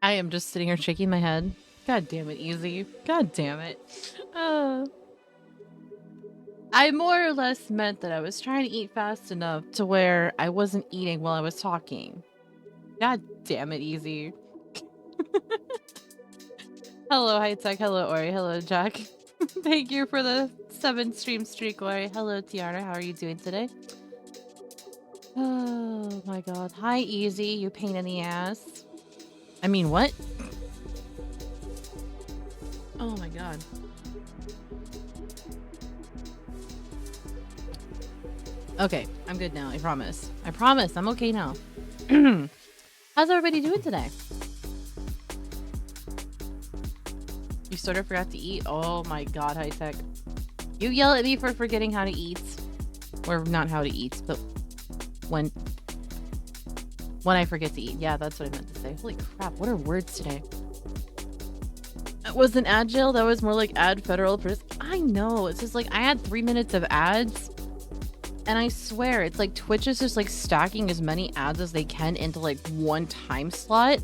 I am just sitting here shaking my head. God damn it, Easy. God damn it. I more or less meant that I was trying to eat fast enough to where I wasn't eating while I was talking. God damn it, Easy. Hello, High Tech. Hello, Ori. Hello, Jack. Thank you for the 7 stream streak, Ori. Hello, Tiara. How are you doing today? Oh my god. Hi, Easy. You pain in the ass. I mean, what? Oh my god. Okay, I'm good now. I promise. I promise. I'm okay now. How's everybody doing today? You sort of forgot to eat? Oh my god, High Tech. You yell at me for forgetting how to eat. Or not how to eat, but when I forget to eat. Yeah, that's what I meant to say. Holy crap, what are words today? That wasn't agile, that was more like ad federal. I know, it's just like I had 3 minutes of ads. And I swear, it's like Twitch is just like stacking as many ads as they can into like one time slot.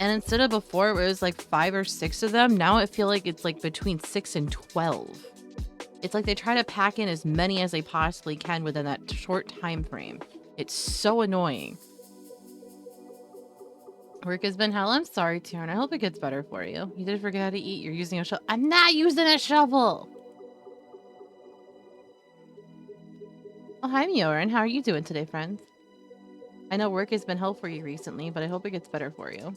And instead of before it was like 5 or 6 of them, now I feel like it's like between 6 and 12. It's like they try to pack in as many as they possibly can within that short time frame. It's so annoying. Work has been hell. I'm sorry, Tiernan. I hope it gets better for you. You did forget how to eat. You're using a shovel. I'm not using a shovel! Oh, hi, Mioran. How are you doing today, friends? I know work has been hell for you recently, but I hope it gets better for you.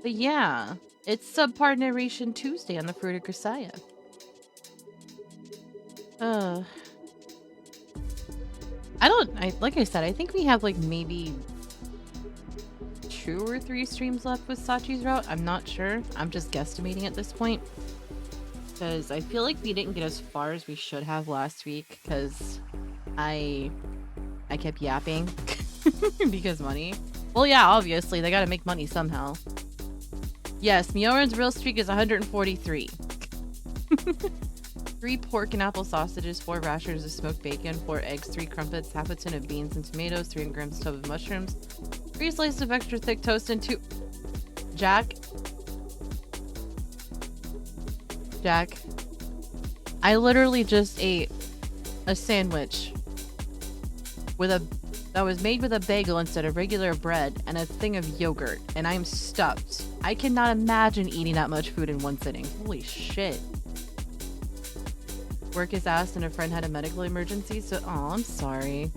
But yeah, it's Subpar Narration Tuesday on the Fruit of Grisaia. Like I said, I think we have like maybe 2 or 3 streams left with Sachi's route. I'm not sure. I'm just guesstimating at this point. Because I feel like we didn't get as far as we should have last week because I kept yapping because money. Well, yeah, obviously they gotta make money somehow. Yes, Mioran's real streak is 143. 3 pork and apple sausages, 4 rashers of smoked bacon, 4 eggs, 3 crumpets, half a tin of beans and tomatoes, 300 grams tub of mushrooms, 3 slices of extra thick toast, and 2... Jack, I literally just ate a sandwich that was made with a bagel instead of regular bread and a thing of yogurt, and I'm stuffed. I cannot imagine eating that much food in one sitting. Holy shit. Work is asked and a friend had a medical emergency, so oh, I'm sorry.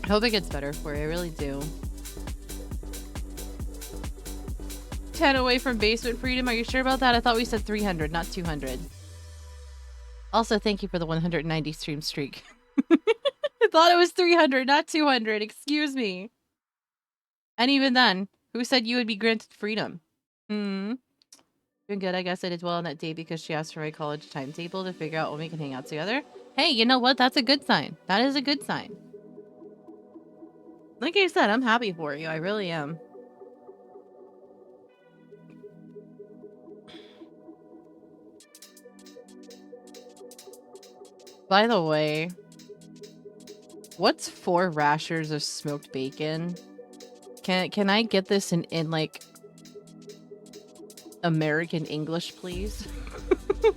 I hope it gets better for you. I really do. 10 away from basement freedom. Are you sure about that? I thought we said 300, not 200. Also, thank you for the 190 stream streak. I thought it was 300, not 200. Excuse me. And even then, who said you would be granted freedom? Doing good. I guess I did well on that day because she asked for my college timetable to figure out when we can hang out together. Hey, you know what? That's a good sign. That is a good sign. Like I said, I'm happy for you. I really am. By the way, what's 4 rashers of smoked bacon? Can I get this in like American English, please?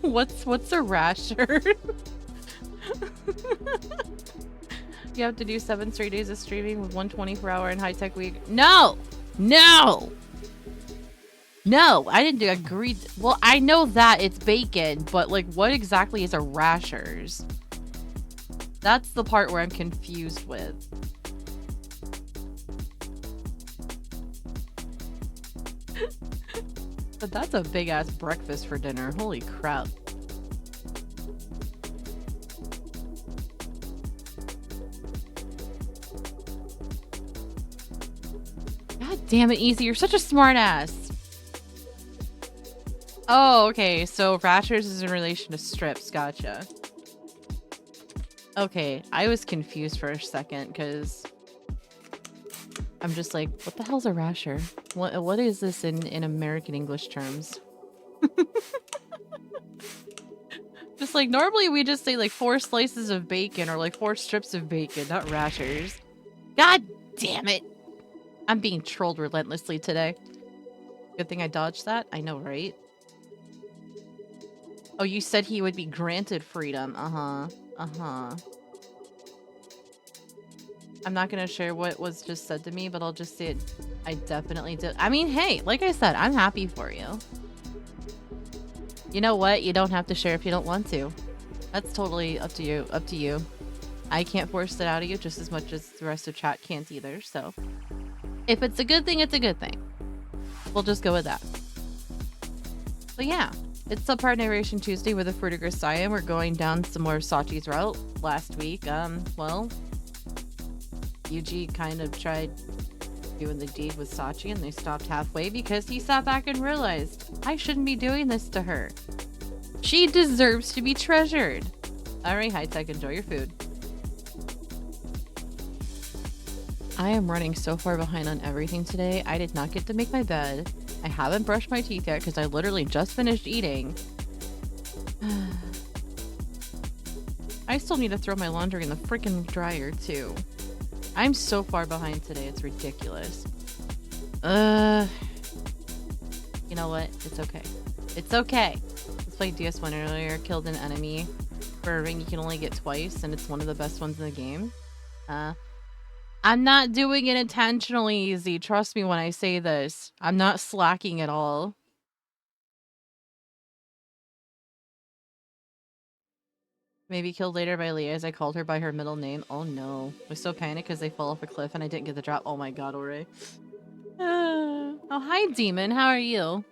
what's a rasher? You have to do 7 straight days of streaming with 1 24-hour in high-tech week. No! No! No, I didn't agree. Well, I know that it's bacon, but like what exactly is a rashers? That's the part where I'm confused with. But that's a big ass breakfast for dinner. Holy crap. God damn it, Easy. You're such a smart ass. Oh, okay. So rashers is in relation to strips. Gotcha. Okay, I was confused for a second because I'm just like, what the hell's a rasher? What is this in American English terms? Just like normally we just say like 4 slices of bacon or like 4 strips of bacon, not rashers. God damn it. I'm being trolled relentlessly today. Good thing I dodged that. I know, right? Oh, you said he would be granted freedom. Uh-huh. Uh-huh. I'm not gonna share what was just said to me, but I'll just say it. I definitely did. I mean, hey, like I said, I'm happy for you. You know what? You don't have to share if you don't want to. That's totally up to you. Up to you. I can't force it out of you just as much as the rest of chat can't either, so. If it's a good thing, it's a good thing. We'll just go with that. But yeah, it's Subpart Narration Tuesday with a Fruit of Grisaia, and we're going down some more Sachi's route. Last week, well, Yuji kind of tried doing the deed with Sachi, and they stopped halfway because he sat back and realized, I shouldn't be doing this to her. She deserves to be treasured. Alright, High Tech, enjoy your food. I am running so far behind on everything today. I did not get to make my bed. I haven't brushed my teeth yet because I literally just finished eating. I still need to throw my laundry in the freaking dryer too. I'm so far behind today, it's ridiculous. You know what? It's okay. It's okay. Let's play DS1 earlier, killed an enemy for a ring you can only get twice, and it's one of the best ones in the game. I'm not doing it intentionally easy. Trust me when I say this. I'm not slacking at all. Maybe killed later by Leah as I called her by her middle name. Oh no. I was so panicked because they fell off a cliff and I didn't get the drop. Oh my god, Ore. Oh, hi, Demon. How are you?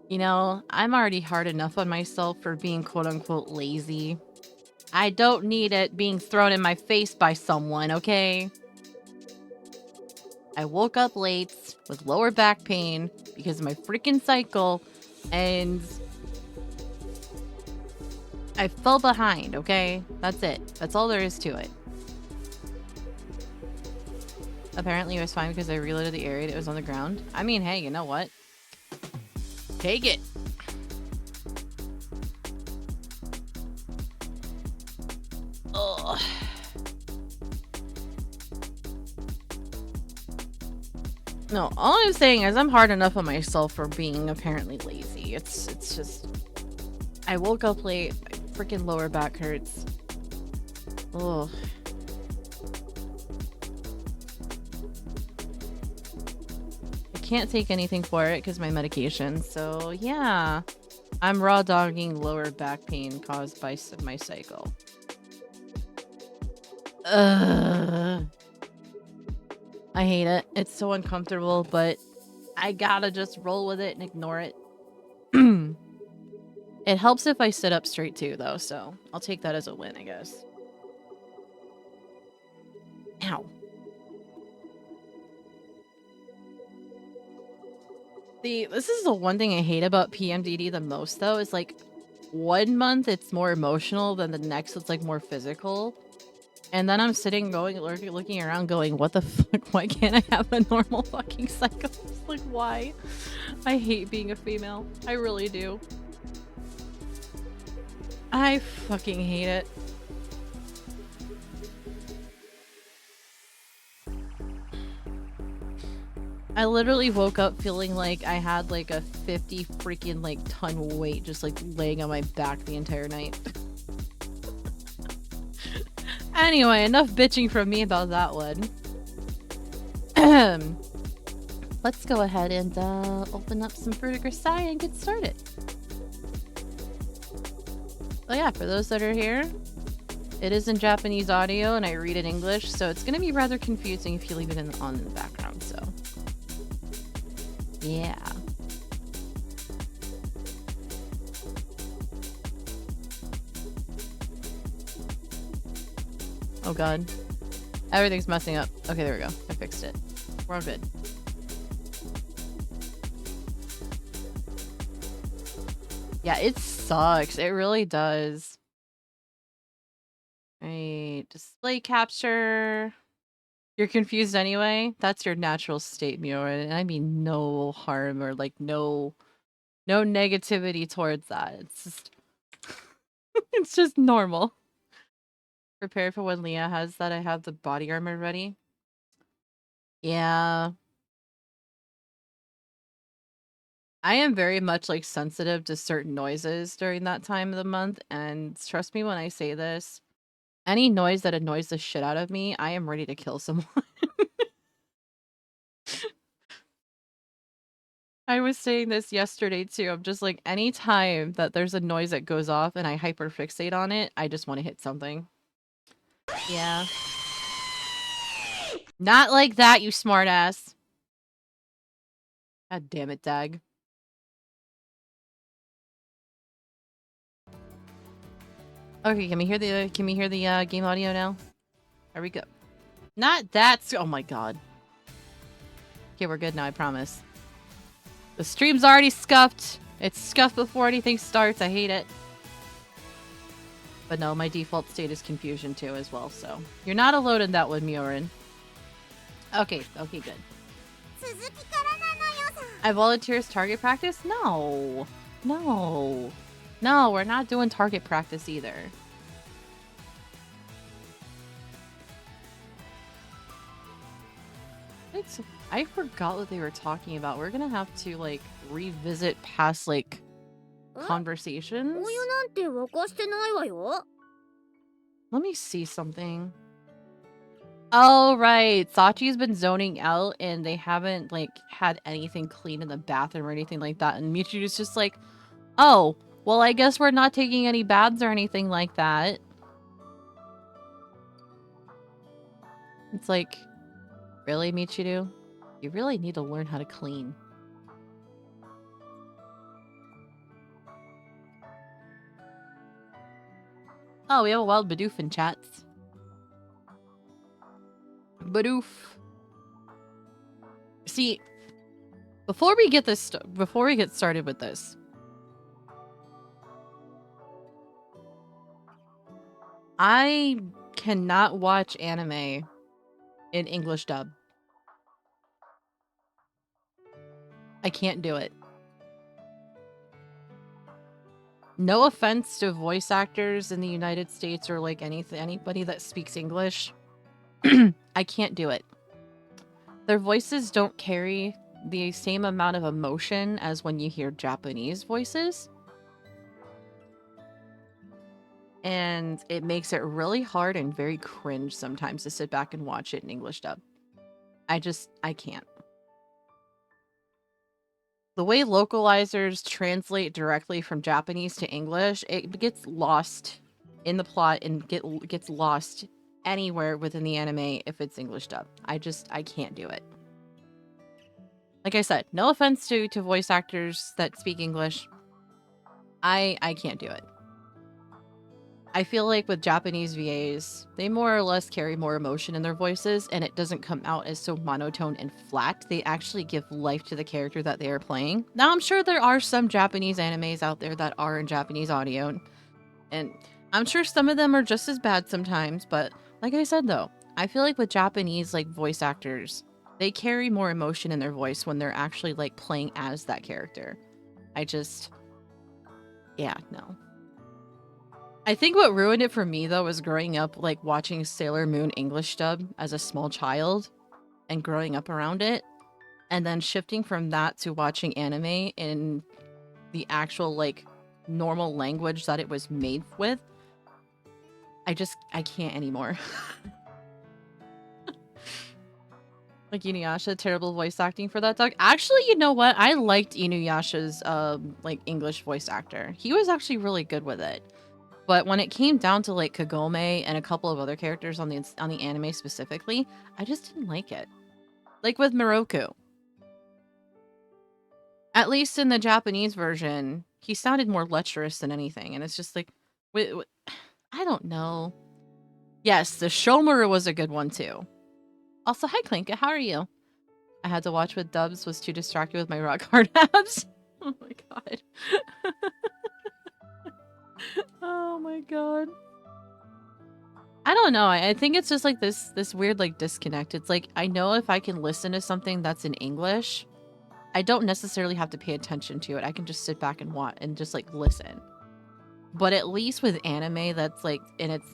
You know, I'm already hard enough on myself for being quote-unquote lazy. I don't need it being thrown in my face by someone, okay? I woke up late with lower back pain because of my freaking cycle, and I fell behind, okay? That's it. That's all there is to it. Apparently it was fine because I reloaded the area. It was on the ground. I mean, hey, you know what? Take it. Ugh. No, all I'm saying is I'm hard enough on myself for being apparently lazy. It's just... I woke up late. My freaking lower back hurts. Ugh. I can't take anything for it because my medication. So, yeah. I'm raw dogging lower back pain caused by my cycle. Ugh. I hate it. It's so uncomfortable, but I gotta just roll with it and ignore it. It helps if I sit up straight too, though, so I'll take that as a win, I guess. Ow. This is the one thing I hate about PMDD the most, though, is like 1 month it's more emotional, then the next it's like more physical. And then I'm sitting looking around going, what the fuck? Why can't I have a normal fucking cycle? Like, why? I hate being a female. I really do. I fucking hate it. I literally woke up feeling like I had like a 50 freaking like ton weight just like laying on my back the entire night. Anyway, enough bitching from me about that one. Let's go ahead and open up some Fruit of Grisaia and get started. Oh yeah, for those that are here, it is in Japanese audio and I read in English, so it's going to be rather confusing if you leave it on in the background, so. Yeah. Oh god. Everything's messing up. Okay, there we go. I fixed it. We're all good. Yeah, it sucks. It really does. Alright, display capture. You're confused anyway? That's your natural state, Miura, and I mean no harm or like no negativity towards that. It's just it's just normal. Prepare for when Leah has that. I have the body armor ready. Yeah. I am very much, like, sensitive to certain noises during that time of the month, and trust me when I say this, any noise that annoys the shit out of me, I am ready to kill someone. I was saying this yesterday too. I'm just like, any time that there's a noise that goes off and I hyperfixate on it, I just want to hit something. Yeah. Not like that, you smartass. God damn it, Dag. Okay, can we hear the game audio now? There we go. Not that. Oh my god. Okay, we're good now. I promise. The stream's already scuffed. It's scuffed before anything starts. I hate it. But no, my default state is confusion too as well. So you're not alone in that one, Miorin. Okay. Okay, good. I volunteer as target practice? No. No. No, we're not doing target practice either. I forgot what they were talking about. We're gonna have to, like, revisit past, like, conversations. Let me see something. Oh, right. Sachi's been zoning out and they haven't, like, had anything clean in the bathroom or anything like that. And Michiru's just like, oh, well, I guess we're not taking any baths or anything like that. It's like, really, Michiru? You really need to learn how to clean. Oh, we have a wild Bidoof in chats. Bidoof. See, before we get started with this, I cannot watch anime in English dub. I can't do it. No offense to voice actors in the United States or like anybody that speaks English. I can't do it. Their voices don't carry the same amount of emotion as when you hear Japanese voices. And it makes it really hard and very cringe sometimes to sit back and watch it in English dub. I can't. The way localizers translate directly from Japanese to English, it gets lost in the plot and gets lost anywhere within the anime if it's English dub. I can't do it. Like I said, no offense to voice actors that speak English. I can't do it. I feel like with Japanese VAs, they more or less carry more emotion in their voices, and it doesn't come out as so monotone and flat. They actually give life to the character that they are playing. Now, I'm sure there are some Japanese animes out there that are in Japanese audio, and I'm sure some of them are just as bad sometimes, but like I said, though, I feel like with Japanese, like, voice actors, they carry more emotion in their voice when they're actually, like, playing as that character. Yeah, no. I think what ruined it for me, though, was growing up, like, watching Sailor Moon English dub as a small child and growing up around it, and then shifting from that to watching anime in the actual, like, normal language that it was made with. I can't anymore. Like, Inuyasha, terrible voice acting for that dog. Actually, you know what? I liked Inuyasha's, like, English voice actor. He was actually really good with it. But when it came down to, like, Kagome and a couple of other characters on the anime specifically, I just didn't like it. Like with Miroku. At least in the Japanese version, he sounded more lecherous than anything. And it's just like, I don't know. Yes, the Shomaru was a good one too. Also, hi Clinka, how are you? I had to watch with dubs, was too distracted with my rock hard abs. Oh my god. Oh my god. I don't know. I think it's just like this weird like disconnect. It's like I know if I can listen to something that's in English, I don't necessarily have to pay attention to it. I can just sit back and watch and just like listen. But at least with anime that's like in its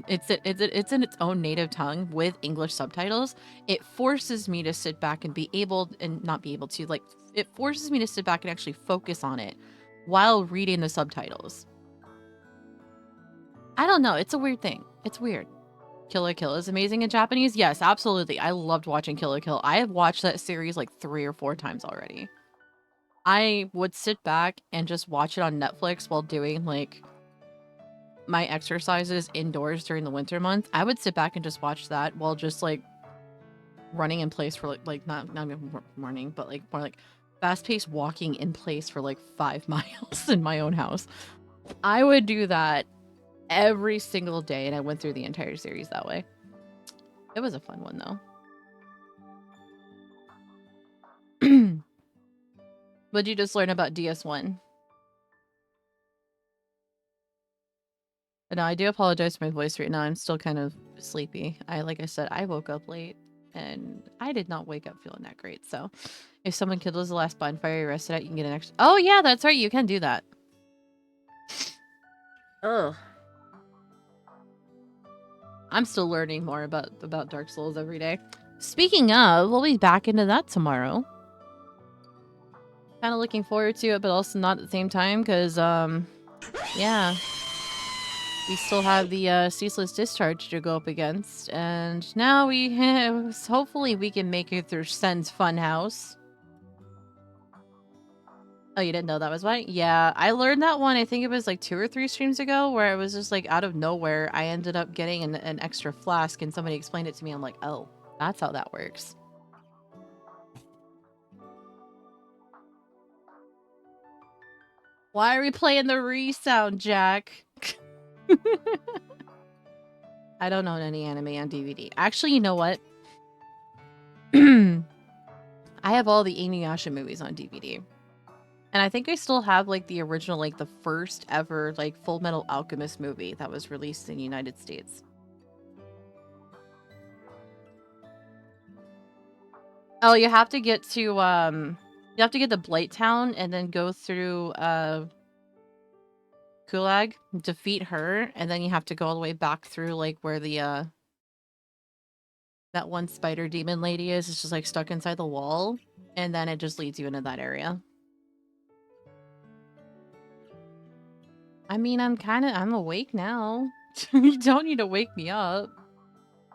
it's in its own native tongue with English subtitles. It forces me to sit back and be able and not be able to like it forces me to sit back and actually focus on it while reading the subtitles. I don't know, it's a weird thing. It's weird. Kill la Kill is amazing in Japanese. Yes, absolutely. I loved watching Kill la Kill. I have watched that series like 3 or 4 times already. I would sit back and just watch it on Netflix while doing like my exercises indoors during the winter months. I would sit back and just watch that while just like running in place for like not even morning, but like more like fast-paced walking in place for like 5 miles in my own house. I would do that every single day, and I went through the entire series that way. It was a fun one though. What'd you just learn about DS1? No, I do apologize for my voice right now. I'm still kind of sleepy. Like I said, I woke up late and I did not wake up feeling that great. So if someone kills the last bonfire you rested at, you can get an extra. Oh yeah, that's right. You can do that. Ugh. I'm still learning more about Dark Souls every day. Speaking of, we'll be back into that tomorrow. Kind of looking forward to it, but also not at the same time because, yeah. We still have the ceaseless discharge to go up against, and now hopefully we can make it through Sen's Funhouse. Oh, you didn't know that was what? Yeah, I learned that one, I think it was like 2 or 3 streams ago, where it was just like out of nowhere, I ended up getting an extra flask, and somebody explained it to me. I'm like, oh, that's how that works. Why are we playing the re-sound, Jack? I don't own any anime on DVD. Actually, you know what? I have all the Inuyasha movies on DVD. And I think I still have, like, the original, like, the first ever, like, Full Metal Alchemist movie that was released in the United States. Oh, you have to get to, you have to get to Blight Town and then go through, Kulag, defeat her, and then you have to go all the way back through, like, where the, that one spider demon lady is. It's just, like, stuck inside the wall, and then it just leads you into that area. I mean, I'm awake now. You don't need to wake me up.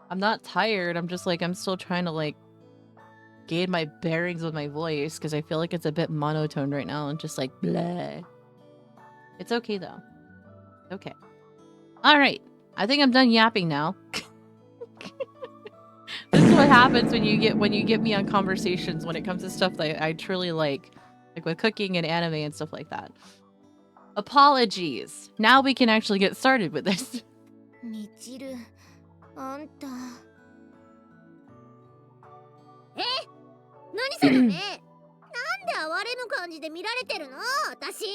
I'm not tired. I'm just, like, I'm still trying to, like, gain my bearings with my voice, because I feel like it's a bit monotone right now, and just, like, bleh. It's okay, though. Okay. Alright. I think I'm done yapping now. This is what happens when you get me on conversations when it comes to stuff that I truly like with cooking and anime and stuff like that. Apologies. Now we can actually get started with this. Michiru, anta. 何その目なんで哀れむ感じで見られてるの私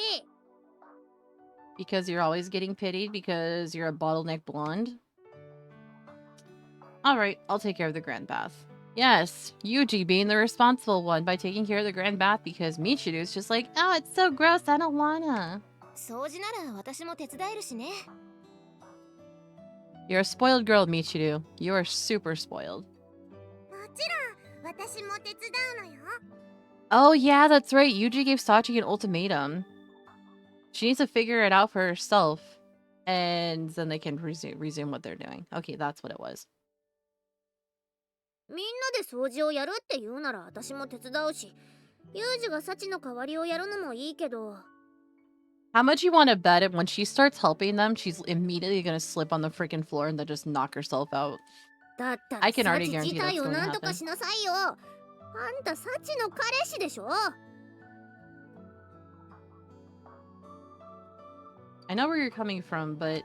Because you're always getting pitied because you're a bottleneck blonde? Alright, I'll take care of the grand bath. Yes, Yuji being the responsible one by taking care of the grand bath because Michiru's just like, oh, it's so gross, I don't wanna. 掃除なら私も手伝えるしね You're a spoiled girl, Michiru. You are super spoiled. もちろん私も手伝うのよ Oh yeah, that's right. Yuji gave Sachi an ultimatum. She needs to figure it out for herself, and then they can resume what they're doing. Okay, that's what it was. みんなで掃除をやるって言うなら私も手伝うしユージがサチの代わりをやるのもいいけど How much you want to bet it when she starts helping them, she's immediately gonna slip on the freaking floor and then just knock herself out. だったら I can サ already チ guarantee 自 that's 体を going to なんとか happen. しなさいよあんたサチの彼氏でしょ I know where you're coming from, but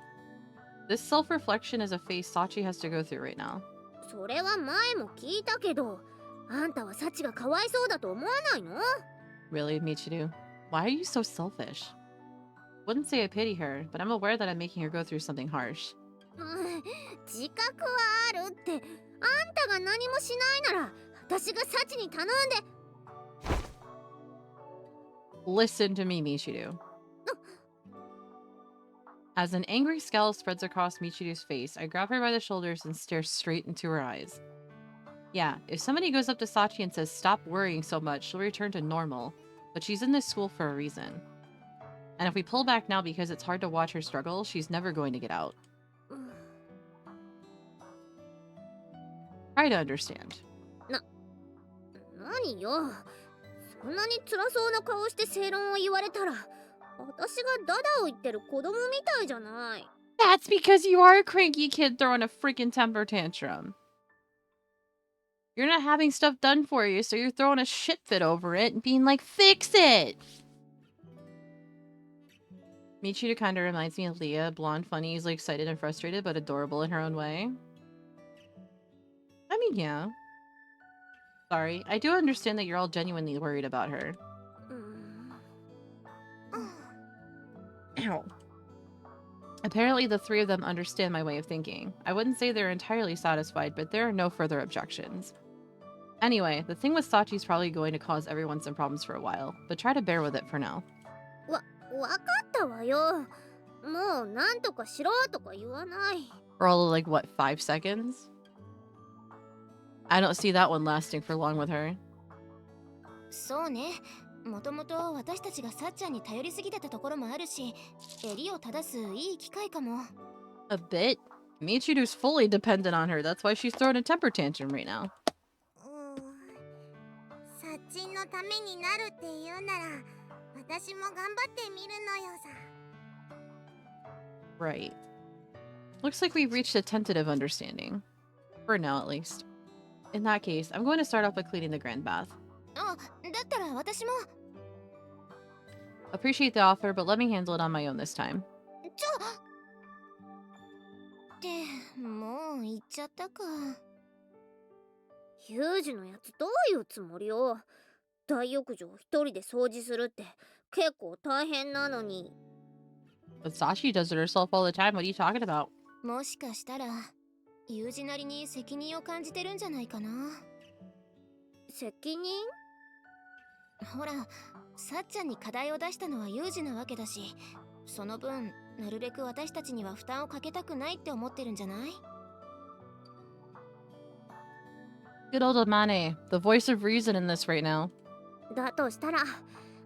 this self-reflection is a phase Sachi has to go through right now. それは前も聞いたけどあんたはサチがかわいそうだと思わないの Really, Michiru? Why are you so selfish? Wouldn't say I pity her, but I'm aware that I'm making her go through something harsh. 自覚はあるってあんたが何もしないなら私がサチに頼んで Listen to me, Michiru. As an angry scowl spreads across Michiru's face, I grab her by the shoulders and stare straight into her eyes. Yeah, if somebody goes up to Sachi and says, "Stop worrying so much," she'll return to normal. But she's in this school for a reason. And if we pull back now because it's hard to watch her struggle, she's never going to get out. Try to understand. 何よ。そんなに辛そうな顔して正論を言われたら、私がダダを言ってる子供みたいじゃない。That's because you are a cranky kid throwing a freaking temper tantrum. You're not having stuff done for you, so you're throwing a shit fit over it and being like, "Fix it!" Michiru kind of reminds me of Leah, blonde, funny, easily excited and frustrated, but adorable in her own way. I mean, yeah. Sorry, I do understand that you're all genuinely worried about her. Ow. Apparently, the three of them understand my way of thinking. I wouldn't say they're entirely satisfied, but there are no further objections. Anyway, the thing with Sachi's probably going to cause everyone some problems for a while, but try to bear with it for now. わかったわよ。もうなんとかしろとか言わない。 For all of, like, what, 5 seconds? I don't see that one lasting for long with her. そうね。もともと私たちがさっちゃんに頼りすぎてたところもあるし、襟を正すいい機会かも。A bit? Michiru's fully dependent on her, that's why she's throwing a temper tantrum right now. サッチンのためになるって言うなら、私も頑張ってみるのよさ。 Right. Looks like we've reached a tentative understanding. For now, at least. In that case, I'm going to start off by cleaning the grand bath. あ、だったら私も。Appreciate the offer, but let me handle it on my own this time. ってもう行っちゃったか。ユージのやつどういうつもりよ。大浴場一人で掃除するって結構大変なのに。 But Sachi does it herself all the time. What are you talking about? もしかしたらユージなりに責任を感じてるんじゃないかな。責任？ほら、さっちゃんに課題を出したのはユージなわけだし、その分なるべく私たちには負担をかけたくないって思ってるんじゃない？ Good old Amane, the voice of reason in this right now. だとしたら、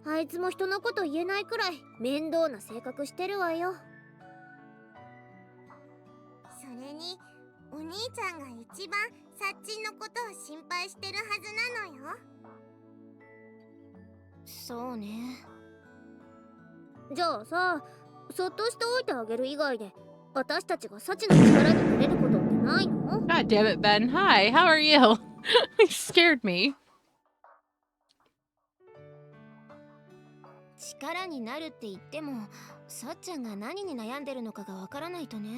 あいつも人のこと言えないくらい面倒な性格してるわよ。それに、お兄ちゃんが一番サッチンのことを心配してるはずなのよ。そうね。じゃあさ、そっとしておいてあげる以外で、私たちがサチの力になれることってないの？ God damn it, Ben. Hi, how are you? You scared me. 力になるって言っても、さっちゃんが何に悩んでるのかがわからないとね。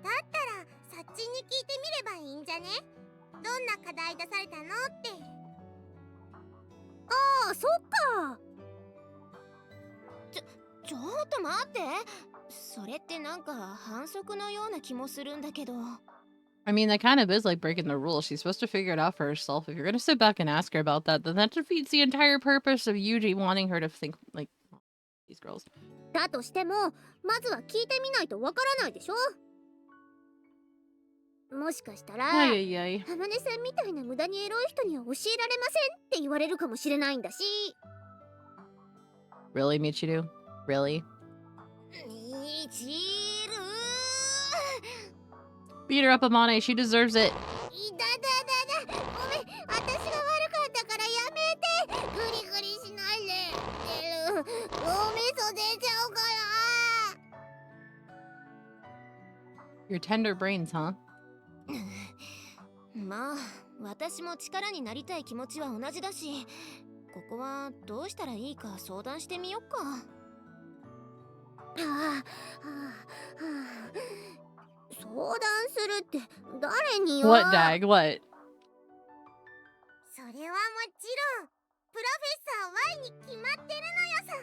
だったらサッチンに聞いてみればいいんじゃね？どんな課題出されたのって。ああ、そっか。ちょっと待って。それってなんか反則のような気もするんだけど。I mean, that kind of is like breaking the rules. She's supposed to figure it out for herself. If you're going to sit back and ask her about that, then that defeats the entire purpose of Yuji wanting her to think like these girls. だとしても、まずは聞いてみないとわからないでしょ。もしかしたら、Ay, ay, ay. 浜根さんみたいな無駄にエロい人には教えられませんって言われるかもしれないんだし。Really, Michiru? Really? みちる Beat her up, Amane. She deserves it. だごめん、私が悪かったからやめて。グリグリしないで。お味噌出ちゃうから。 Your tender brains, huh? まあ、私も力になりたい気持ちは同じだし、ここはどうしたらいいか相談してみよっか。相談するって誰によ。 What, Dag? What? それはもちろんプロフェッサー Y に決まってるのよさ。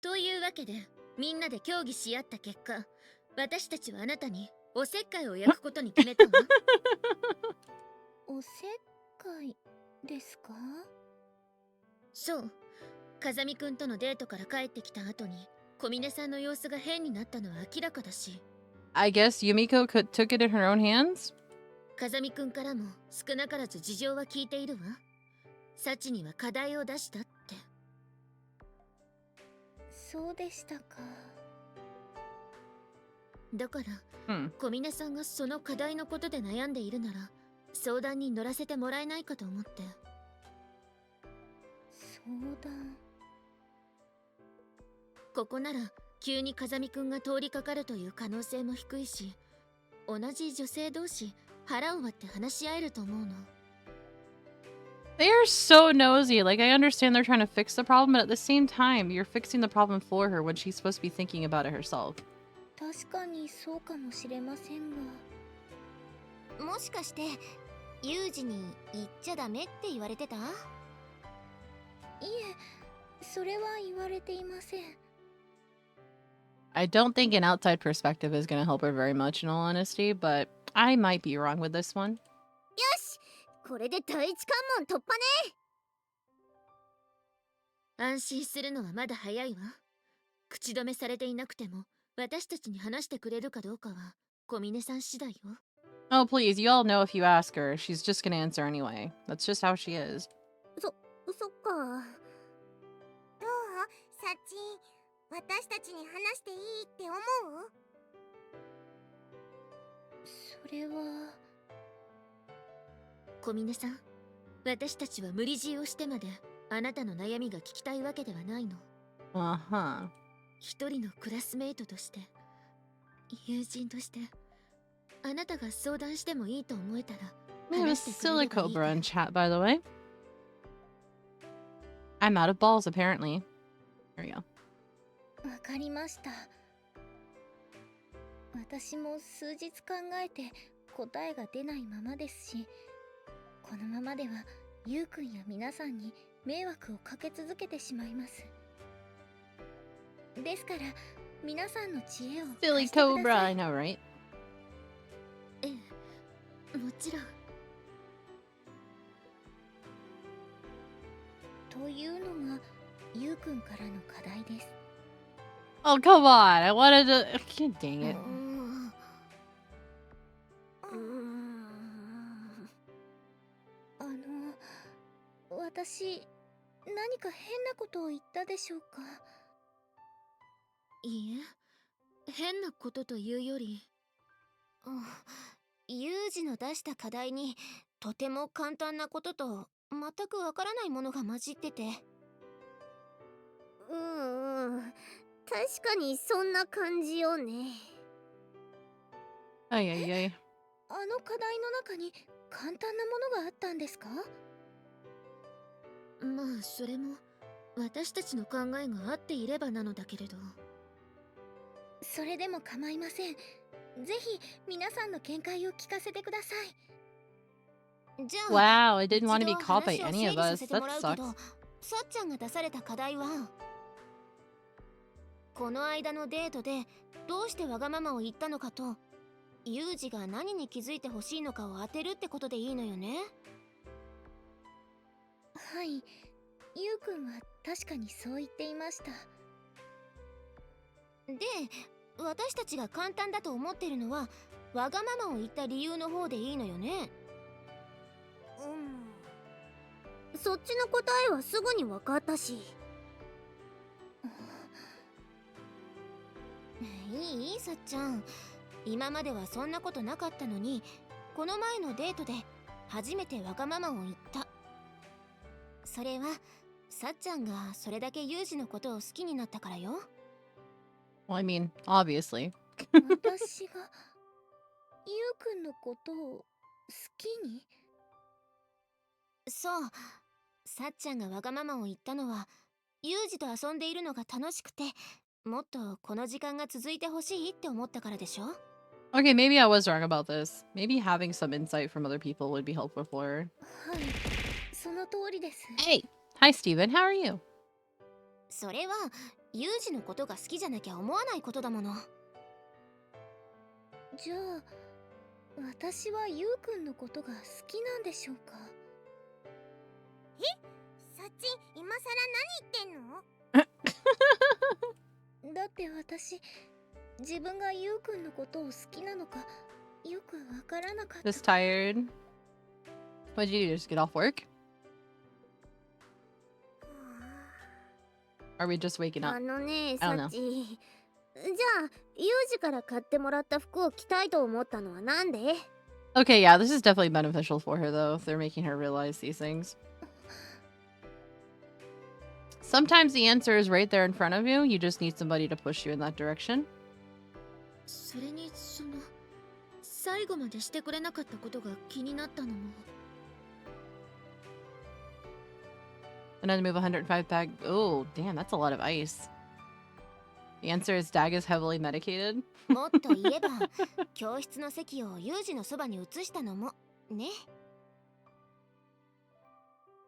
というわけで、みんなで協議し合った結果、私たちはあなたにおせっかいを焼くことに決めたわ。おせっかいですか？そう。風見くんとのデートから帰ってきた後に小峰さんの様子が変になったのは明らかだし、 I guess Yumiko took it in her own hands? 風見くんからも少なからず事情は聞いているわ。サチには課題を出したって。そうでしたか。だから、Hmm. 小峰さんがその課題のことで悩んでいるなら相談に乗らせてもらえないかと思って。相談。ここなら急に風見くんが通りかかるという可能性も低いし、同じ女性同士腹を割って話し合えると思うの。 They are so nosy. Like, I understand they're trying to fix the problem, but at the same time, you're fixing the problem for her when she's supposed to be thinking about it herself. 確かにそうかもしれませんが。もしかしてユージに言っちゃダメって言われてた？いえ、それは言われていません。I don't think an outside perspective is going to help her very much, in all honesty, but I might be wrong with this one. よし、これで第一関門突破ね。安心するのはまだ早いわ。口止めされていなくても私たちに話してくれるかどうかは小峰さん次第よ。 Oh, please, you all know if you ask her, she's just going to answer anyway. That's just how she is. そっか。どうサチ、私たちに話していいって思う？それは。小峰さん、私たちは無理強いをしてまであなたの悩みが聞きたいわけではないの。Uh-huh. 一人のクラスメイトとして、友人として、あなたが相談してもいいと思えたら We have a 話してくれればいい Silicobra in chat, by the way. I'm out of balls, apparently. Here we go. わかりました。私も数日考えて答えが出ないままですし、このままではゆうくんや皆さんに迷惑をかけ続けてしまいます。ですから皆さんの知恵を貸してくだ Silly さ Cobra, い。 I know, right? ええ、もちろん。というのがゆうくんからの課題です。 Oh, come on. I wanted to... Dang it. 私何か変なことを言ったでしょうか？いいえ、変なことというより、ユージの出した課題にとても簡単なことと全くわからないものが混じってて。確かにそんな感じよね。Ay, ay, ay. あの課題の中に簡単なものがあったんですか？まあそれも私たちの考えが合っていればなのだけれど。それでも構いません。ぜひ皆さんの見解を聞かせてください。じゃあ Wow, I didn't want to be 一度 caught by 話を any 整 of 理さ us. せても That らうけ sucks. ど、さっちゃんが出された課題は、この間のデートでどうしてわがままを言ったのかと、ユージが何に気づいてほしいのかを当てるってことでいいのよね。はい、ゆうくんは確かにそう言っていました。で、私たちが簡単だと思ってるのはわがままを言った理由の方でいいのよね。そっちの答えはすぐに分かったし。いいさっちゃん、今まではそんなことなかったのに、この前のデートで初めてわがままを言った。それはさっちゃんがそれだけユージのことを好きになったからよ。 Well, I mean, obviously. 私がゆうくんのことを好きに？そう、さっちゃんがわがままを言ったのはユージと遊んでいるのが楽しくて、もっとこの時間が続いてほしいって思ったからでしょ。 Okay, maybe I was wrong about this. Maybe having some insight from other people would be helpful for her. はい、その通りです。 Hey! Hi, Steven. How are you? それはユージのことが好きじゃなきゃ思わないことだもの。じゃあ私はゆうくんのことが好きなんでしょうか？サチ、今更何言ってんの？だって私、自分がゆうくんのことを好きなのかよくわからなかった。 Just tired. What'd you do? Just get off work? Are we just waking up? あのね、 I don't know. サチ。じゃあ、ユージから買ってもらった服を着たいと思ったのはなんで？ Okay, yeah, this is definitely beneficial for her, though, if they're making her realize these things. Sometimes the answer is right there in front of you. You just need somebody to push you in that direction. それに、最後までしてくれなかったことが気になったのも。And then move 105 bag. Oh, damn, that's a lot of ice. The answer is Dag is heavily medicated. もっと言えば、教室の席をユージのそばに移したのも、ね。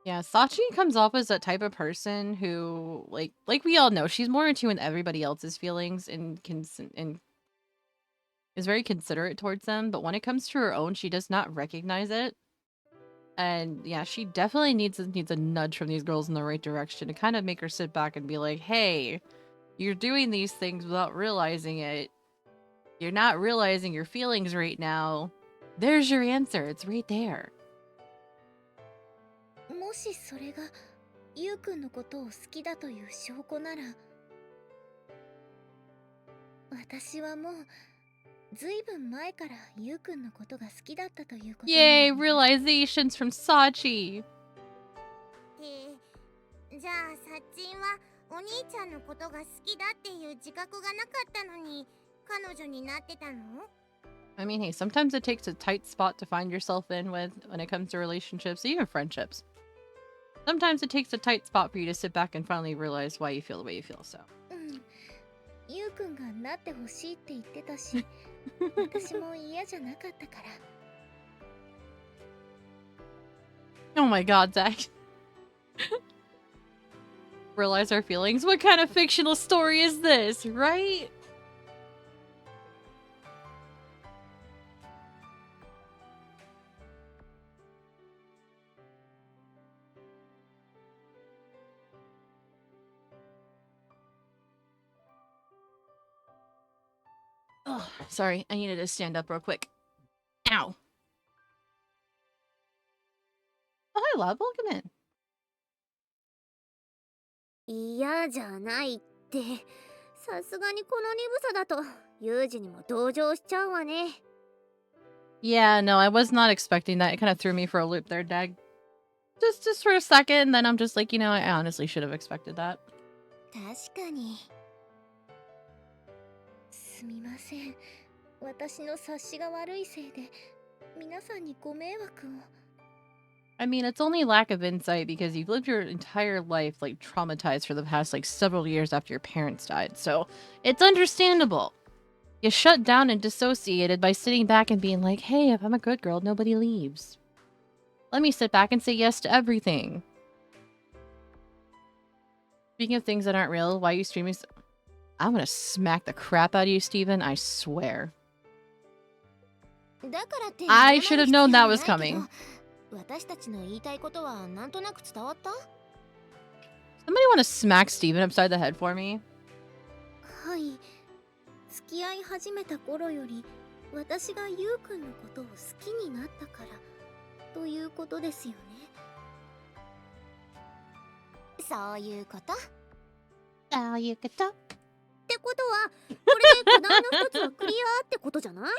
Yeah, Sachi comes off as that type of person who, like we all know, she's more in tune with everybody else's feelings and is very considerate towards them. But when it comes to her own, she does not recognize it. And yeah, she definitely needs a nudge from these girls in the right direction to kind of make her sit back and be like, hey, you're doing these things without realizing it. You're not realizing your feelings right now. There's your answer. It's right there. もしそれがゆうくんのことを好きだという証拠なら、私はもうずいぶん前からゆうくんのことが好きだったということ。 Yay, realizations from Sachi. じゃあ、サッチンはお兄ちゃんのことが好きだっていう自覚がなかったのに彼女になってたの？ I mean, hey, sometimes it takes a tight spot to find yourself in with when it comes to relationships, even friendships. Sometimes it takes a tight spot for you to sit back and finally realize why you feel the way you feel, so. ゆうくんがなってほしいって言ってたし、私も嫌じゃなかったから。 Oh my god, Zach. Realize our feelings? What kind of fictional story is this, right? Oh, sorry, I needed to stand up real quick. Ow. Oh, hi, love. Welcome in. 嫌じゃないって。さすがにこの鈍さだとユージにも同情しちゃうわね。 Yeah, no, I was not expecting that. It kind of threw me for a loop there, Dag. Just for a second, then I'm just like, you know, I honestly should have expected that. 確かに。すみません。私の察しが悪いせいで皆さんにご迷惑を。 I mean, it's only lack of insight because you've lived your entire life, like, traumatized for the past, like, several years after your parents died. So, it's understandable. You shut down and dissociated by sitting back and being like, hey, if I'm a good girl, nobody leaves. Let me sit back and say yes to everything. Speaking of things that aren't real, why are you streaming? I'm gonna smack the crap out of you, Steven. I swear. I should have known that was coming. 私たちの言いたいことはなんとなく伝わった？ Somebody want to smack Steven upside the head for me? はい。付き合い始めた頃より私がゆうくんのことを好きになったからということですよね。そういうこと？そういうこと？ってことは、これで課題の一つはクリアってことじゃない？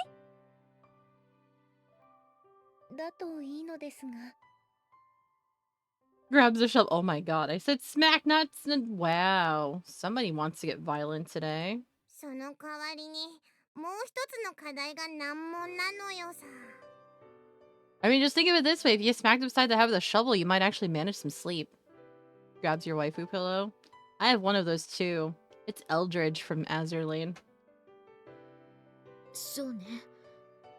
だといいのですが。 Grabs a shovel. Oh my god, I said smack, not wow. Somebody wants to get violent today. その代わりにもう一つの課題が難問なのよさ。 I mean, just think of it this way. If you get smacked upside the head with a shovel, you might actually manage some sleep. Grabs your waifu pillow. I have one of those too. It's Eldridge from Azurlane. そうね。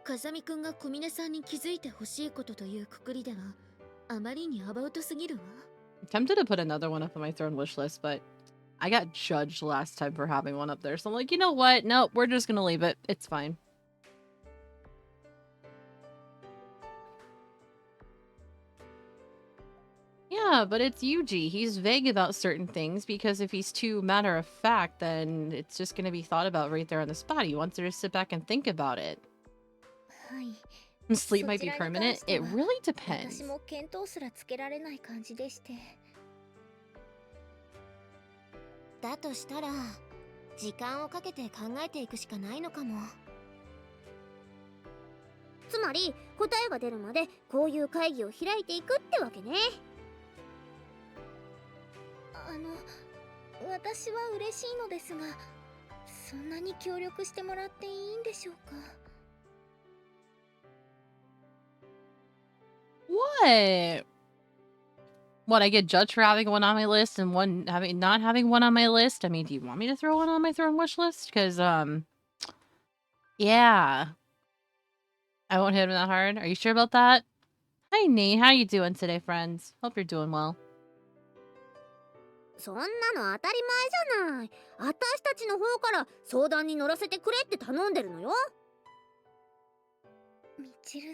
風見くんが小峰さんに気づいてほしいことというくくりではあまりにアバウトすぎるわ。I'm tempted to put another one up on my throne wish list, but I got judged last time for having one up there. So I'm like, you know what? Nope, we're just gonna leave it. It's fine. Yeah, but it's Yuji. He's vague about certain things because if he's too matter of fact, then it's just going to be thought about right there on the spot. He wants her to sit back and think about it. はい。 And sleep そ might ち be らに関 permanent. して It は really depends. 私も見当すらつけられない感じでして。だとしたら時間をかけて考えていくしかないのかも。つまり答えが出るまでこういう会議を開いていくってわけね。私は嬉しいのですが、そんなに協力してもらっていいんでしょうか。 What? What, I get judged for having one on my list and one not having one on my list? I mean, do you want me to throw one on my throne wish list? Because, yeah. I won't hit him that hard. Are you sure about that? Hi, Nate. How you doing today, friends? Hope you're doing well. そんなの当たり前じゃない。私たちの方から相談に乗らせてくれって頼んでるのよ。みちる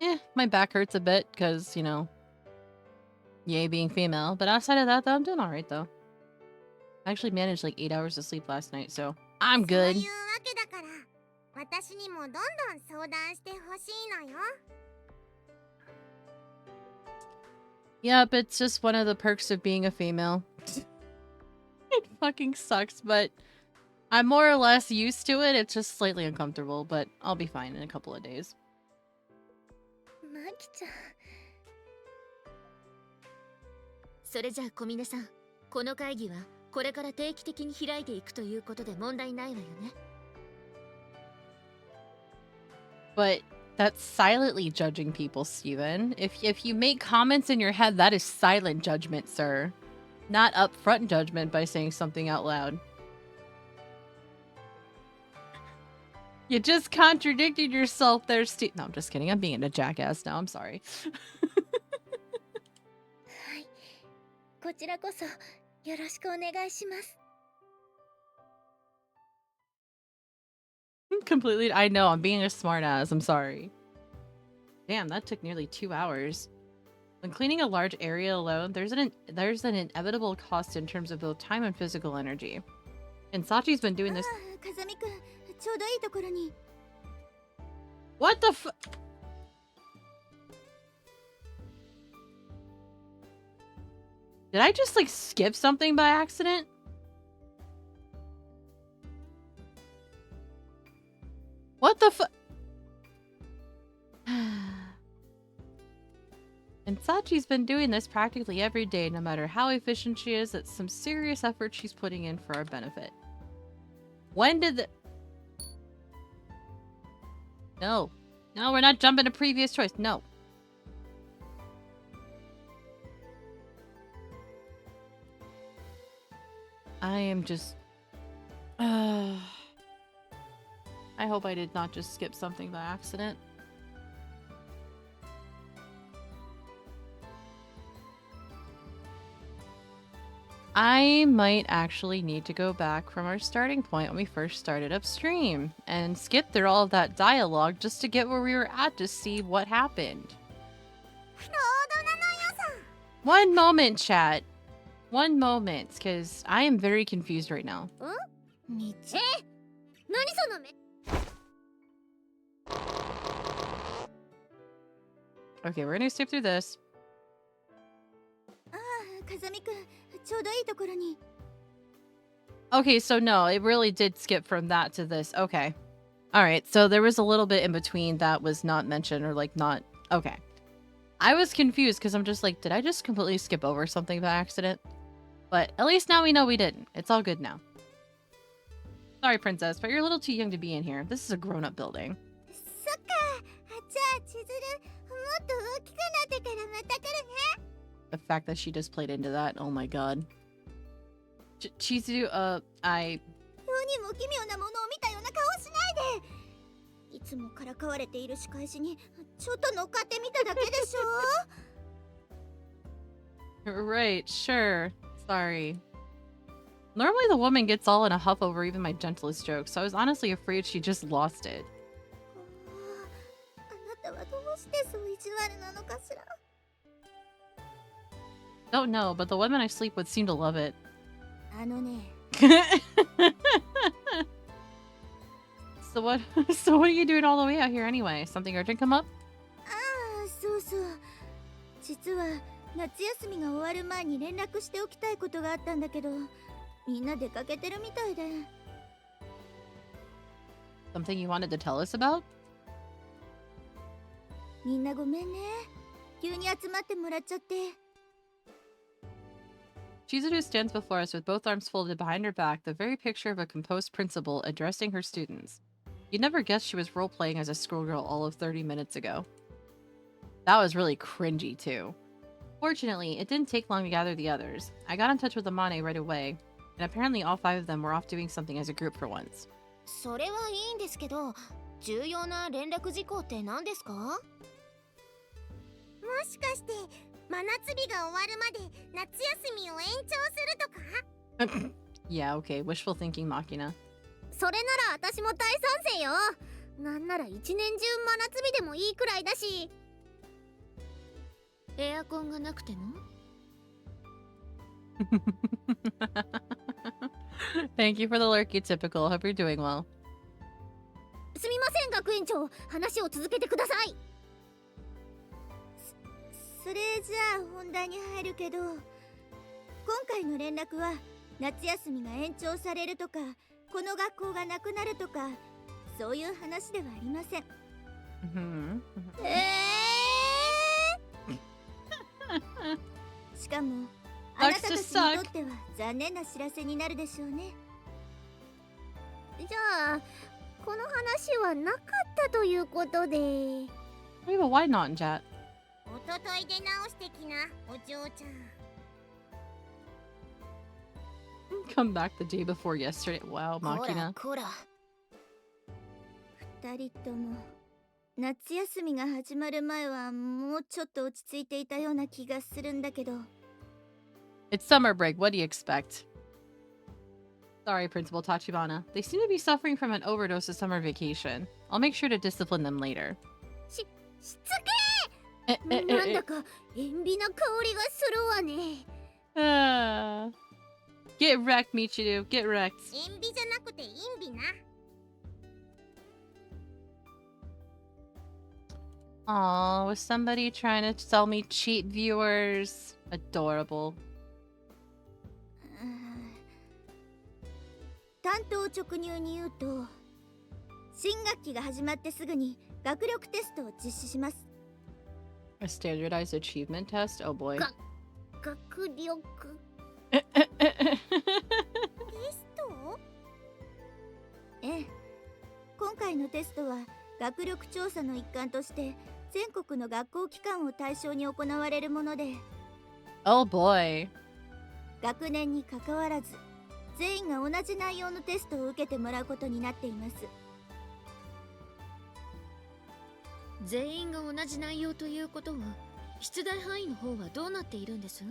様。 My back hurts a bit because, you know, yay being female. But outside of that, though, I'm doing alright, though. I actually managed like 8 hours of sleep last night, so I'm そう good. いうわけだから私にもどんどん相談してほしいのよ。 Yep, it's just one of the perks of being a female. It fucking sucks, but I'm more or less used to it. It's just slightly uncomfortable, but I'll be fine in a couple of days. マキちゃん。それじゃあ小峰さん、この会議はこれから定期的に開いていくということで問題ないわよね。 But that's silently judging people, Steven. If you make comments in your head, that is silent judgment, sir. Not upfront judgment by saying something out loud. You just contradicted yourself there, Steve. No, I'm just kidding. I'm being a jackass now. I'm sorry. はい。こちらこそよろしくお願いします。 Completely. I know. I'm being a smartass. I'm sorry. Damn, that took nearly 2 hours. When cleaning a large area alone, there's an inevitable cost in terms of both time and physical energy. And Sachi's been doing this. 風見くん、ちょうどいいところに。 What the f- Did I just like skip something by accident? What the fu- And Sachi's been doing this practically every day, no matter how efficient she is. It's some serious effort she's putting in for our benefit. When did the... No. No, we're not jumping to previous choice. No. I am just... I hope I did not just skip something by accident. I might actually need to go back from our starting point when we first started upstream and skip through all of that dialogue just to get where we were at to see what happened. One moment, chat. One moment, because I am very confused right now. みち、何その目。 Okay, we're gonna skip through this. ああ、風見くん、ちょうどいいところに。 Okay, so no, it really did skip from that to this. Okay. Alright, so there was a little bit in between that was not mentioned or like not... Okay. I was confused because I'm just like, did I just completely skip over something by accident? But at least now we know we didn't. It's all good now. Sorry, Princess, but you're a little too young to be in here. This is a grown-up building. そっか。じゃあ千鶴、もっと大きくなってからまた来るね。 The fact that she just played into that, oh my god. Chizuru, 世にも奇妙なものを見たような顔しないで。いつもからかわれている仕返しにちょっと乗っかってみただけでしょ。 Right, sure. Sorry. Normally the woman gets all in a huff over even my gentlest jokes, so I was honestly afraid she just lost it. あなたはどううしてそう意地悪なのかしら。 Don't know, but the women I sleep with seem to love it. あのね、So what? So what are you doing all the way out here anyway? Something urgent come up? ああ、そうそう。実は夏休みが終わる前に連絡しておきたいことがあったんだけど、みんな出かけてるみたいで。 Something you wanted to tell us about? みんなごめんね。急に集まってもらっちゃって。 Chizuru stands before us with both arms folded behind her back, the very picture of a composed principal addressing her students. You'd never guess she was role-playing as a schoolgirl all of 30 minutes ago. That was really cringy, too. Fortunately, it didn't take long to gather the others. I got in touch with Amane right away, and apparently all 5 of them were off doing something as a group for once. それはいいんですけど、重要な連絡事項って何ですか？もしかして真夏日が終わるまで夏休みを延長するとか？ Yeah, okay, wishful thinking, Machina. それなら私も大賛成よ。なんなら一年中真夏日でもいいくらいだし。エアコンがなくても？ Thank you for the lurky typical. Hope you're doing well. すみません学園長、話を続けてください。それじゃあ本題に入るけど、今回の連絡は夏休みが延長されるとか、この学校がなくなるとか、そういう話ではありません。しかもあなたたちにとっては残念な知らせになるでしょうね。じゃあこの話はなかったということで。 Wait, but why not, Jet? おとといで直してきな、お嬢ちゃん。 Come back the day before yesterday. Wow, こら Machina. こら。二人とも夏休みが始まる前はもうちょっと落ち着いていたような気がするんだけど。 It's summer break. What do you expect? Sorry, Principal Tachibana. They seem to be suffering from an overdose of summer vacation. I'll make sure to discipline them later. しつけー。なんだか塩ビな香りがするわね。Get wrecked, Michiru. Get wrecked. 塩ビじゃなくてインビな。 Aw, was somebody trying to sell me cheap viewers? Adorable. 担当直入に言うと、新学期が始まってすぐに学力テストを実施します。 A standardized achievement test? Oh boy. 学力テスト？ええ、今回のテストは学力調査の一環として全国の学校機関を対象に行われるもので、 Oh boy. 学年にかかわらず全員が同じ内容のテストを受けてもらうことになっています。全員が同じ内容ということは、出題範囲の方はどうなっているんです？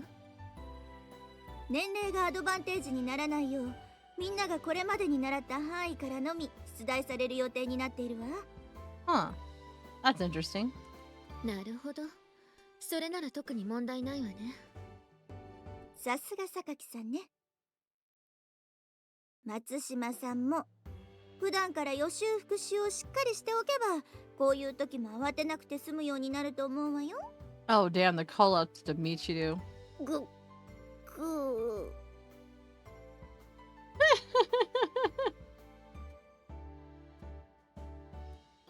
年齢がアドバンテージにならないよう、みんながこれまでに習った範囲からのみ出題される予定になっているわ。Huh. That's interesting. なるほど。それなら特に問題ないわね。さすが榊さんね。松島さんも普段から予習復習をしっかりしておけば、こういう時も慌てなくて済むようになると思うわよ。 Oh damn, the call out to Michiru.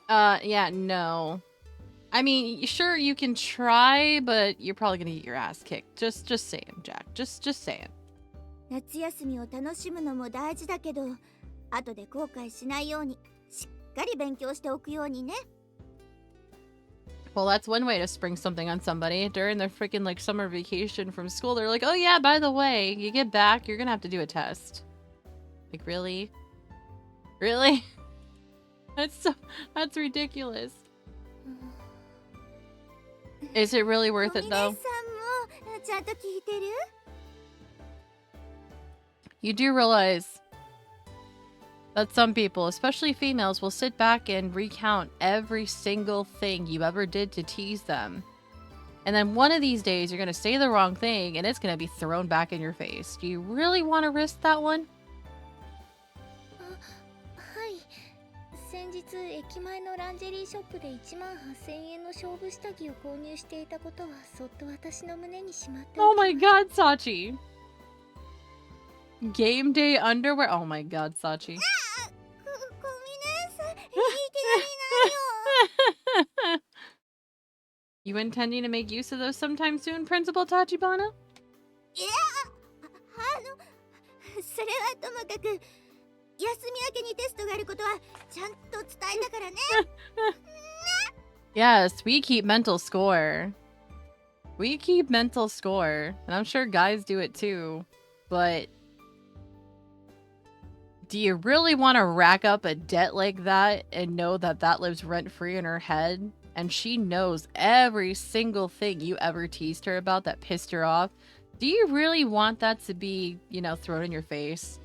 Yeah, no. I mean, sure you can try, but you're probably gonna get your ass kicked. Just saying, Jack. Just saying. 夏休みを楽しむのも大事だけど、後で後悔しないようにしっかり勉強しておくようにね。 Well, that's one way to spring something on somebody. During their freaking like summer vacation from school, they're like, oh yeah, by the way, you get back, you're gonna have to do a test. Like, really? Really? That's ridiculous. Is it really worth it お though? 皆さんもちゃんと聞いてる？ You do realize But some people, especially females, will sit back and recount every single thing you ever did to tease them. And then one of these days, you're going to say the wrong thing and it's going to be thrown back in your face. Do you really want to risk that one? はい。先日駅前のランジェリーショップで1万8000円の勝負下着を購入していたことはそっと私の胸にしまって Oh my god, Sachi. Game day underwear. Oh my god, Sachi. ごめんなさい。いきなりないよ。 You intending to make use of those sometime soon, Principal Tachibana? いや、それはともかく、休み明けにテストがあることはちゃんと伝えたからね。Yes, we keep mental score. We keep mental score. And I'm sure guys do it too. But do you really want to rack up a debt like that and know that that lives rent-free in her head? And she knows every single thing you ever teased her about that pissed her off. Do you really want that to be, you know, thrown in your face?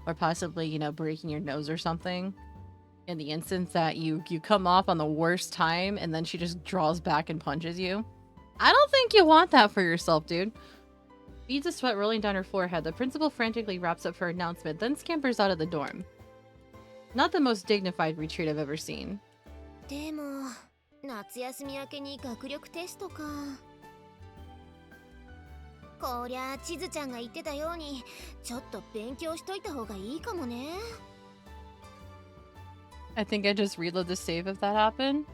Or possibly, you know, breaking your nose or something? In the instance that you come off on the worst time and then she just draws back and punches you? I don't think you want that for yourself, dude. Beads of sweat rolling down her forehead, the principal frantically wraps up her announcement, then scampers out of the dorm. Not the most dignified retreat I've ever seen. でも夏休み明けに学力テストか。こりゃ地図ちゃんが言ってたようにちょっと勉強しといた方がいいかもね。 I think I just reload the save if that happened.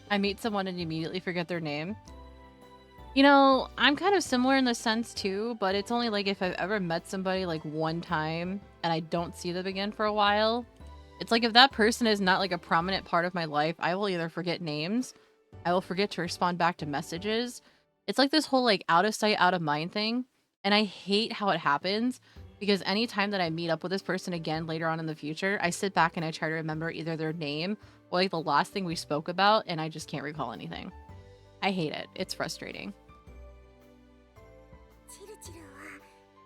I meet someone and immediately forget their name. You know, I'm kind of similar in the sense too, but it's only like if I've ever met somebody like one time and I don't see them again for a while. It's like if that person is not like a prominent part of my life, I will either forget names, I will forget to respond back to messages. It's like this whole like out of sight, out of mind thing. And I hate how it happens because anytime that I meet up with this person again later on in the future, I sit back and I try to remember either their name or like the last thing we spoke about and I just can't recall anything. I hate it. It's frustrating. チルチルは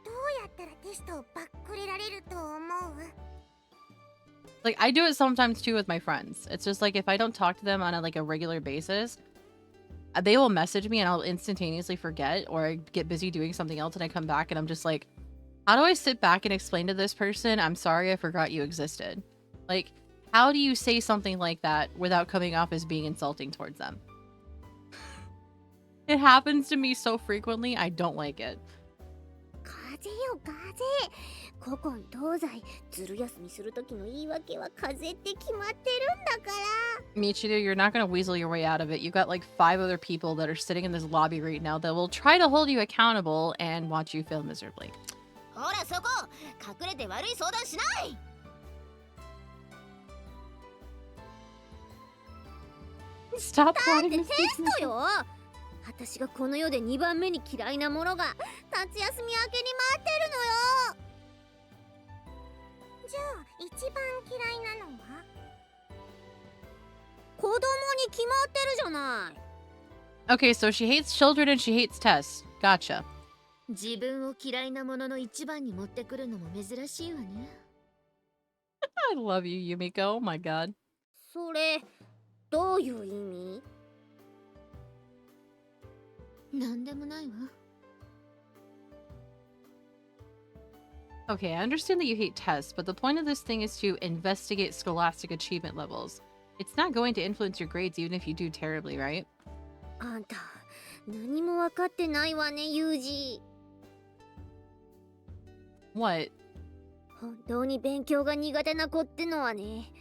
どうやったらテストをバックれられると思う？ Like I do it sometimes too with my friends. It's just like if I don't talk to them on a regular basis, they will message me and I'll instantaneously forget or I get busy doing something else and I come back and I'm just like, how do I sit back and explain to this person, I'm sorry I forgot you existed? Like, how do you say something like that without coming off as being insulting towards them? It happens to me so frequently, I don't like it. 風よ風。古今東西ずる休みする時の言い訳は風って決まってるんだから。 Michiru, you're not gonna weasel your way out of it. You've got like 5 other people that are sitting in this lobby right now that will try to hold you accountable and watch you fail miserably. ほらそこ隠れて悪い相談しない。 Stop だっ plotting て this テス business. トよ。私がこの世で2番目に嫌いなものが夏休み明けに待ってるのよ。じゃあ一番嫌いなのは？子供に決まってるじゃない。 Okay, so she hates children and she hates tests. Gotcha. 自分を嫌いなものの一番に持ってくるのも珍しいわね。 I love you, Yumiko. Oh my god. それどういう意味？ なんでもないわ。 Okay, I understand that you hate tests, but the point of this thing is to investigate scholastic achievement levels. It's not going to influence your grades even if you do terribly, right? あんた何も分かってないわね、ユージ。 What? 本当に勉強が苦手な子ってのはね、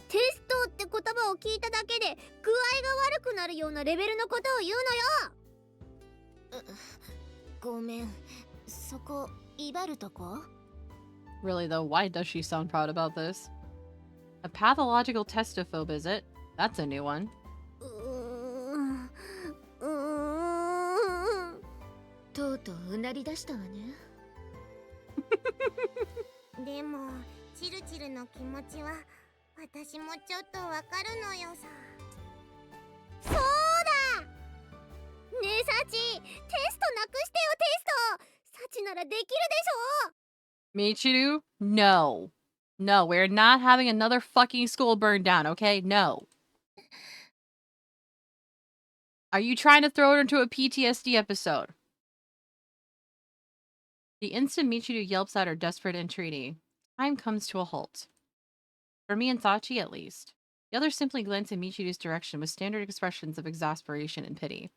テストって言葉を聞いただけで具合が悪くなるようなレベルのことを言うのよ。ごめん。そこ威張るとこ？ Really though, why does she sound proud about this? A pathological testophobe, is it? That's a new one. とうとううなり出したわね。でもチルチルの気持ちは私もちょっとわかるのよさ。そうだねえサチ、テストなくしてよテスト。サチならできるでしょ。Michiru? No. No, we're not having another fucking school burned down, okay? No. Are you trying to throw it into a PTSD episode? The instant Michiru yelps at her, desperate entreaty, time comes to a halt. For me and Sachi, at least. The others simply glance in Michiru's direction with standard expressions of exasperation and pity.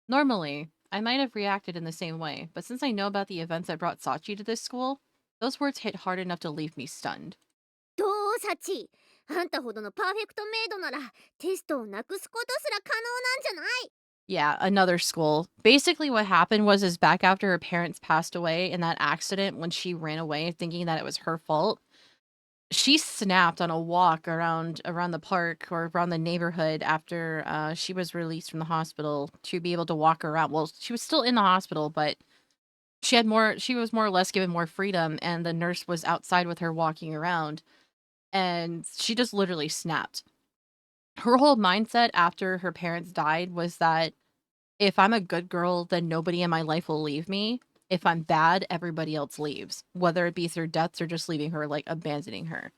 Normally, I might have reacted in the same way, but since I know about the events that brought Sachi to this school, those words hit hard enough to leave me stunned. どうサチ、あんたほどのパーフェクトメイドならテストをなくすことすら可能なんじゃない？ Yeah, another school. Basically what happened was back after her parents passed away in that accident when she ran away thinking that it was her fault, she snapped on a walk around the park or around the neighborhood after she was released from the hospital to be able to walk around. Well, she was still in the hospital, but she was more or less given more freedom, and the nurse was outside with her walking around, and she just literally snapped. Her whole mindset after her parents died was that if I'm a good girl, then nobody in my life will leave me. If I'm bad, everybody else leaves, whether it be through deaths or just leaving her, like abandoning her.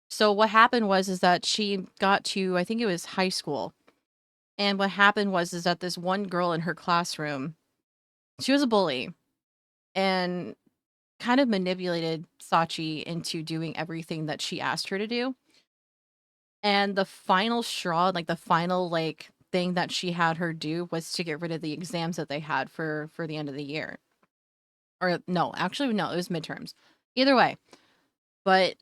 So what happened was that she got to, I think it was high school. And what happened was that this one girl in her classroom, she was a bully and kind of manipulated Sachi into doing everything that she asked her to do. And the final straw, like the final thing that she had her do was to get rid of the exams that they had for the end of the year. Or no, actually no, it was midterms. Either way. But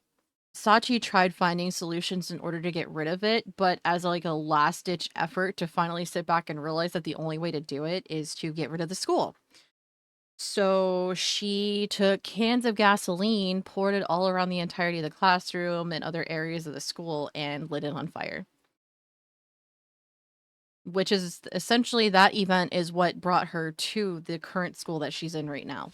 Sachi tried finding solutions in order to get rid of it, but as a last-ditch effort to finally sit back and realize that the only way to do it is to get rid of the school. So she took cans of gasoline, poured it all around the entirety of the classroom and other areas of the school, and lit it on fire. Which is essentially, that event is what brought her to the current school that she's in right now.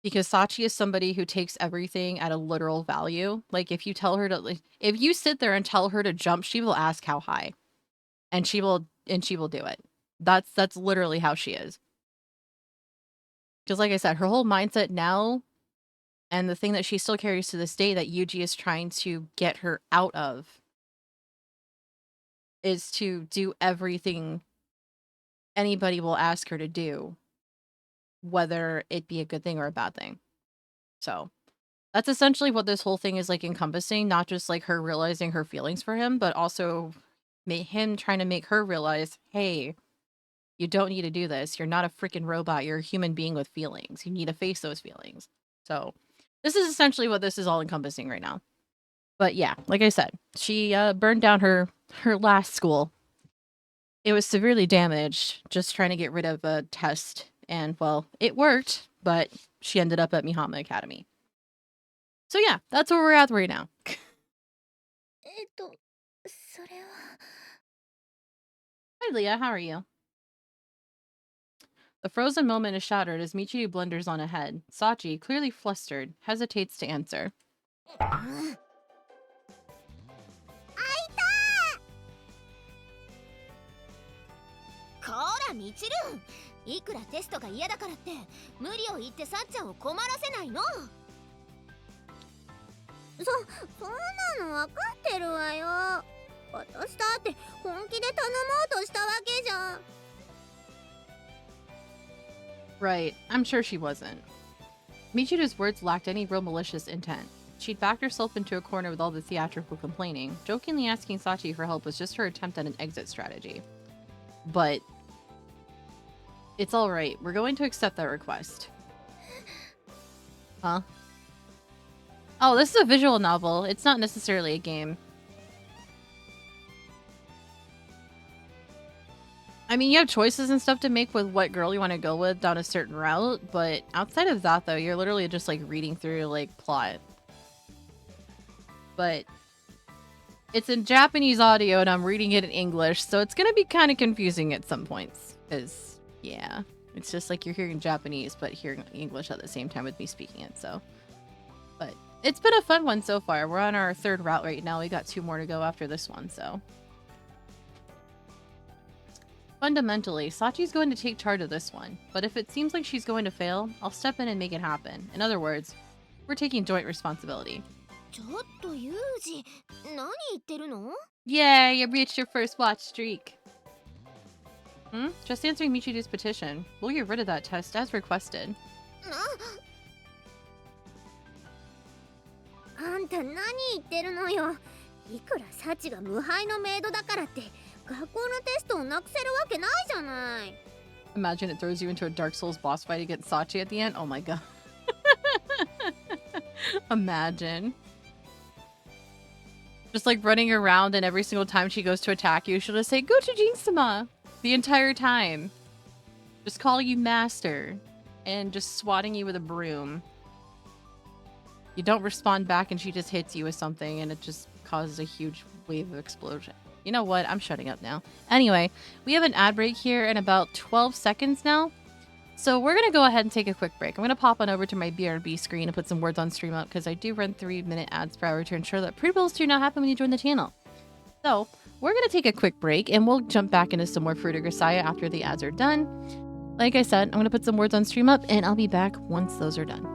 Because Sachi is somebody who takes everything at a literal value. Like, if you tell her to, if you sit there and tell her to jump, she will ask how high. And she will do it. That's literally how she is. Because like I said, her whole mindset now, and the thing that she still carries to this day that Yuji is trying to get her out of, is to do everything anybody will ask her to do, whether it be a good thing or a bad thing. So that's essentially what this whole thing is encompassing, not just her realizing her feelings for him, but also him trying to make her realize, hey, you don't need to do this. You're not a freaking robot. You're a human being with feelings. You need to face those feelings. So this is essentially what this is all encompassing right now. But yeah, like I said, she burned down her last school. It was severely damaged, just trying to get rid of a test. And, well, it worked, but she ended up at Mihama Academy. So yeah, that's where we're at right now. それは Hi Leah, how are you? The frozen moment is shattered as Michiru blunders on ahead. Sachi, clearly flustered, hesitates to answer. こらみちる、いくらテストが嫌だからって無理を言ってさっちゃんを困らせないの。そんなの分かってるわよ。私だって本気で頼もうとしたわけじゃん。 Right, I'm sure she wasn't. Michiru's words lacked any real malicious intent. She'd backed herself into a corner with all the theatrical complaining. Jokingly asking Sachi for help was just her attempt at an exit strategy. But it's alright, we're going to accept that request. Huh? Oh, this is a visual novel. It's not necessarily a game. I mean, you have choices and stuff to make with what girl you want to go with down a certain route, but outside of that, though, you're literally just, reading through, plot. But it's in Japanese audio, and I'm reading it in English, so it's gonna be kind of confusing at some points. Because, yeah, it's just you're hearing Japanese, but hearing English at the same time with me speaking it, so. But it's been a fun one so far. We're on our third route right now. We got 2 more to go after this one, so. Fundamentally, Sachi's going to take charge of this one, but if it seems like she's going to fail, I'll step in and make it happen. In other words, we're taking joint responsibility. ちょっとユージ、何言ってるの？ Yay, you reached your first watch streak. Just answering Michiru's petition. We'll get rid of that test as requested. あんた何言ってるのよ。いくらサチが無敗のメイドだからって学校のテストをなくせるわけないじゃない。 Imagine it throws you into a Dark Souls boss fight against Sachi at the end. Oh my god. Imagine. Just like running around, and every single time she goes to attack you, she'll just say, "Go to Jinsama!" The entire time. Just calling you master. And just swatting you with a broom. You don't respond back and she just hits you with something and it just causes a huge wave of explosion. You know what? I'm shutting up now. Anyway, we have an ad break here in about 12 seconds now. So we're going to go ahead and take a quick break. I'm going to pop on over to my BRB screen and put some words on stream up because I do run 3-minute ads per hour to ensure that pre-rolls do not happen when you join the channel. So we're going to take a quick break and we'll jump back into some more Fruit of Grisaia after the ads are done. Like I said, I'm going to put some words on stream up and I'll be back once those are done.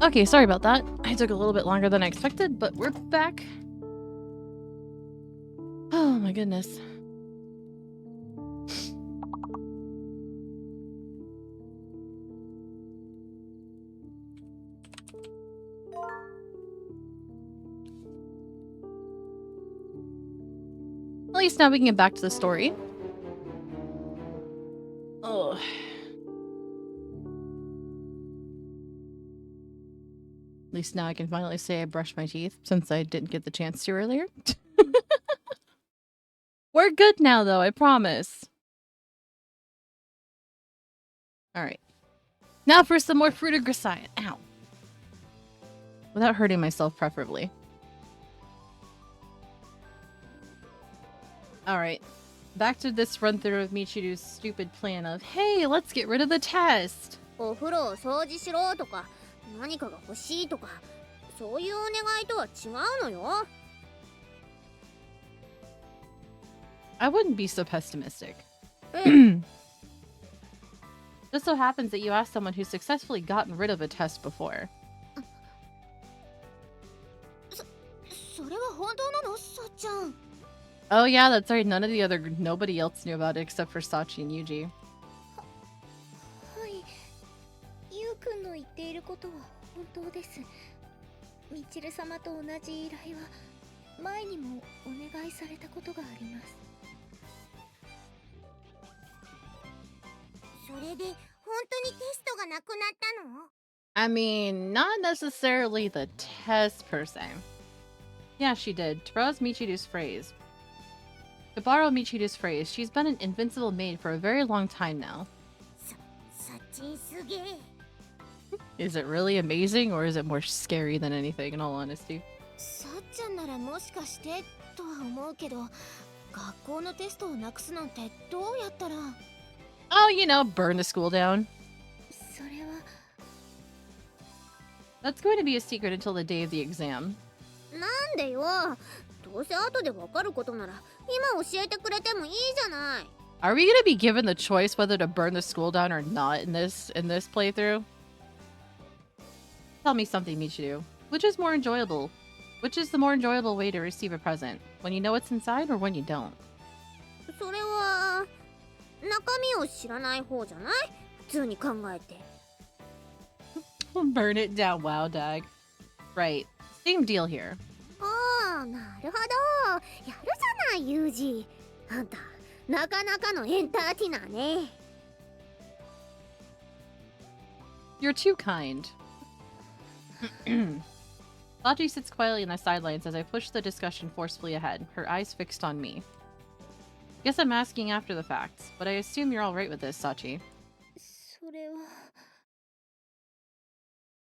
Okay, sorry about that. I took a little bit longer than I expected, but we're back. Oh my goodness. At least now we can get back to the story. Oh. At least now I can finally say I brushed my teeth, since I didn't get the chance to earlier. We're good now, though, I promise. Alright. Now for some more fruit of Grisaia. Ow. Without hurting myself, preferably. Alright. Back to this run-through of Michiru's stupid plan of, hey, let's get rid of the test! お風呂を掃除しろとか何かが欲しいとかそういうお願いとは違うのよ。 I wouldn't be so pessimistic. え Just so happens that you asked someone who's successfully gotten rid of a test before. それは本当なの、さっちゃん。 Oh yeah, that's right. Nobody else knew about it except for Sachi and Yuji. はい、ゆうくんの言っていることは本当です。みちる様と同じ依頼は前にもお願いされたことがあります。それで本当にテストがなくなったの？ I mean, not necessarily the test per se. Yeah, she did. To borrow Michiru's phrase. To borrow Michiru's phrase, she's been an invincible maid for a very long time now. サッチンすげえ。 Is it really amazing, or is it more scary than anything, in all honesty? さっちゃんならもしかしてとは思うけど、学校のテストをなくすなんてどうやったら。 Oh, you know, burn the school down. それは That's going to be a secret until the day of the exam. なんでよ。どうせ後でわかることなら今教えてくれてもいいじゃない。 Are we going to be given the choice whether to burn the school down or not in this playthrough? Tell me something, Michiru. Which is the more enjoyable way to receive a present? When you know what's inside or when you don't? それは中身を知らない方じゃない？普通に考えて。 Burn it down, wow, dag. Right. Same deal here. ああ、なるほど。やるじゃない、ユージ。あんた、なかなかのエンターテイナーね。 You're too kind. Sachi sits quietly in the sidelines as I push the discussion forcefully ahead, her eyes fixed on me. Guess I'm asking after the facts, but I assume you're alright with this, Sachi. それは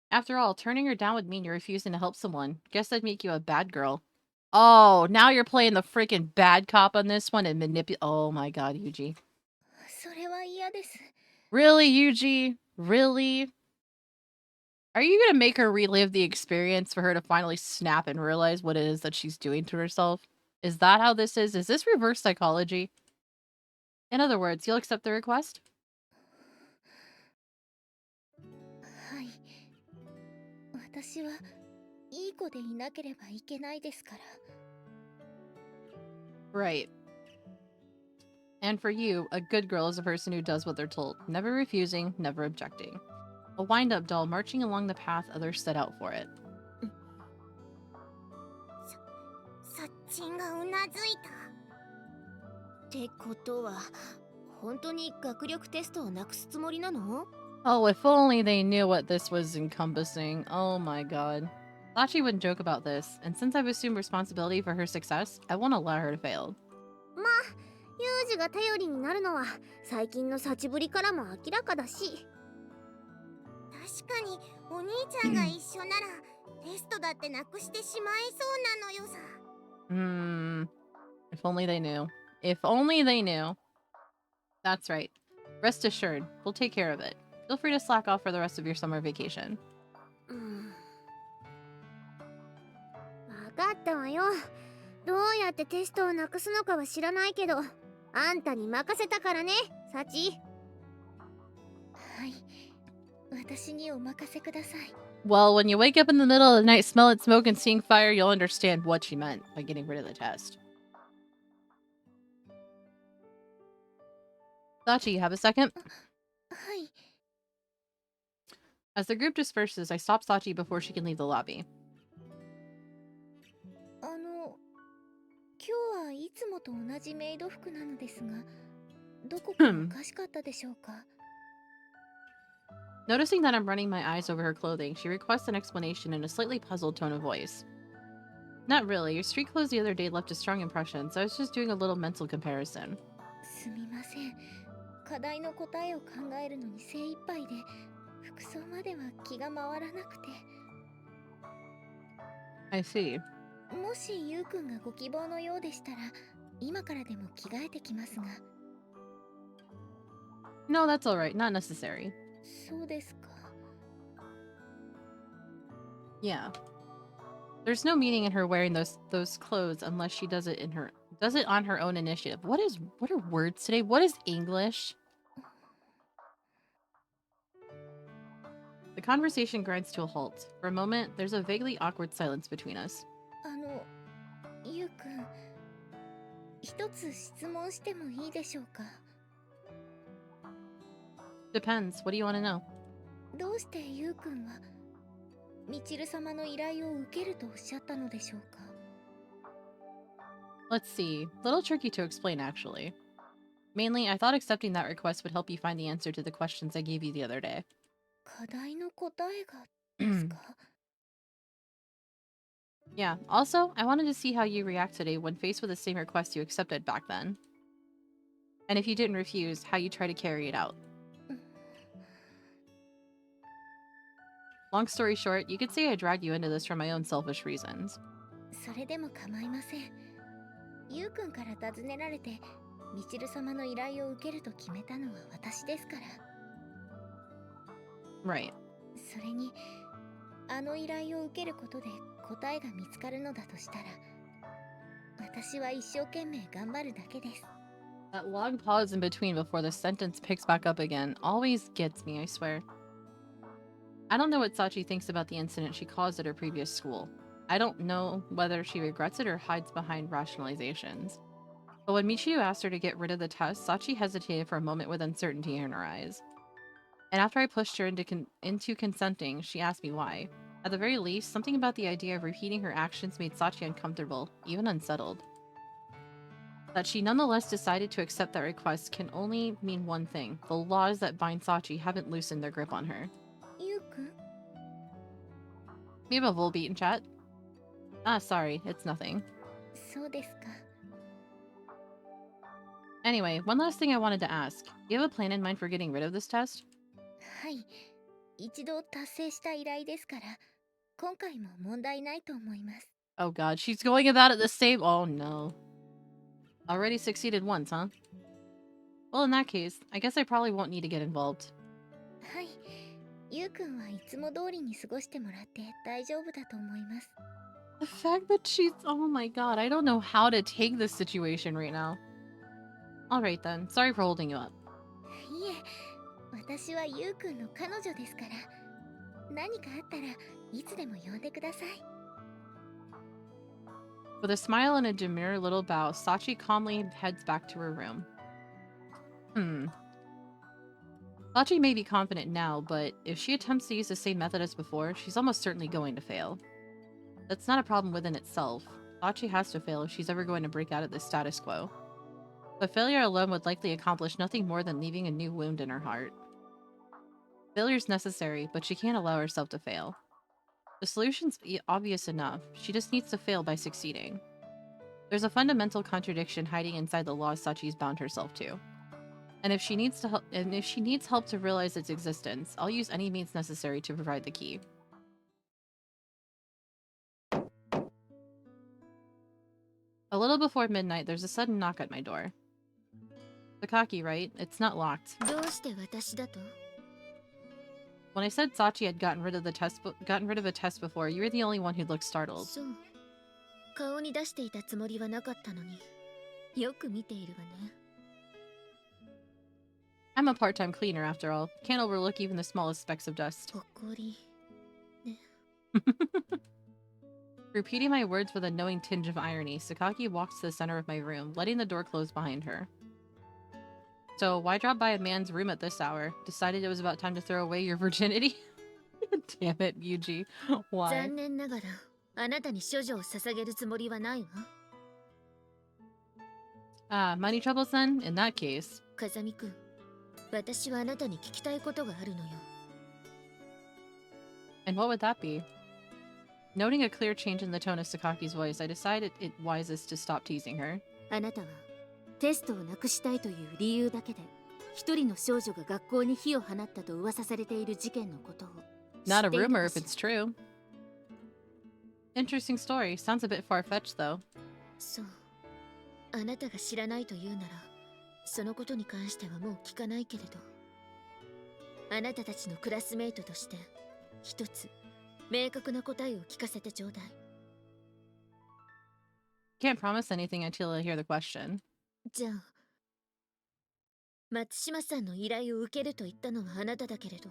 After all, turning her down would mean you're refusing to help someone. Guess that'd make you a bad girl. Oh, now you're playing the freaking bad cop on this one and manipulate. Oh my god, Yuji. それは嫌です。 Really, Yuji? Really? Are you gonna make her relive the experience for her to finally snap and realize what it is that she's doing to herself? Is that how this is? Is this reverse psychology? In other words, you'll accept the request? はい。私はいい子でいなければいけないですから。 Right. And for you, a good girl is a person who does what they're told, never refusing, never objecting. A wind-up doll marching along the path others set out for it. サッチンがうなずいた。ってことは、本当に学力テストをなくすつもりなの？ Oh, if only they knew what this was encompassing. Oh my god. Sachi wouldn't joke about this, and since I've assumed responsibility for her success, I won't allow her to fail. まあ、ユージが頼りになるのは最近のサチぶりからも明らかだし。確かにお兄ちゃんが一緒ならテストだってなくしてしまいそうなのよさ。If only they knew. If only they knew. That's right. Rest assured, we'll take care of it. Feel free to slack off for the rest of your summer vacation. わかったわよ。どうやってテストをなくすのかは知らないけど、あんたに任せたからね、サチ。はい。私にお任せください。Well, when you wake up in the middle of the night smelling smoke and seeing fire, you'll understand what she meant by getting rid of the test. Sachi, you have a second? はい。 As the group disperses, I stop Sachi before she can leave the lobby. 今日はいつもと同じメイド服なのですが、どこかおかしかったでしょうか？ Noticing that I'm running my eyes over her clothing, she requests an explanation in a slightly puzzled tone of voice. Not really. Your street clothes the other day left a strong impression, so I was just doing a little mental comparison. すみません。課題の答えを考えるのに精一杯で、服装までは気が回らなくて。 I see. もしゆうくんがご希望のようでしたら、今からでも着替えてきますが。 No, that's alright. Not necessary. そうですか。 Yeah. There's no meaning in her wearing those clothes unless she does it on her own initiative. What are words today? What is English? The conversation grinds to a halt. For a moment, there's a vaguely awkward silence between us. ゆうくん、一つ質問してもいいでしょうか？ Depends. What do you want to know? どうしてゆうくんはみちる様の依頼を受けるとおっしゃったのでしょうか？ Let's see. Little tricky to explain, actually. Mainly, I thought accepting that request would help you find the answer to the questions I gave you the other day. 課題の答えがですか？ Yeah. Also, I wanted to see how you react today when faced with the same request you accepted back then. And if you didn't refuse, how you try to carry it out. Long story short, you could say I dragged you into this for my own selfish reasons. それでも構いません。ゆうくんから尋ねられて、みちる様の依頼を受けると決めたのは私ですから。 Right. それに、あの依頼を受けることで答えが見つかるのだとしたら、私は一生懸命頑張るだけです。 That long pause in between before the sentence picks back up again always gets me, I swear. I don't know what Sachi thinks about the incident she caused at her previous school. I don't know whether she regrets it or hides behind rationalizations. But when Michiyu asked her to get rid of the test, Sachi hesitated for a moment with uncertainty in her eyes. And after I pushed her into consenting, she asked me why. At the very least, something about the idea of repeating her actions made Sachi uncomfortable, even unsettled. That she nonetheless decided to accept that request can only mean one thing. The laws that bind Sachi haven't loosened their grip on her. ゆうくん、 We have a Volbeat in chat. Ah, sorry, it's nothing. そうですか。 Anyway, one last thing I wanted to ask. Do you have a plan in mind for getting rid of this test? はい。一度達成した依頼ですから、今回も問題ないと思います。 Oh god, she's going about it the same- oh no. Already succeeded once, huh? Well, in that case, I guess I probably won't need to get involved. はい。ゆうくんはいつも通りに過ごしてもらって大丈夫だと思います。 The fact that she's- oh my god, I don't know how to take this situation right now. Alright then, sorry for holding you up. いえ、私はゆうくんの彼女ですから。何かあったらいつでも呼んでください。 With a smile and a demure little bow, Sachi calmly heads back to her room. Sachi may be confident now, but if she attempts to use the same method as before, she's almost certainly going to fail. That's not a problem within itself. Sachi has to fail if she's ever going to break out of the status quo. But failure alone would likely accomplish nothing more than leaving a new wound in her heart. Failure's necessary, but she can't allow herself to fail. The solution's obvious enough. She just needs to fail by succeeding. There's a fundamental contradiction hiding inside the laws Sachi's bound herself to. And if she needs help to realize its existence, I'll use any means necessary to provide the key. A little before midnight, there's a sudden knock at my door. Sakaki, right? It's not locked. どうして私だと？ When I said Sachi had gotten rid of a test before, you were the only one who looked startled. そう。顔に出していたつもりはなかったのに、よく見ているわね。 I'm a part-time cleaner after all. Can't overlook even the smallest specks of dust. ほこりね。Repeating my words with a knowing tinge of irony, Sakaki walks to the center of my room, letting the door close behind her. So, why drop by a man's room at this hour? Decided it was about time to throw away your virginity? Damn it, Yuji. Why? 残念ながらあなたに処女を捧げるつもりはないわ。 Money trouble, son? In that case. 風見くん、私はあなたに聞きたいことがあるのよ。 And what would that be? Noting a clear change in the tone of Sakaki's voice, I decided it wisest to stop teasing her. あなたはテストをなくしたいという理由だけで一人の少女が学校に火を放ったと噂されている事件のことを Not a 知っている rumor か if しら it's true. Interesting story. Sounds a bit far-fetched, though. そう、あなたが知らないというならそのことに関してはもう聞かないけれど、あなたたちのクラスメイトとして一つ明確な答えを聞かせてちょうだい。 Can't promise anything until I hear the question. じゃあ松島さんの依頼を受けると言ったのはあなただけれど、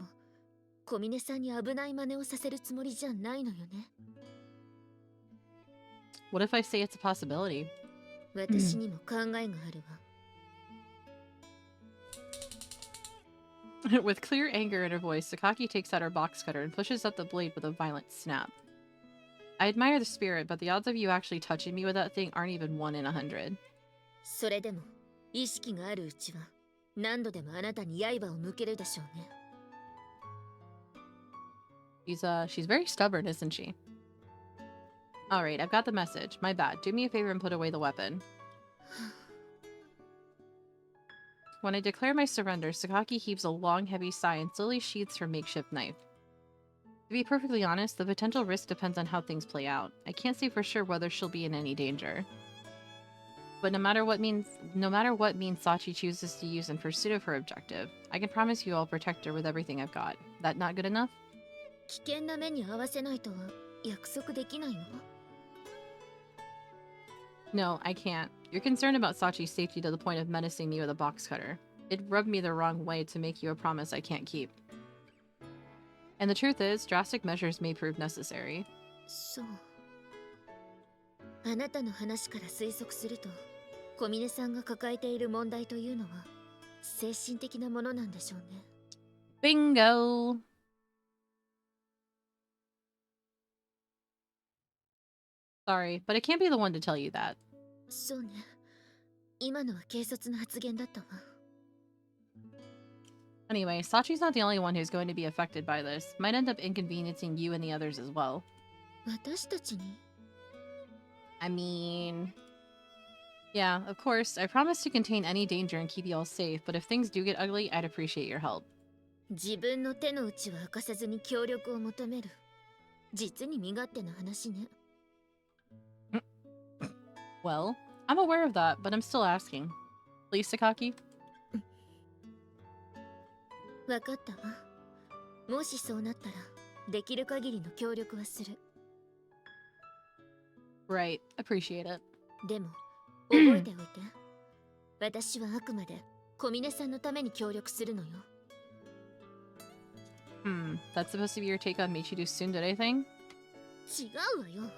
小峰さんに危ない真似をさせるつもりじゃないのよね。 What if I say it's a possibility? 私にも考えがあるわ。 With clear anger in her voice, Sakaki takes out her box cutter and pushes up the blade with a violent snap. I admire the spirit, but the odds of you actually touching me with that thing aren't even 1 in 100. それでも意識があるうちは何度でもあなたに刃を向けるでしょうね。 She's very stubborn, isn't she? Alright, I've got the message. My bad. Do me a favor and put away the weapon. When I declare my surrender, Sakaki heaves a long, heavy sigh and slowly sheathes her makeshift knife. To be perfectly honest, the potential risk depends on how things play out. I can't say for sure whether she'll be in any danger. But no matter what means Sachi chooses to use in pursuit of her objective, I can promise you I'll protect her with everything I've got. That not good enough? 危険な目に合わせないとは約束できないの？ No, I can't. You're concerned about Sachi's safety to the point of menacing me with a box cutter. It rubbed me the wrong way to make you a promise I can't keep. And the truth is, drastic measures may prove necessary. そう。あなたの話から推測すると、小峰さんが抱えている問題というのは精神的なものなんでしょうね。 Bingo! Sorry, but I can't be the one to tell you that. そうね。今のは軽率な発言だったわ。 Anyway, Sachi's not the only one who's going to be affected by this. Might end up inconveniencing you and the others as well. 私たちに？ I mean... Yeah, of course, I promise to contain any danger and keep you all safe, but if things do get ugly, I'd appreciate your help. 自分の手の内は明かさずに協力を求める。実に身勝手な話ね。 Well, I'm aware of that, but I'm still asking. Please, Sakaki? わかったわ。もしそうなったら、できる限りの協力はする。 Right, appreciate it. でも、覚えておいて。私はあくまで小峰さんのために協力するのよ。 That's supposed to be your take on Michiru tsundere thing? 違うわよ。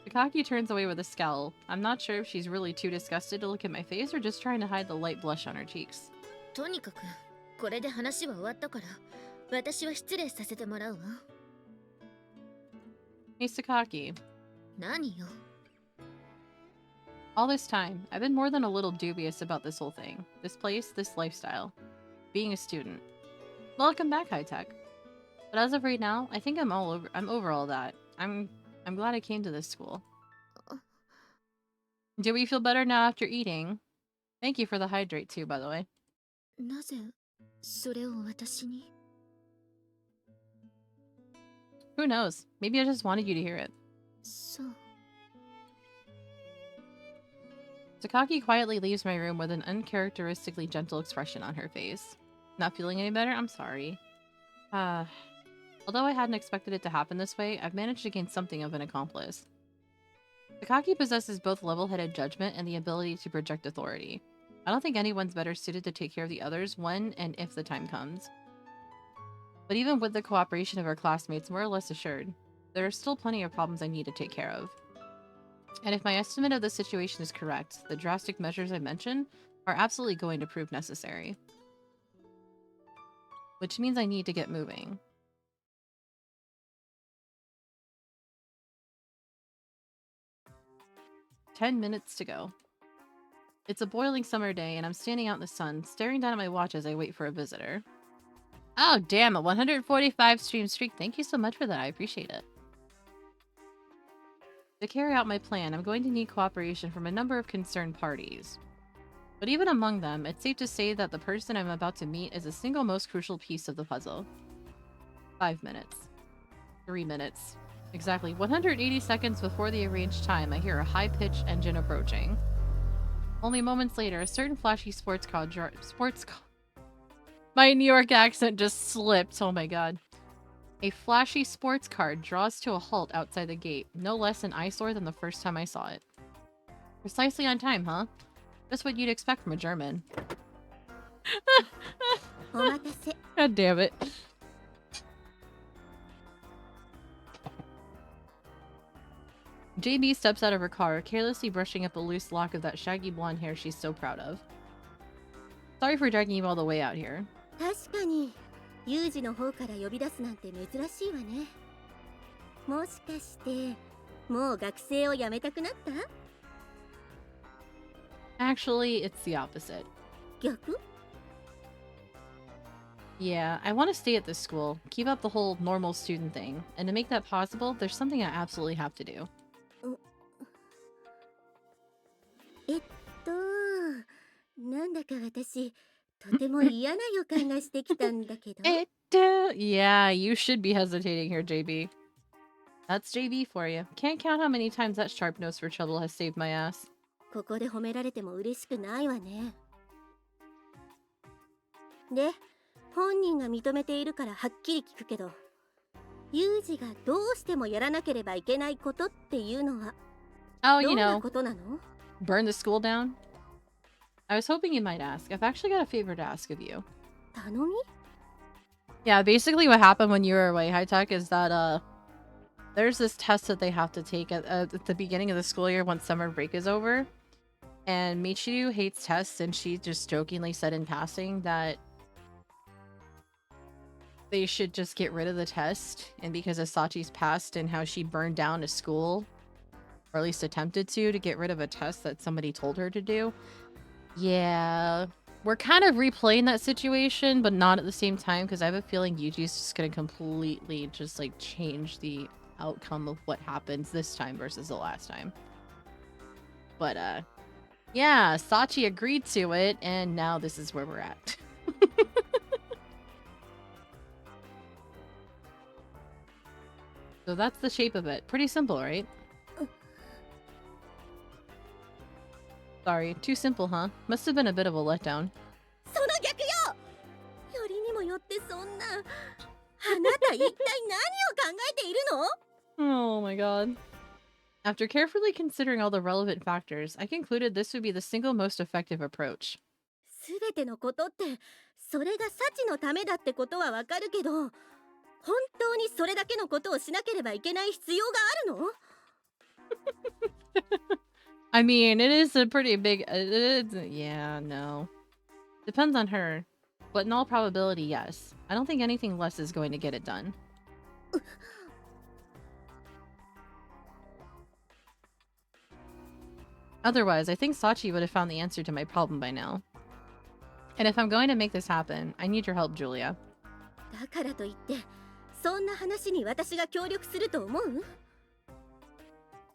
Sakaki turns away with a scowl. I'm not sure if she's really too disgusted to look at my face or just trying to hide the light blush on her cheeks. とにかく、これで話は終わったから、私は失礼させてもらうわ。 Hey, Sakaki. 何よ。 All this time, I've been more than a little dubious about this whole thing. This place, this lifestyle. Being a student. Welcome back, High Tech. But as of right now, I think I'm over all that. I'm glad I came to this school. Do we feel better now after eating? Thank you for the hydrate too, by the way. なぜ、それを私に？ Who knows? Maybe I just wanted you to hear it. そう。 Sakaki quietly leaves my room with an uncharacteristically gentle expression on her face. Not feeling any better? I'm sorry. Although I hadn't expected it to happen this way, I've managed to gain something of an accomplice. Sakaki possesses both level-headed judgment and the ability to project authority. I don't think anyone's better suited to take care of the others when and if the time comes. But even with the cooperation of our classmates, more or less assured, there are still plenty of problems I need to take care of. And if my estimate of the situation is correct, the drastic measures I mentioned are absolutely going to prove necessary. Which means I need to get moving. "10 minutes to go. It's a boiling summer day, and I'm standing out in the sun, staring down at my watch as I wait for a visitor. Oh, damn, a 145 stream streak. Thank you so much for that. I appreciate it. To carry out my plan, I'm going to need cooperation from a number of concerned parties. But even among them, it's safe to say that the person I'm about to meet is the single most crucial piece of the puzzle. 5 minutes. 3 minutes. Exactly 180 seconds before the arranged time, I hear a high-pitched engine approaching. Only moments later, a certain flashy sports car My New York accent just slipped. Oh my god. A flashy sports car draws to a halt outside the gate, no less an eyesore than the first time I saw it. Precisely on time, huh? Just what you'd expect from a German. God damn it. JB steps out of her car, carelessly brushing up a loose lock of that shaggy blonde hair she's so proud of. Sorry for dragging you all the way out here. 確かに、ユージの方から呼び出すなんて珍しいわね。もしかして、もう学生を辞めたくなった？ Actually, it's the opposite. 逆？ Yeah, I want to stay at this school, keep up the whole normal student thing, and to make that possible, there's something I absolutely have to do. なんだか私、とても嫌な予感がしてきたんだけど。Yeah, you should be hesitating here, JB. That's JB for you. Can't count how many times that sharp nose for trouble has saved my ass. ここで褒められても嬉しくないわね。で、本人が認めているからはっきり聞くけど、ユージがどうしてもやらなければいけないことっていうのは、どんなことなの？ Burn the school down? I was hoping you might ask. I've actually got a favor to ask of you. 頼み？ Yeah, basically what happened when you were away, High Tech, is that, there's this test that they have to take at the beginning of the school year once summer break is over. And Michiru hates tests, and she just jokingly said in passing that they should just get rid of the test. And because of Sachi's past and how she burned down a school, or at least attempted to get rid of a test that somebody told her to do. Yeah, we're kind of replaying that situation, but not at the same time, because I have a feeling Yuji's just going to completely just, like, change the outcome of what happens this time versus the last time. But, yeah, Sachi agreed to it, and now this is where we're at. So that's the shape of it. Pretty simple, right? Sorry, too simple, huh? Must have been a bit of a letdown. その逆よ！よりにもよってそんな、あなた一体何を考えているの？ Oh my god. After carefully considering all the relevant factors, I concluded this would be the single most effective approach. すべてのことって、それがサチのためだってことはわかるけど、本当にそれだけのことをしなければいけない必要があるの？ I mean, it is a pretty big... yeah, no. Depends on her. But in all probability, yes. I don't think anything less is going to get it done. Otherwise, I think Sachi would have found the answer to my problem by now. And if I'm going to make this happen, I need your help, Julia. だからといって、そんな話に私が協力すると思う？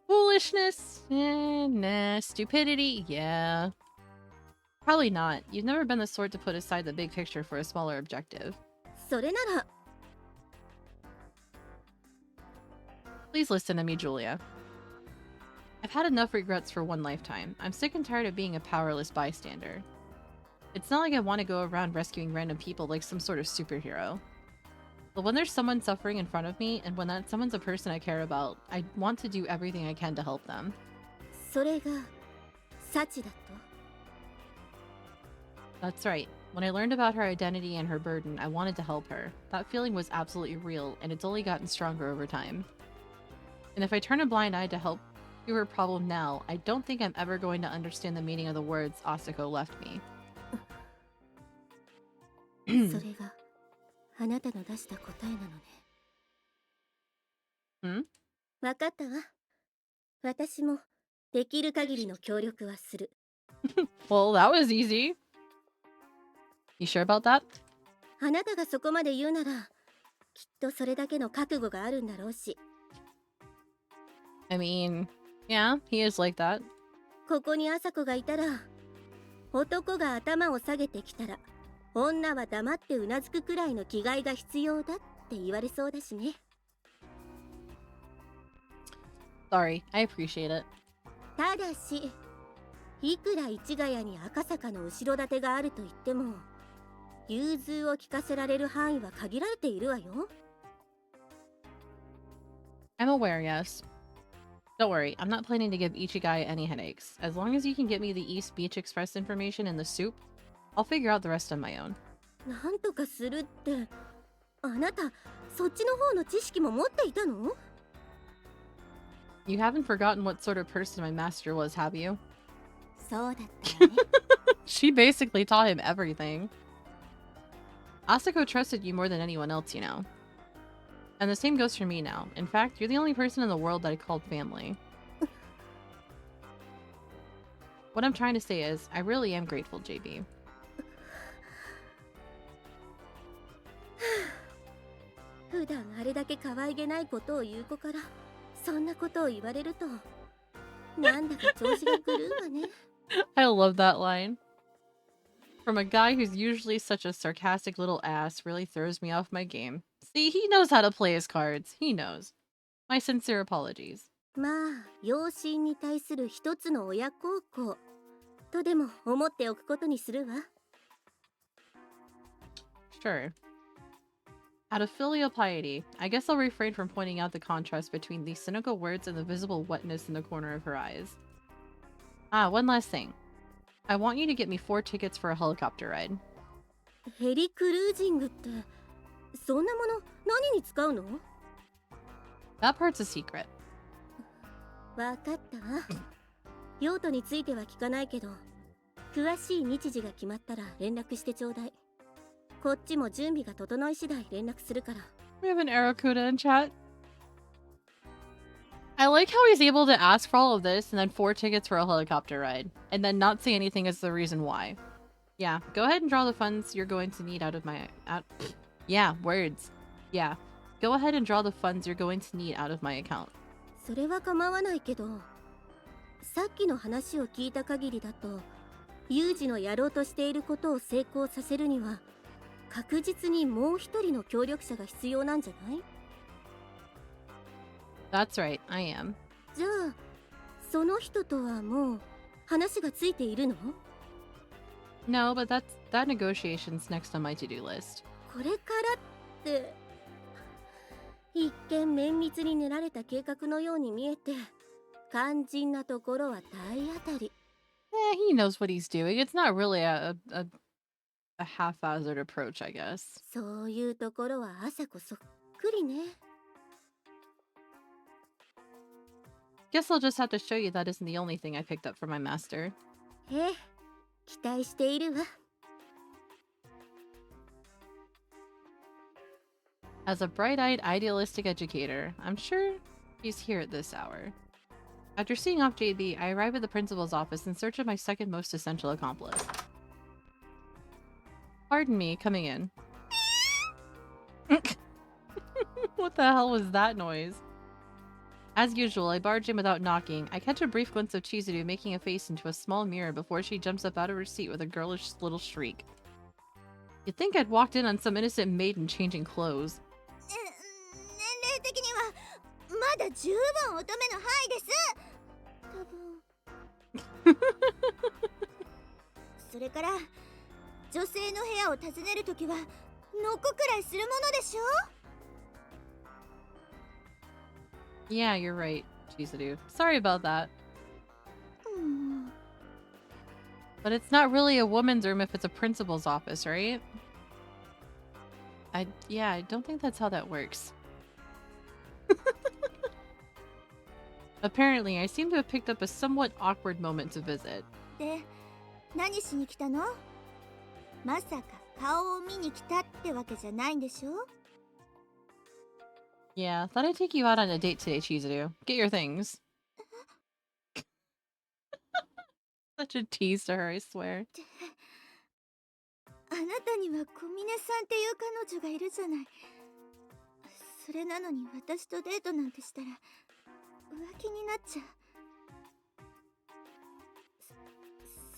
Foolishness? Nah. Stupidity? Yeah. Probably not. You've never been the sort to put aside the big picture for a smaller objective. それなら... Please listen to me, Julia. I've had enough regrets for one lifetime. I'm sick and tired of being a powerless bystander. It's not like I want to go around rescuing random people like some sort of superhero. But when there's someone suffering in front of me, and when that someone's a person I care about, I want to do everything I can to help them. それがサチだと？ That's right. When I learned about her identity and her burden, I wanted to help her. That feeling was absolutely real, and it's only gotten stronger over time. And if I turn a blind eye to help through her problem now, I don't think I'm ever going to understand the meaning of the words Asako left me. それがあなたの出した答えなのね。Hmm? わかったわ。私もできる限りの協力はする。Well, that was easy. You sure about that? あなたがそこまで言うなら、きっとそれだけの覚悟があるんだろうし。I mean, yeah, he is like that. ここに朝子がいたら、男が頭を下げてきたら、女は黙ってうなずくくらいの気概が必要だって言われそうだしね。Sorry, I appreciate it. ただし、いくら市ヶ谷に赤坂の後ろ盾があると言っても、融通を聞かせられる範囲は限られているわよ。I'm aware, yes. Don't worry, I'm not planning to give Ichigai any headaches. As long as you can get me the East Beach Express information and the soup, I'll figure out the rest on my own. なんとかするって、あなた、そっちの方の知識も持っていたの？ You haven't forgotten what sort of person my master was, have you? そうだったね。She basically taught him everything. Asako trusted you more than anyone else, you know. And the same goes for me now. In fact, you're the only person in the world that I called family. What I'm trying to say is, I really am grateful, JB. 普段あれだけ可愛げないことを言う子からそんなことを言われるとなんだか調子が狂うわね。I love that line. From a guy who's usually such a sarcastic little ass really throws me off my game. See, he knows how to play his cards. He knows. My sincere apologies. まあ養親に対する一つの親孝行とでも思っておくことにするわ。 Sure. Out of filial piety, I guess I'll refrain from pointing out the contrast between these cynical words and the visible wetness in the corner of her eyes. Ah, one last thing. I want you to get me 4 tickets for a helicopter ride. ヘリクルージングってそんなもの何に使うの？ That part's a secret. わかったわ。用途については聞かないけど、詳しい日時が決まったら連絡してちょうだい。こっちも準備が整い次第連絡するから。 We have an Arakuda in chat. I like how he's able to ask for all of this and then 4 tickets for a helicopter ride, and then not say anything as the reason why. Yeah, go ahead and draw the funds you're going to need out of my... Yeah, words. Yeah, go ahead and draw the funds you're going to need out of my account. それは構わないけど、さっきの話を聞いた限りだと、ユージのやろうとしていることを成功させるには、確実にもう一人の協力者が必要なんじゃない？ That's right, I am. じゃあ、その人とはもう話がついているの？ No, but that negotiation's next on my to-do list. これからって一見綿密に練られた計画のように見えて肝心なところは体当たり。 He knows what he's doing. It's not really a haphazard approach, I guess. そういうところは朝子そっくりね。 Guess I'll just have to show you that isn't the only thing I picked up from my master. ええ、期待しているわ。 As a bright-eyed, idealistic educator, I'm sure he's here at this hour. After seeing off JB, I arrive at the principal's office in search of my second most essential accomplice. Pardon me, coming in. What the hell was that noise? As usual, I barge in without knocking. I catch a brief glimpse of Chizuru making a face into a small mirror before she jumps up out of her seat with a girlish little shriek. You'd think I'd walked in on some innocent maiden changing clothes. 年齢的にはまだ十分乙女の範囲です。多分。それから女性の部屋を訪ねるときはノックくらいするものでしょ？ Yeah, you're right, Chizuru. Sorry about that. But it's not really a woman's room if it's a principal's office, right? Yeah, I don't think that's how that works. Apparently, I seem to have picked up a somewhat awkward moment to visit. で、何しに来たの？まさか顔を見に来たってわけじゃないんでしょ？ Yeah, thought I'd take you out on a date today, Chizuru. Get your things. Such a tease to her, I swear. あなたには小峰さんっていう彼女がいるじゃない。それなのに私とデートなんてしたら浮気になっちゃう。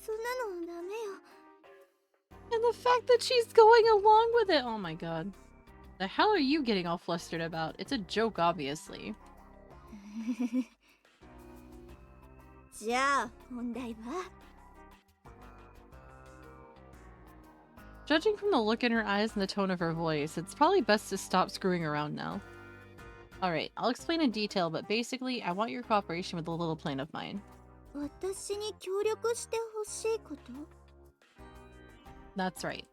そんなのダメよ。 And the fact that she's going along with it! Oh my god. The hell are you getting all flustered about? It's a joke, obviously. じゃあ本題は？ Judging from the look in her eyes and the tone of her voice, it's probably best to stop screwing around now. Alright, I'll explain in detail, but basically, I want your cooperation with a little plan of mine. 私に協力してほしいこと？ That's right.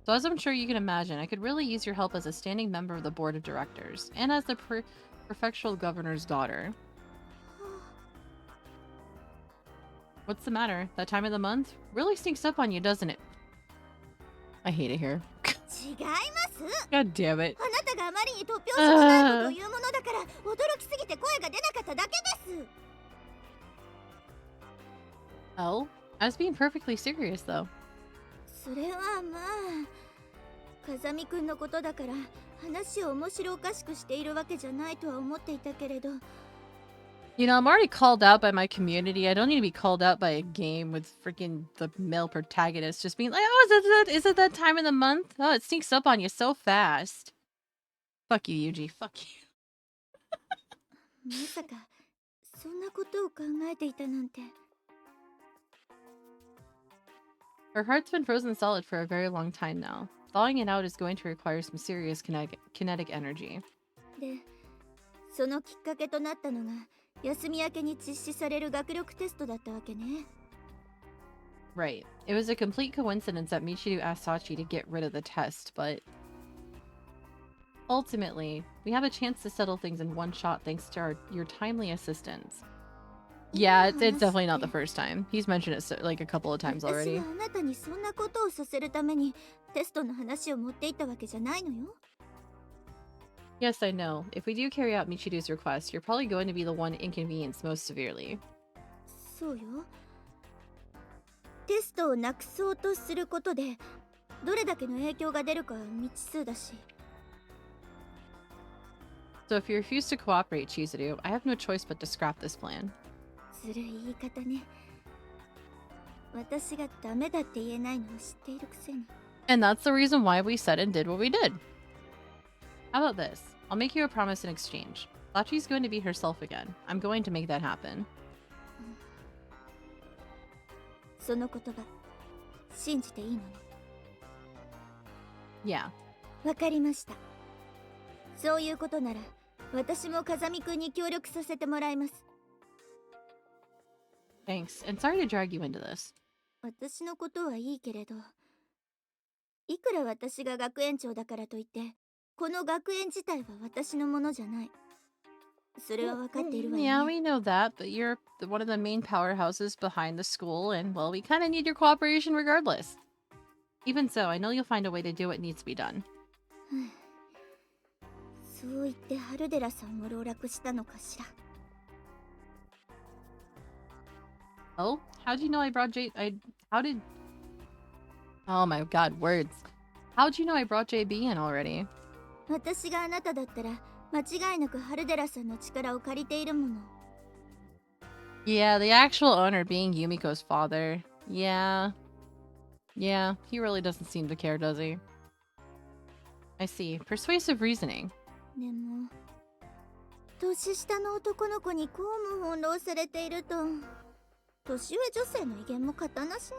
So as I'm sure you can imagine, I could really use your help as a standing member of the board of directors, and as the prefectural governor's daughter. What's the matter? That time of the month really sneaks up on you, doesn't it? I hate it here. 違います。 God damn it. あなたがあまりに突拍子もないことを言うものだから驚きすぎて声が出なかっただけです。 Oh? I was being perfectly serious, though. それはまあ風見くんのことだから話を面白おかしくしているわけじゃないとは思っていたけれど。 You know, I'm already called out by my community. I don't need to be called out by a game with freaking the male protagonist just being like, oh, is it that time of the month? Oh, it sneaks up on you so fast. Fuck you, Yuji. Fuck you. まさかそんなことを考えていたなんて。 Her heart's been frozen solid for a very long time now. Thawing it out is going to require some serious kinetic energy. で、そのきっかけとなったのが休み明けに実施される学力テストだったわけね。 Right. It was a complete coincidence that Michiru asked Sachi to get rid of the test, but ultimately, we have a chance to settle things in one shot thanks to your timely assistance. Yeah, it's definitely not the first time. He's mentioned it like a couple of times 私 already. はあなたにそんなことをさせるためにテストの話を持っていったわけじゃないのよ。 Yes, I know. If we do carry out Michiru's request, you're probably going to be the one inconvenienced most severely. そうよ。テストをなくそうとすることでどれだけの影響が出るかは未知数だし。 So if you refuse to cooperate, Chizuru, I have no choice but to scrap this plan. ずるい言い方ね。私がダメだって言えないのを知っているくせに。 And that's the reason why we said and did what we did. How about this? I'll make you a promise in exchange. Sachi's going to be herself again. I'm going to make that happen. その言葉、信じていいのね。 Yeah. わかりました。そういうことなら、私も風見くんに協力させてもらいます。 Thanks, and sorry to drag you into this. 私のことはいいけれど、いくら私が学園長だからといって、この学園自体は私のものじゃない。それは分かっているわよ Yeah, ね。 we know that, but you're one of the main powerhouses behind the school, and, well, we kind of need your cooperation regardless. Even so, I know you'll find a way to do what needs to be done. そう言ってハルデラさんも籠絡したのかしら。 Oh? How'd you know I brought how did... Oh my god, words. How'd you know I brought JB in already? 私があなただったら、間違いなくハルデラさんの力を借りているもの。 Yeah, the actual owner being Yumiko's father. Yeah. Yeah, he really doesn't seem to care, does he? I see. Persuasive reasoning. でも、年下の男の子にこうも翻弄されていると、年上女性の威厳も型なしね。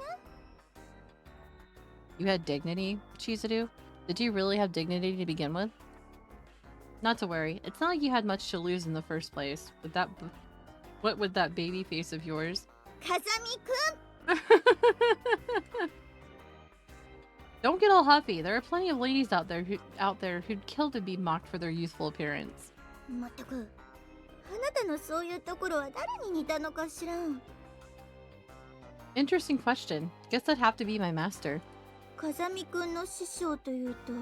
You had dignity, Chizuru? Did you really have dignity to begin with? Not to worry. It's not like you had much to lose in the first place. What with that baby face of yours? Don't get all huffy. There are plenty of ladies out there who'd kill to be mocked for their youthful appearance. まったく、あなたのそういうところは誰に似たのかしら。 Interesting question. Guess that'd have to be my master. 風見くんの師匠というと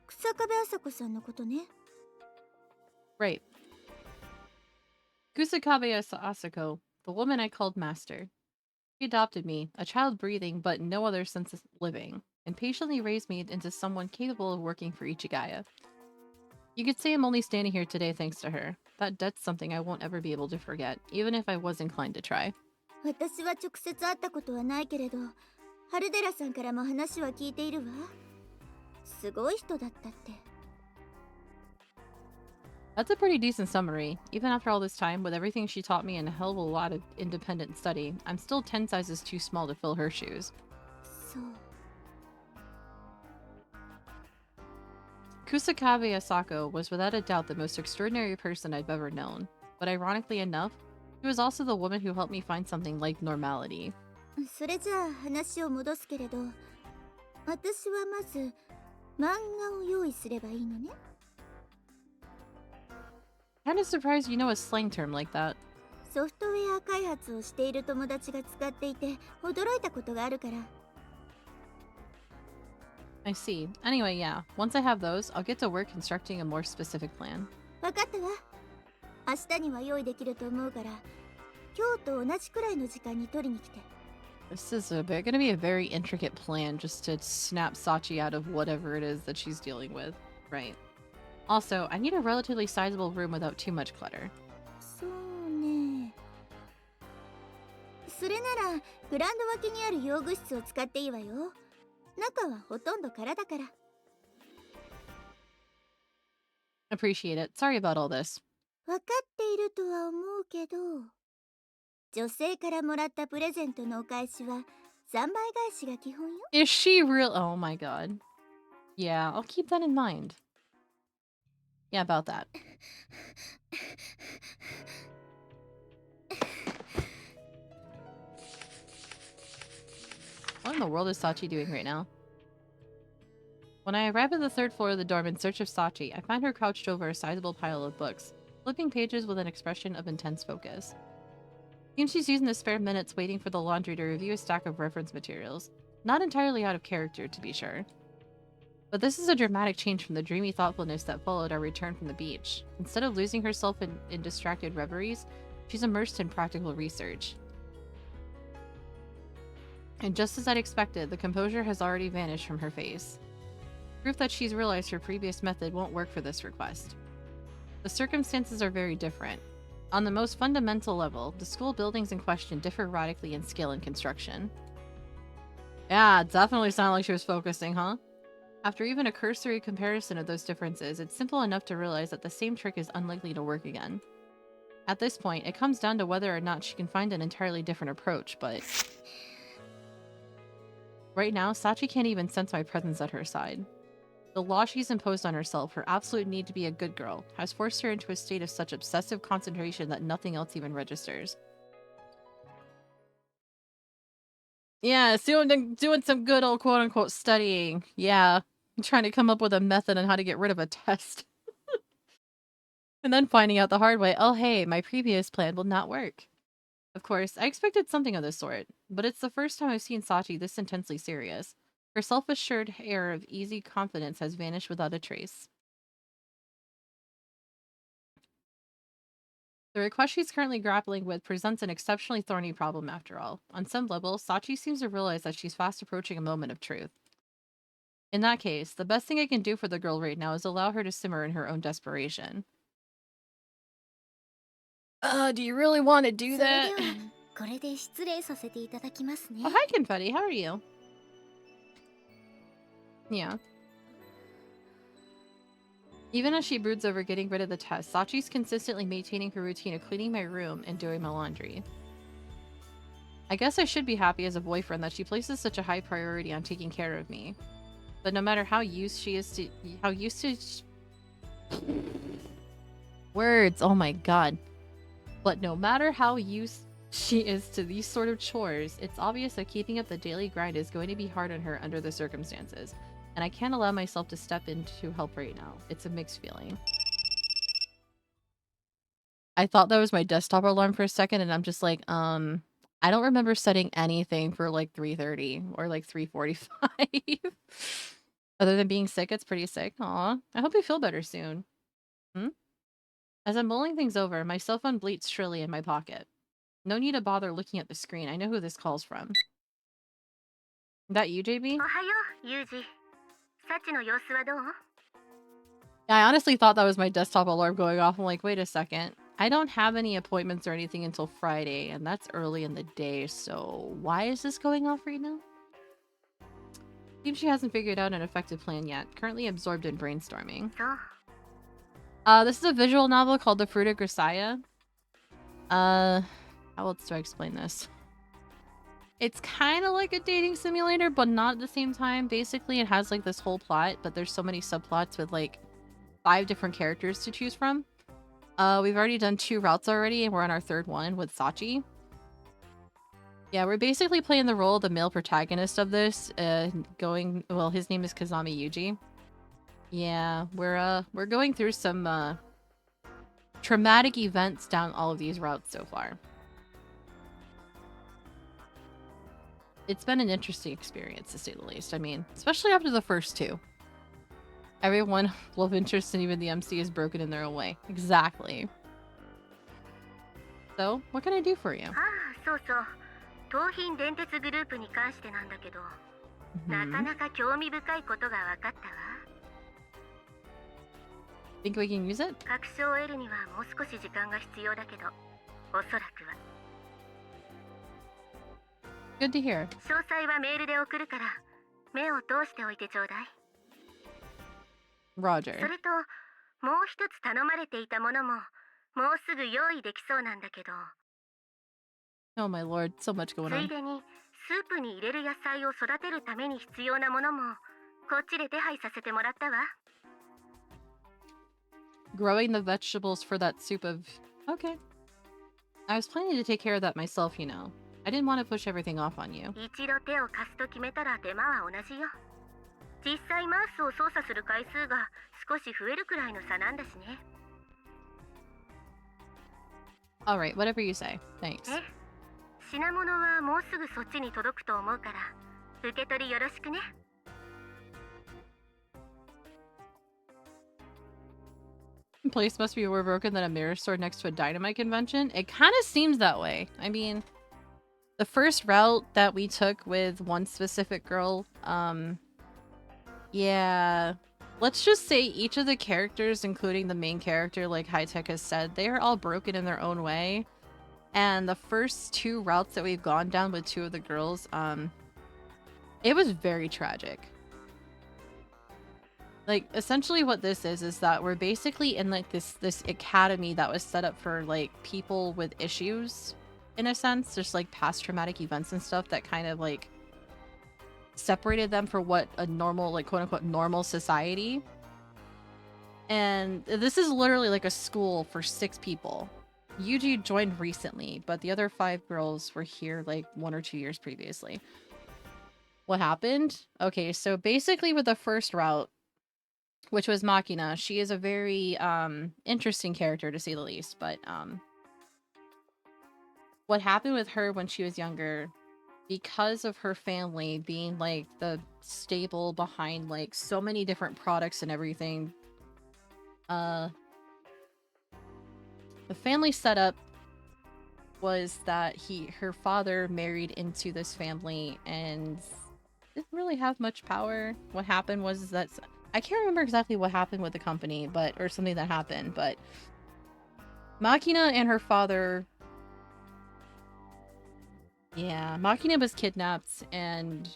草壁麻子さんのことね。 Right. Kusakabe Asako, the woman I called master. She adopted me, a child breathing but no other sense of living, and patiently raised me into someone capable of working for Ichigaya. You could say I'm only standing here today thanks to her. That's something I won't ever be able to forget, even if I was inclined to try. 私は直接会ったことはないけれど、ハルデラさんからも話は聞いているわ。すごい人だったって。 That's a pretty decent summary. Even after all this time, with everything she taught me and a hell of a lot of independent study, I'm still 10 sizes too small to fill her shoes. そう。 Kusakabe Asako was without a doubt the most extraordinary person I've ever known. But ironically enough, she was also the woman who helped me find something like normality. それじゃあ話を戻すけれど、私はまず漫画を用意すればいいのね。 Kinda surprised you know a slang term like that. ソフトウェア開発をしている友達が使っていて驚いたことがあるから。 I see. Anyway, yeah. Once I have those, I'll get to work constructing a more specific plan. 分かったわ。明日には用意できると思うから、今日と同じくらいの時間に取りに来て。 This is gonna be a very intricate plan just to snap Sachi out of whatever it is that she's dealing with. Right. Also, I need a relatively sizable room without too much clutter. そうね。それならグラウンド脇にある用具室を使っていいわよ。中はほとんど空だから。 Appreciate it. Sorry about all this. 分かっているとは思うけど、女性からもらったプレゼントのお返しは3倍返しが基本よ。 Is she real? Oh my god. Yeah, I'll keep that in mind. Yeah, about that. What in the world is Sachi doing right now? When I arrive at the third floor of the dorm in search of Sachi, I find her crouched over a sizable pile of books, flipping pages with an expression of intense focus. Seems she's using the spare minutes waiting for the laundry to review a stack of reference materials. Not entirely out of character, to be sure. But this is a dramatic change from the dreamy thoughtfulness that followed our return from the beach. Instead of losing herself in distracted reveries, she's immersed in practical research. And just as I'd expected, the composure has already vanished from her face. Proof that she's realized her previous method won't work for this request. The circumstances are very different. On the most fundamental level, the school buildings in question differ radically in scale and construction. Yeah, it definitely sounded like she was focusing, huh? After even a cursory comparison of those differences, it's simple enough to realize that the same trick is unlikely to work again. At this point, it comes down to whether or not she can find an entirely different approach, but... Right now, Sachi can't even sense my presence at her side. The law she's imposed on herself, her absolute need to be a good girl, has forced her into a state of such obsessive concentration that nothing else even registers. Yeah, doing some good old quote-unquote studying. Yeah, I'm trying to come up with a method on how to get rid of a test. And then finding out the hard way, oh hey, my previous plan will not work. Of course, I expected something of this sort, but it's the first time I've seen Sachi this intensely serious. Her self-assured air of easy confidence has vanished without a trace. The request she's currently grappling with presents an exceptionally thorny problem after all. On some level, Sachi seems to realize that she's fast approaching a moment of truth. In that case, the best thing I can do for the girl right now is allow her to simmer in her own desperation. Do you really want to do that? それではこれで失礼させていただきますね。 Oh, hi, Confetti. How are you? Yeah. Even as she broods over getting rid of the test, Sachi's consistently maintaining her routine of cleaning my room and doing my laundry. I guess I should be happy as a boyfriend that she places such a high priority on taking care of me. But no matter how used she is to... Words! Oh my god. But no matter how used she is to these sort of chores, it's obvious that keeping up the daily grind is going to be hard on her under the circumstances. And I can't allow myself to step in to help right now. It's a mixed feeling. I thought that was my desktop alarm for a second, and I'm just like, I don't remember setting anything for like 3:30 or like 3:45. Other than being sick, it's pretty sick. Aw. I hope you feel better soon. Hmm? As I'm mulling things over, my cell phone bleats shrilly in my pocket. No need to bother looking at the screen. I know who this call's from. That you, JB? おはよう、ユージ。サチの様子はどう？ Yeah, I honestly thought that was my desktop alarm going off. I'm like, wait a second. I don't have any appointments or anything until Friday, and that's early in the day, so why is this going off right now? Seems she hasn't figured out an effective plan yet. Currently absorbed in brainstorming. そう。 This is a visual novel called The Fruit of Grisaia. How else do I explain this? It's kind of like a dating simulator, but not at the same time. Basically, it has like this whole plot, but there's so many subplots with like 5 different characters to choose from. We've already done 2 routes already, and we're on our 3rd one with Sachi. Yeah, we're basically playing the role of the male protagonist of this. Well, his name is Kazami Yuji. Yeah, we're going through some traumatic events down all of these routes so far. It's been an interesting experience, to say the least. I mean, especially after the first 2. Everyone, love interest, and even the MC is broken in their own way. Exactly. So, what can I do for you? ああ、そうそう。東浜電鉄グループに関してなんだけど、なかなか興味深いことが分かったわ。 Think we can use it? 確証を得るにはもう少し時間が必要だけど、おそらくは。 Good to hear. 詳細はメールで送るから、目を通しておいてちょうだい。 Roger. それと、もう一つ頼まれていたものも、もうすぐ用意できそうなんだけど、 Oh my lord, so much going つ on. いでにスープに入れる野菜を育てるために必要なものも、こっちで手配させてもらったわ。 Growing the vegetables for that soup of... Okay. I was planning to take care of that myself, you know. I didn't want to push everything off on you. 一度手を貸すと決めたら手間は同じよ。実際マウスを操作する回数が少し増えるくらいの差なんだしね。 Alright, whatever you say. Thanks. え、品物はもうすぐそっちに届くと思うから、受け取りよろしくね。 Place must be more broken than a mirror store next to a dynamite convention. It kind of seems that way. I mean, the first route that we took with one specific girl, yeah, let's just say each of the characters, including the main character, like High Tech has said, they are all broken in their own way. And the first 2 routes that we've gone down with 2 of the girls, it was very tragic. Like, essentially what this is that we're basically in like this academy that was set up for like people with issues, in a sense, just like past traumatic events and stuff that kind of like separated them from what a normal, like quote unquote normal society. And this is literally like a school for 6 people. Yuji joined recently, but the other 5 girls were here like 1 or 2 years previously. What happened? Okay, so basically with the first route, which was Machina, she is a very interesting character to say the least, but what happened with her when she was younger, because of her family being like the staple behind like so many different products and everything, the family setup was that her father married into this family and didn't really have much power. What happened was that I can't remember exactly what happened with the company, or something that happened, but Machina and her father, yeah, Machina was kidnapped and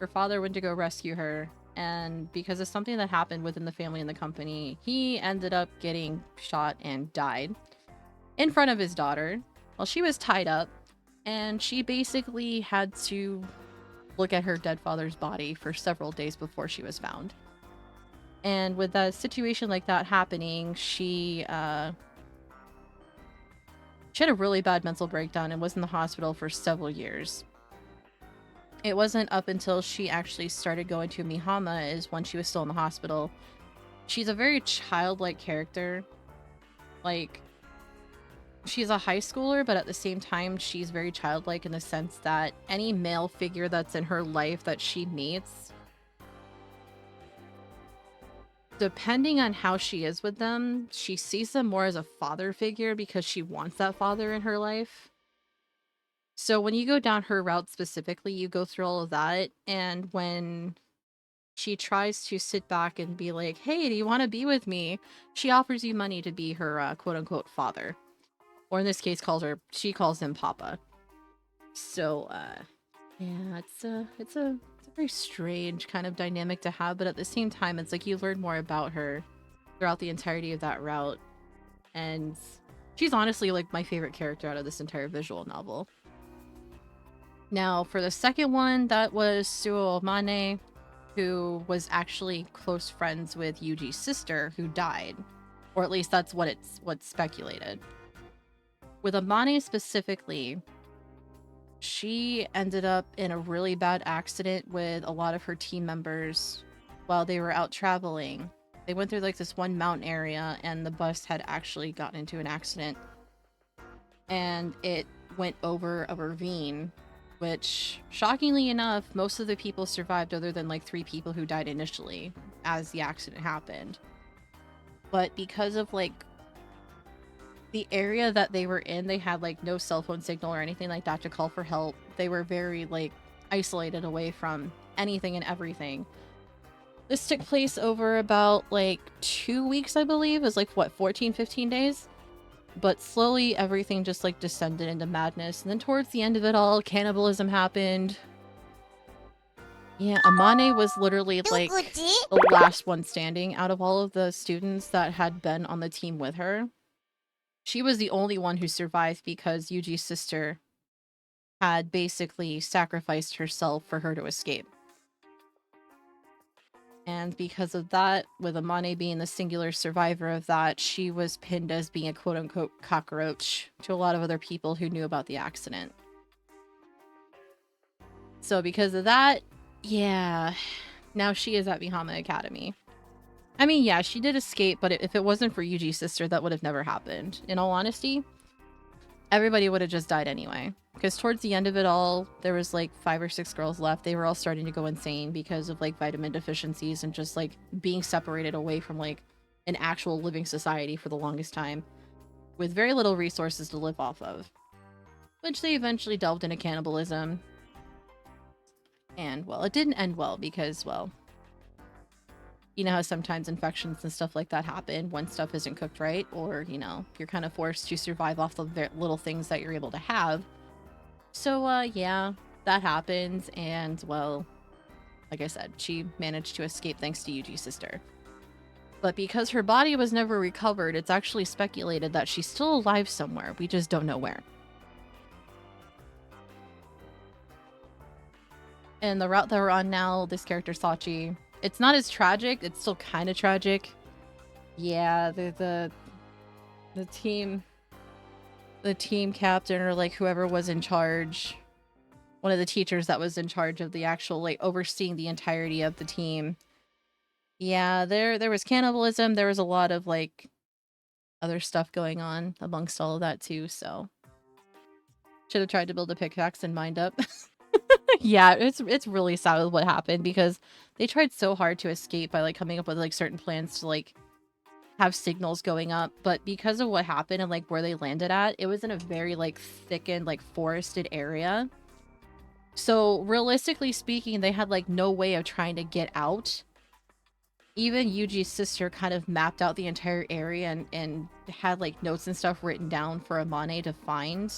her father went to go rescue her, and because of something that happened within the family and the company, he ended up getting shot and died in front of his daughter while she was tied up, and she basically had to look at her dead father's body for several days before she was found. And with a situation like that happening, she She had a really bad mental breakdown and was in the hospital for several years. It wasn't up until she actually started going to Mihama is when she was still in the hospital. She's a very childlike character. Like, she's a high schooler, but at the same time, she's very childlike in the sense that any male figure that's in her life that she meets, depending on how she is with them, she sees them more as a father figure because she wants that father in her life. So when you go down her route specifically, you go through all of that, and when she tries to sit back and be like, hey, do you want to be with me? She offers you money to be her quote-unquote father. Or in this case, she calls him Papa. So, yeah, it's a very strange kind of dynamic to have, but at the same time, it's like you learn more about her throughout the entirety of that route. And she's honestly like my favorite character out of this entire visual novel. Now, for the second one, that was Suo Mane, who was actually close friends with Yuji's sister, who died. Or at least that's what's speculated. With Amane specifically, she ended up in a really bad accident with a lot of her team members while they were out traveling. They went through like this one mountain area and the bus had actually gotten into an accident. And it went over a ravine, which, shockingly enough, most of the people survived other than like 3 people who died initially as the accident happened. But because of like the area that they were in, they had like no cell phone signal or anything like that to call for help. They were very like isolated away from anything and everything. This took place over about like 2 weeks, I believe. It was like what, 14, 15 days? But slowly everything just like descended into madness. And then towards the end of it all, cannibalism happened. Yeah, Amane was literally like the last one standing out of all of the students that had been on the team with her. She was the only one who survived because Yuji's sister had basically sacrificed herself for her to escape. And because of that, with Amane being the singular survivor of that, she was pinned as being a quote-unquote cockroach to a lot of other people who knew about the accident. So because of that, yeah, now she is at Mihama Academy. I mean, yeah, she did escape, but if it wasn't for Yuji's sister, that would have never happened. In all honesty, everybody would have just died anyway. Because towards the end of it all, there was like 5 or 6 girls left. They were all starting to go insane because of like vitamin deficiencies and just like being separated away from like an actual living society for the longest time, with very little resources to live off of. Which they eventually delved into cannibalism. And, well, it didn't end well because, well, you know how sometimes infections and stuff like that happen when stuff isn't cooked right, or, you know, you're kind of forced to survive off the little things that you're able to have. So, yeah, that happens, and, well, like I said, she managed to escape thanks to Yuji's sister. But because her body was never recovered, it's actually speculated that she's still alive somewhere. We just don't know where. And the route that we're on now, this character, Sachi, it's not as tragic. It's still kind of tragic. Yeah, the team captain, or like whoever was in charge, one of the teachers that was in charge of the actual like overseeing the entirety of the team. Yeah, there was cannibalism. There was a lot of like other stuff going on amongst all of that too. So should have tried to build a pickaxe and mind up. Yeah, it's really sad with what happened because they tried so hard to escape by like coming up with like certain plans to like have signals going up, but because of what happened and like where they landed at, it was in a very like thickened, like forested area. So realistically speaking, they had like no way of trying to get out. Even Yuji's sister kind of mapped out the entire area and had like notes and stuff written down for Amane to find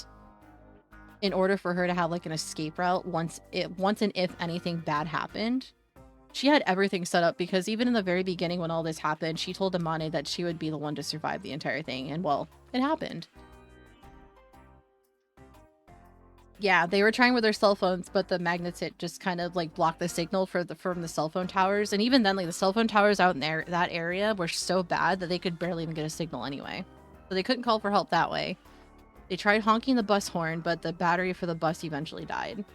in order for her to have like an escape route once and if anything bad happened. She had everything set up because even in the very beginning when all this happened, she told Amane that she would be the one to survive the entire thing, and well, it happened. Yeah, they were trying with their cell phones, but the magnets just kind of like blocked the signal from the cell phone towers, and even then, like the cell phone towers out in that area were so bad that they could barely even get a signal anyway. So they couldn't call for help that way. They tried honking the bus horn, but the battery for the bus eventually died.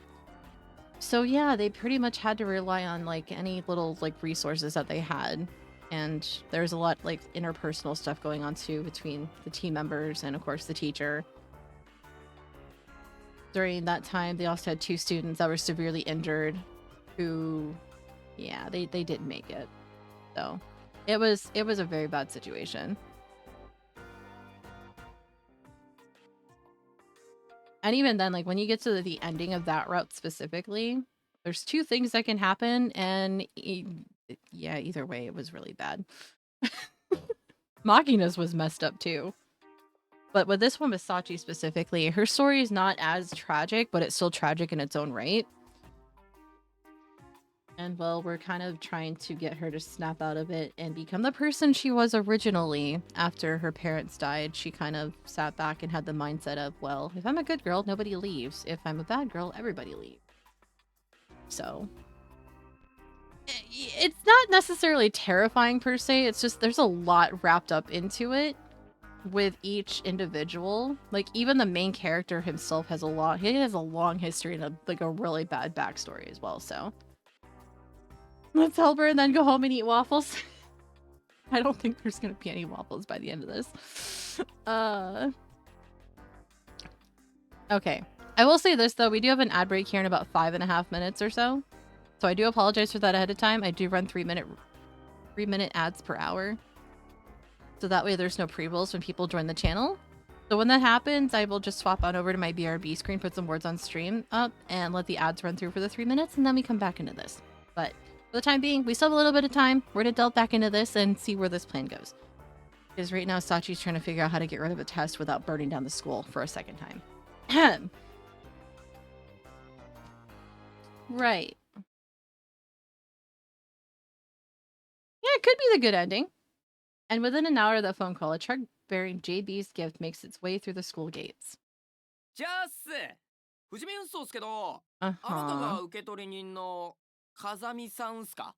So yeah, they pretty much had to rely on like any little like resources that they had. And there's a lot like interpersonal stuff going on too between the team members and of course the teacher. During that time, they also had 2 students that were severely injured who, yeah, they didn't make it. So it was a very bad situation. And even then, like when you get to the ending of that route specifically, there's 2 things that can happen, and yeah, either way, it was really bad. Machina's was messed up too. But with this one with Sachi specifically, her story is not as tragic, but it's still tragic in its own right. And well, we're kind of trying to get her to snap out of it and become the person she was originally after her parents died. She kind of sat back and had the mindset of, well, if I'm a good girl, nobody leaves. If I'm a bad girl, everybody leaves. So it's not necessarily terrifying per se. It's just there's a lot wrapped up into it with each individual. Like even the main character himself has a long history and a really bad backstory as well. So let's help her and then go home and eat waffles. I don't think there's gonna be any waffles by the end of this. Okay. I will say this though, we do have an ad break here in about 5.5 minutes or so. So I do apologize for that ahead of time. I do run 3-minute ads per hour. So that way there's no pre-rolls when people join the channel. So when that happens, I will just swap on over to my BRB screen, put some words on stream up, and let the ads run through for the 3 minutes, and then we come back into this. But for the time being, we still have a little bit of time. We're going to delve back into this and see where this plan goes. Because right now, Sachi's trying to figure out how to get rid of a test without burning down the school for a second time. Right. Yeah, it could be the good ending. And within an hour of that phone call, a truck bearing JB's gift makes its way through the school gates. じゃあっす。富士見運送っすけど、あなたが受取人の風見さんっすか？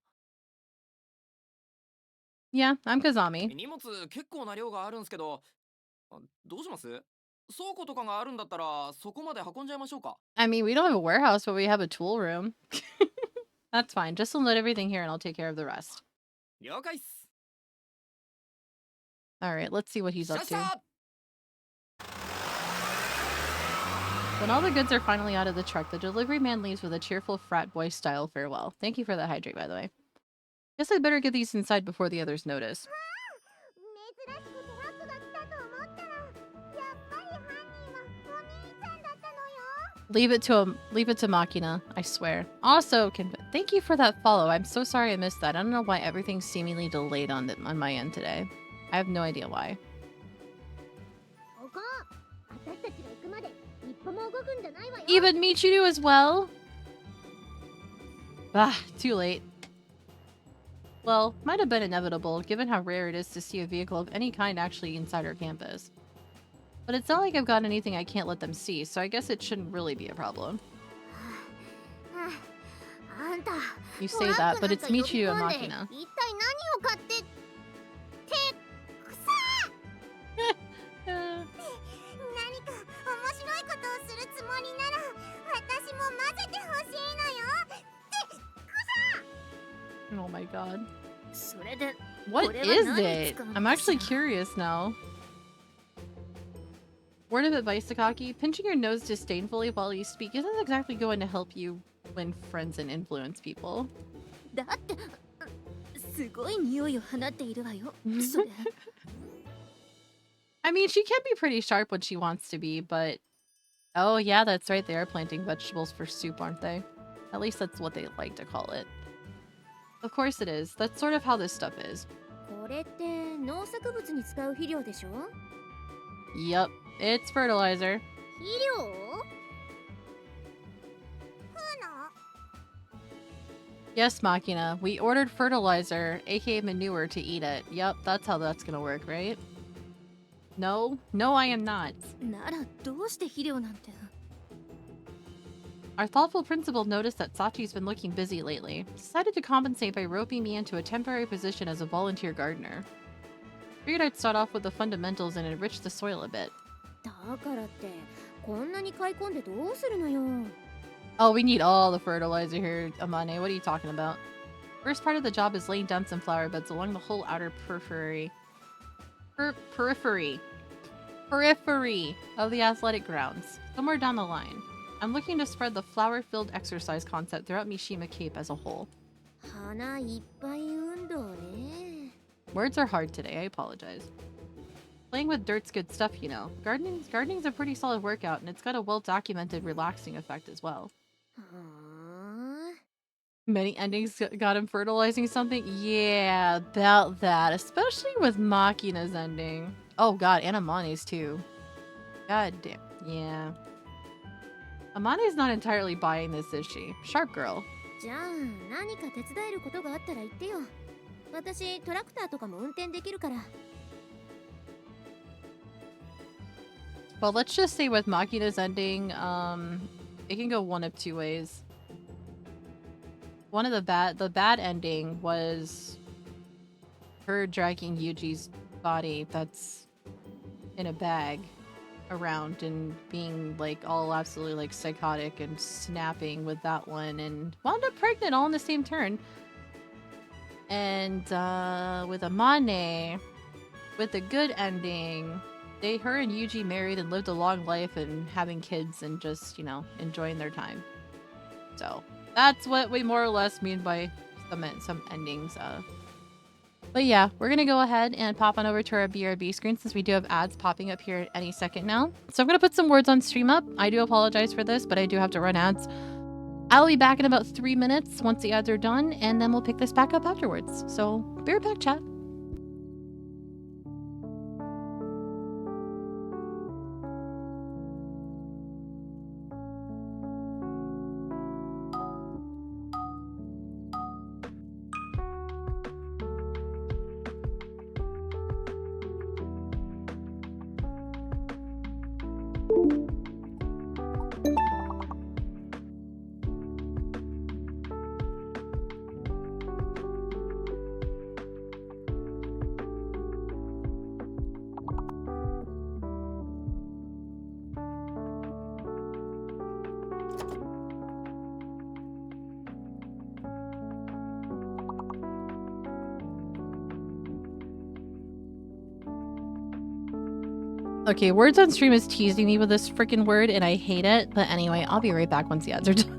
Yeah, I'm Kazami. 荷物結構な量があるんすけど、どうします？倉庫とかがあるんだったらそこまで運んじゃいましょうか？ I mean, we don't have a warehouse, but we have a tool room. That's fine. Just unload everything here and I'll take care of the rest. 了解っす。 Alright, let's see what he's up シャッシャ to. ッ When all the goods are finally out of the truck, the delivery man leaves with a cheerful frat boy style farewell. Thank you for that hydrate, by the way. Guess I'd better get these inside before the others notice. Leave it to Machina, I swear. Also, thank you for that follow. I'm so sorry I missed that. I don't know why everything's seemingly delayed on my end today. I have no idea why. Even Michiru as well? Ah, too late. Well, might have been inevitable, given how rare it is to see a vehicle of any kind actually inside our campus. But it's not like I've got anything I can't let them see, so I guess it shouldn't really be a problem. You say that, but it's Michiru and Machina. Oh my god. What is it? I'm actually curious now. Word of advice, Sakaki. Pinching your nose disdainfully while you speak isn't exactly going to help you win friends and influence people. I mean, she can be pretty sharp when she wants to be, but... Oh yeah, that's right, they are planting vegetables for soup, aren't they? At least that's what they like to call it. Of course it is. That's sort of how this stuff is. Yup, it's fertilizer. Yes, Machina. We ordered fertilizer, aka manure, to eat it. Yup, that's how that's gonna work, right? No? No, I am not. Our thoughtful principal noticed that Sachi's been looking busy lately. Decided to compensate by roping me into a temporary position as a volunteer gardener. Figured I'd start off with the fundamentals and enrich the soil a bit. だからってこんなに買い込んでどうするのよ。 Oh, we need all the fertilizer here, Amane. What are you talking about? First part of the job is laying down some flower beds along the whole outer periphery. Periphery of the athletic grounds, somewhere down the line. I'm looking to spread the flower-filled exercise concept throughout Mishima Cape as a whole. 花いっぱい運動ね。 Words are hard today, I apologize. Playing with dirt's good stuff, you know. Gardening's a pretty solid workout, and it's got a well-documented relaxing effect as well. はあ。 Many endings got him fertilizing something? Yeah, about that. Especially with Makina's ending. Oh god, and Amane's too. God damn. Yeah. Amane's not entirely buying this, is she? Sharp girl. じゃあ何か手伝えることがあったら言ってよ。私トラクターとかも運転できるから。 Well, let's just say with Makina's ending, it can go one of two ways. The bad ending was her dragging Yuji's body that's in a bag around and being like all absolutely like psychotic and snapping with that one and wound up pregnant all in the same turn. And with Amane, with the good ending, her and Yuji married and lived a long life and having kids and just, you know, enjoying their time. So that's what we more or less mean by some endings. But yeah, we're gonna go ahead and pop on over to our BRB screen since we do have ads popping up here any second now. So I'm gonna put some words on stream up. I do apologize for this, but I do have to run ads. I'll be back in about 3 minutes once the ads are done, and then we'll pick this back up afterwards. So be right back, chat. Okay, words on stream is teasing me with this freaking word, and I hate it. But anyway, I'll be right back once the ads are done.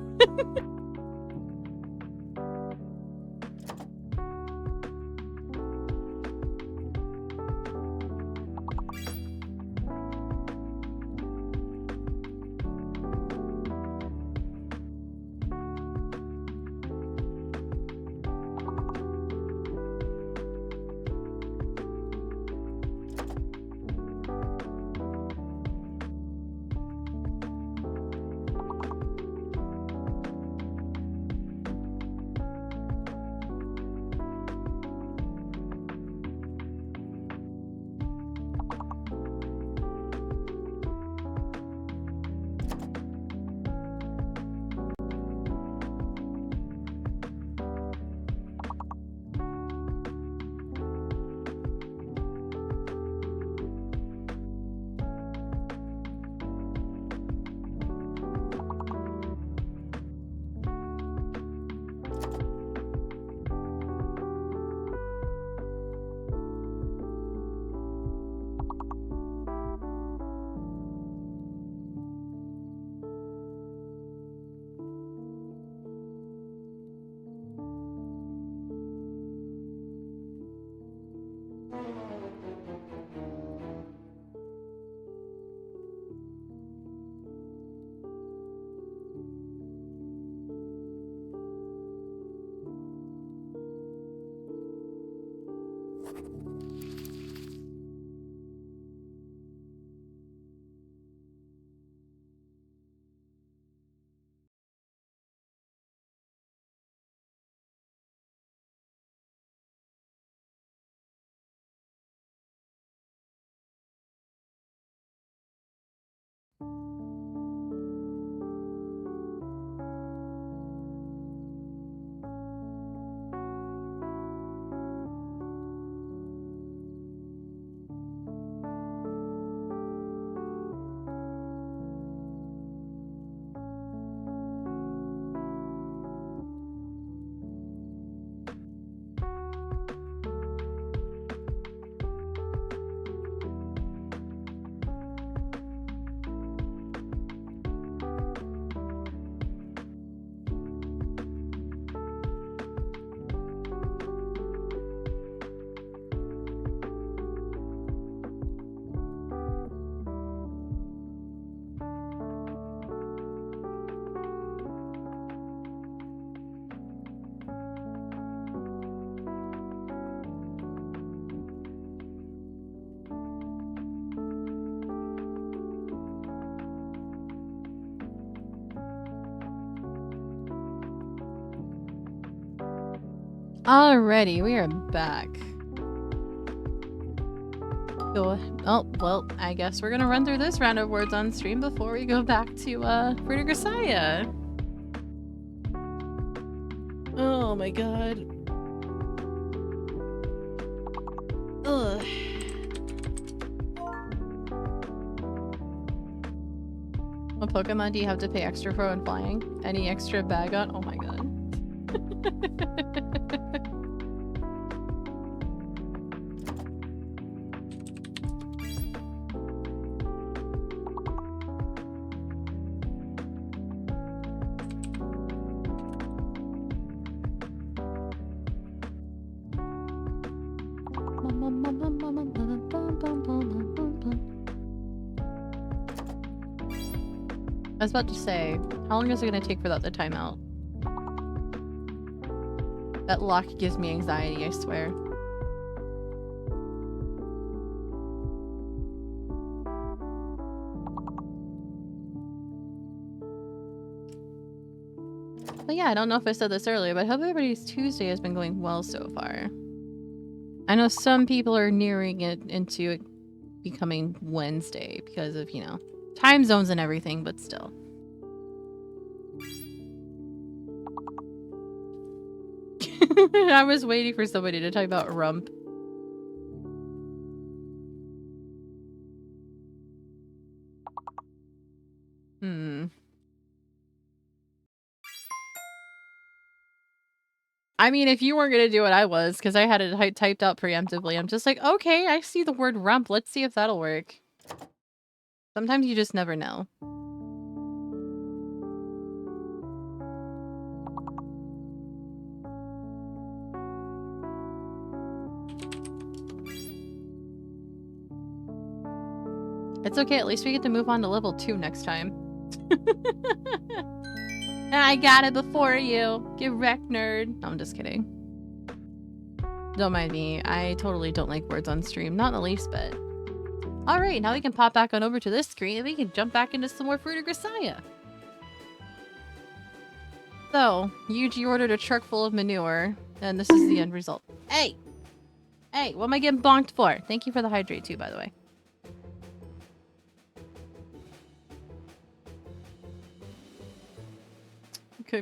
Alrighty, we are back. Cool. Oh, well, I guess we're gonna run through this round of words on stream before we go back to Grisaia. Oh my god. Ugh. What Pokemon do you have to pay extra for when flying? Any extra bag on? Oh my god. I was about to say, how long is it going to take for that to time out? That lock gives me anxiety, I swear. But yeah, I don't know if I said this earlier, but I hope everybody's Tuesday has been going well so far. I know some people are nearing it into it becoming Wednesday because of, you know, time zones and everything, but still. I was waiting for somebody to talk about rump. I mean, if you weren't gonna do it, I was, because I had it typed out preemptively. I'm just like, okay, I see the word rump. Let's see if that'll work. Sometimes you just never know. It's okay, at least we get to move on to level 2 next time. I got it before you. Get wrecked, nerd. No, I'm just kidding. Don't mind me. I totally don't like words on stream. Not in the least bit. Alright, now we can pop back on over to this screen and we can jump back into some more Fruit of Grisaia. So, Yuji ordered a truck full of manure, and this is the end result. Hey! Hey, what am I getting bonked for? Thank you for the hydrate too, by the way.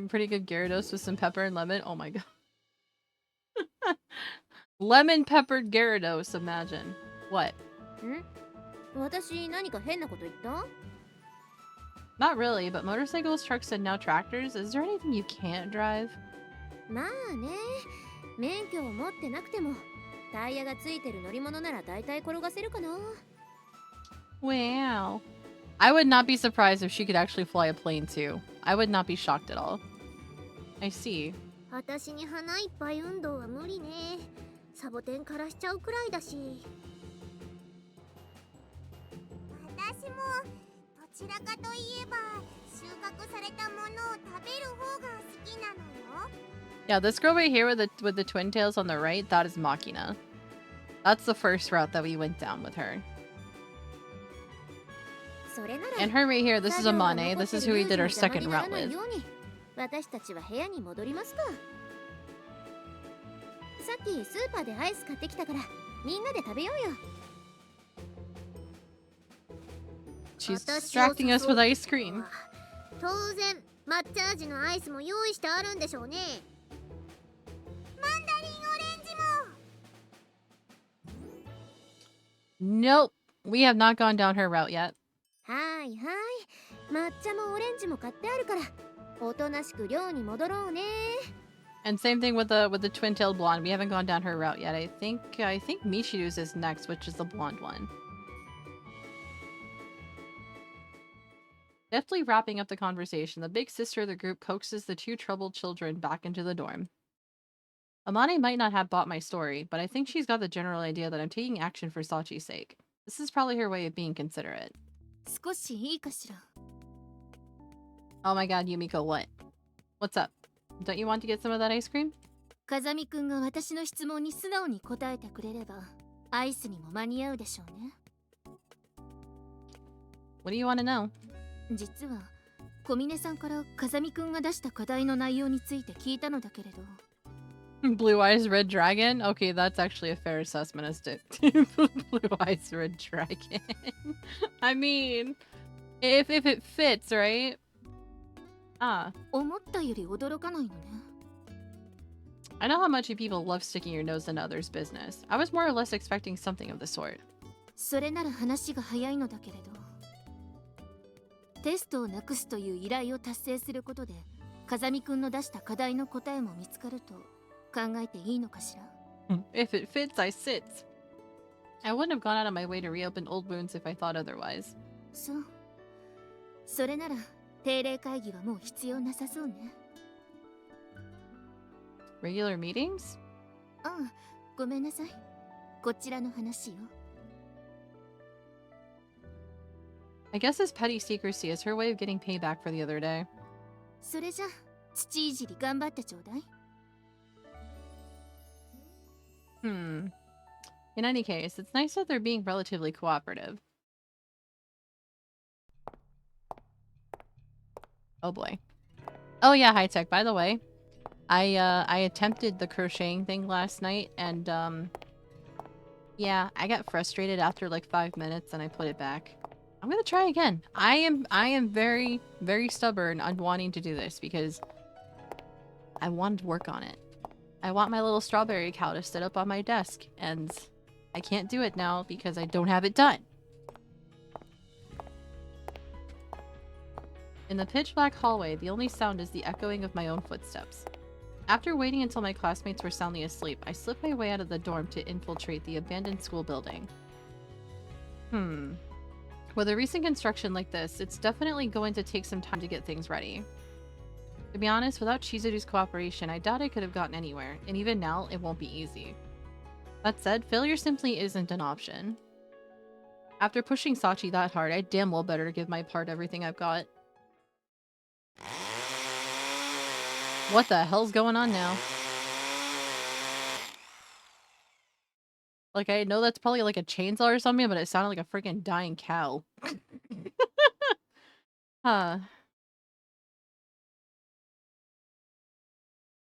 Pretty good Gyarados with some pepper and lemon. Oh my god. Lemon peppered Gyarados, imagine. What? Not really, but motorcycles, trucks, and now tractors. Is there anything you can't drive? Wow. I would not be surprised if she could actually fly a plane too. I would not be shocked at all. I see. Yeah, this girl right here with the twin tails on the right, that is Machina. That's the first route that we went down with her. And her right here, this is Amane. This is who we did our second route with. She's distracting us with ice cream. Nope, we have not gone down her route yet. And same thing with the twin-tailed blonde. We haven't gone down her route yet. I think Michiru's is next, which is the blonde one. Deftly wrapping up the conversation, the big sister of the group coaxes the two troubled children back into the dorm. Amane might not have bought my story, but I think she's got the general idea that I'm taking action for Sachi's sake. This is probably her way of being considerate. Oh my god, Yumiko, what? What's up? Don't you want to get some of that ice cream? What do you want to know? Blue Eyes Red Dragon? Okay, that's actually a fair assessment as to Blue Eyes Red Dragon. I mean, if it fits, right? Ah. 思ったより驚かないのね。I know how much you people love sticking your nose into others' business. I was more or less expecting something of the sort. それなら話が早いのだけれど、テストをなくすという依頼を達成することで、風見くんの出した課題の答えも見つかると考えていいのかしら。If it fits, I sit. I wouldn't have gone out of my way to reopen old wounds if I thought otherwise. そう。それなら定例会議はもう必要なさそうね。Regular meetings? うん、ごめんなさい。こちらの話よ。I guess this petty secrecy is her way of getting payback for the other day. それじゃ、土いじり頑張ってちょうだい。In any case, it's nice that they're being relatively cooperative. Oh boy. Oh yeah, high tech, by the way. I attempted the crocheting thing last night and yeah, I got frustrated after like 5 minutes and I put it back. I'm gonna try again. I am very, very stubborn on wanting to do this because I wanted to work on it. I want my little strawberry cow to sit up on my desk, and I can't do it now because I don't have it done. In the pitch black hallway, the only sound is the echoing of my own footsteps. After waiting until my classmates were soundly asleep, I slipped my way out of the dorm to infiltrate the abandoned school building. With a recent construction like this, it's definitely going to take some time to get things ready. To be honest, without Chizuru's cooperation, I doubt I could have gotten anywhere, and even now, it won't be easy. That said, failure simply isn't an option. After pushing Sachi that hard, I damn well better give my part everything I've got. What the hell's going on now? Like, I know that's probably like a chainsaw or something, but it sounded like a freaking dying cow. Huh.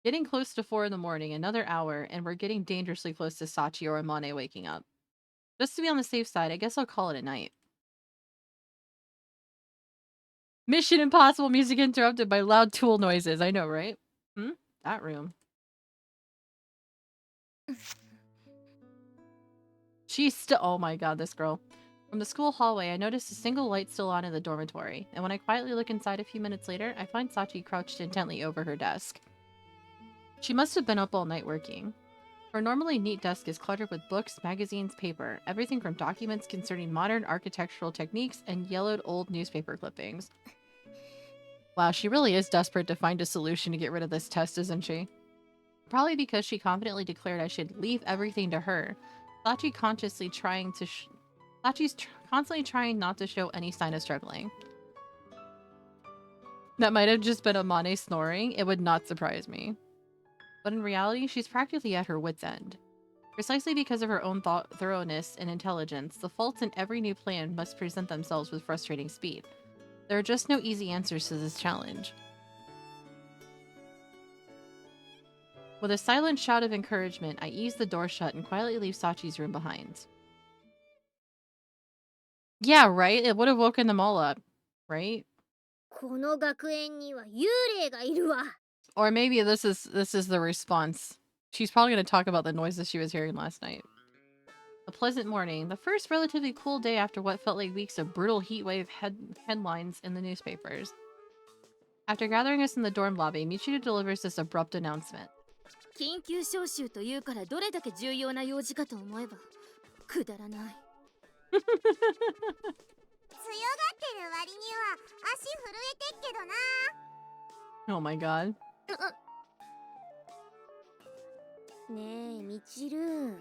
Getting close to 4 in the morning, another hour, and we're getting dangerously close to Sachi or Amane waking up. Just to be on the safe side, I guess I'll call it a night. Mission Impossible music interrupted by loud tool noises. I know, right? That room. She's still- oh my god, this girl. From the school hallway, I noticed a single light still on in the dormitory, and when I quietly look inside a few minutes later, I find Sachi crouched intently over her desk. She must have been up all night working. Her normally neat desk is cluttered with books, magazines, paper, everything from documents concerning modern architectural techniques and yellowed old newspaper clippings. Wow, she really is desperate to find a solution to get rid of this test, isn't she? Probably because she confidently declared I should leave everything to her. Sachi's constantly trying not to show any sign of struggling. That might have just been Amane snoring. It would not surprise me. But in reality, she's practically at her wit's end. Precisely because of her own thoroughness and intelligence, the faults in every new plan must present themselves with frustrating speed. There are just no easy answers to this challenge. With a silent shout of encouragement, I ease the door shut and quietly leave Sachi's room behind. Yeah, right? It would have woken them all up, right? この学園には幽霊がいるわ。 Or maybe this is the response. She's probably going to talk about the noises she was hearing last night. A pleasant morning, the first relatively cool day after what felt like weeks of brutal heatwave headlines in the newspapers. After gathering us in the dorm lobby, Michiru delivers this abrupt announcement. 緊急招集というからどれだけ重要な用事かと思えばくだらない。強がってる割には足震えてっけどな。 Oh my god. ねえみちる、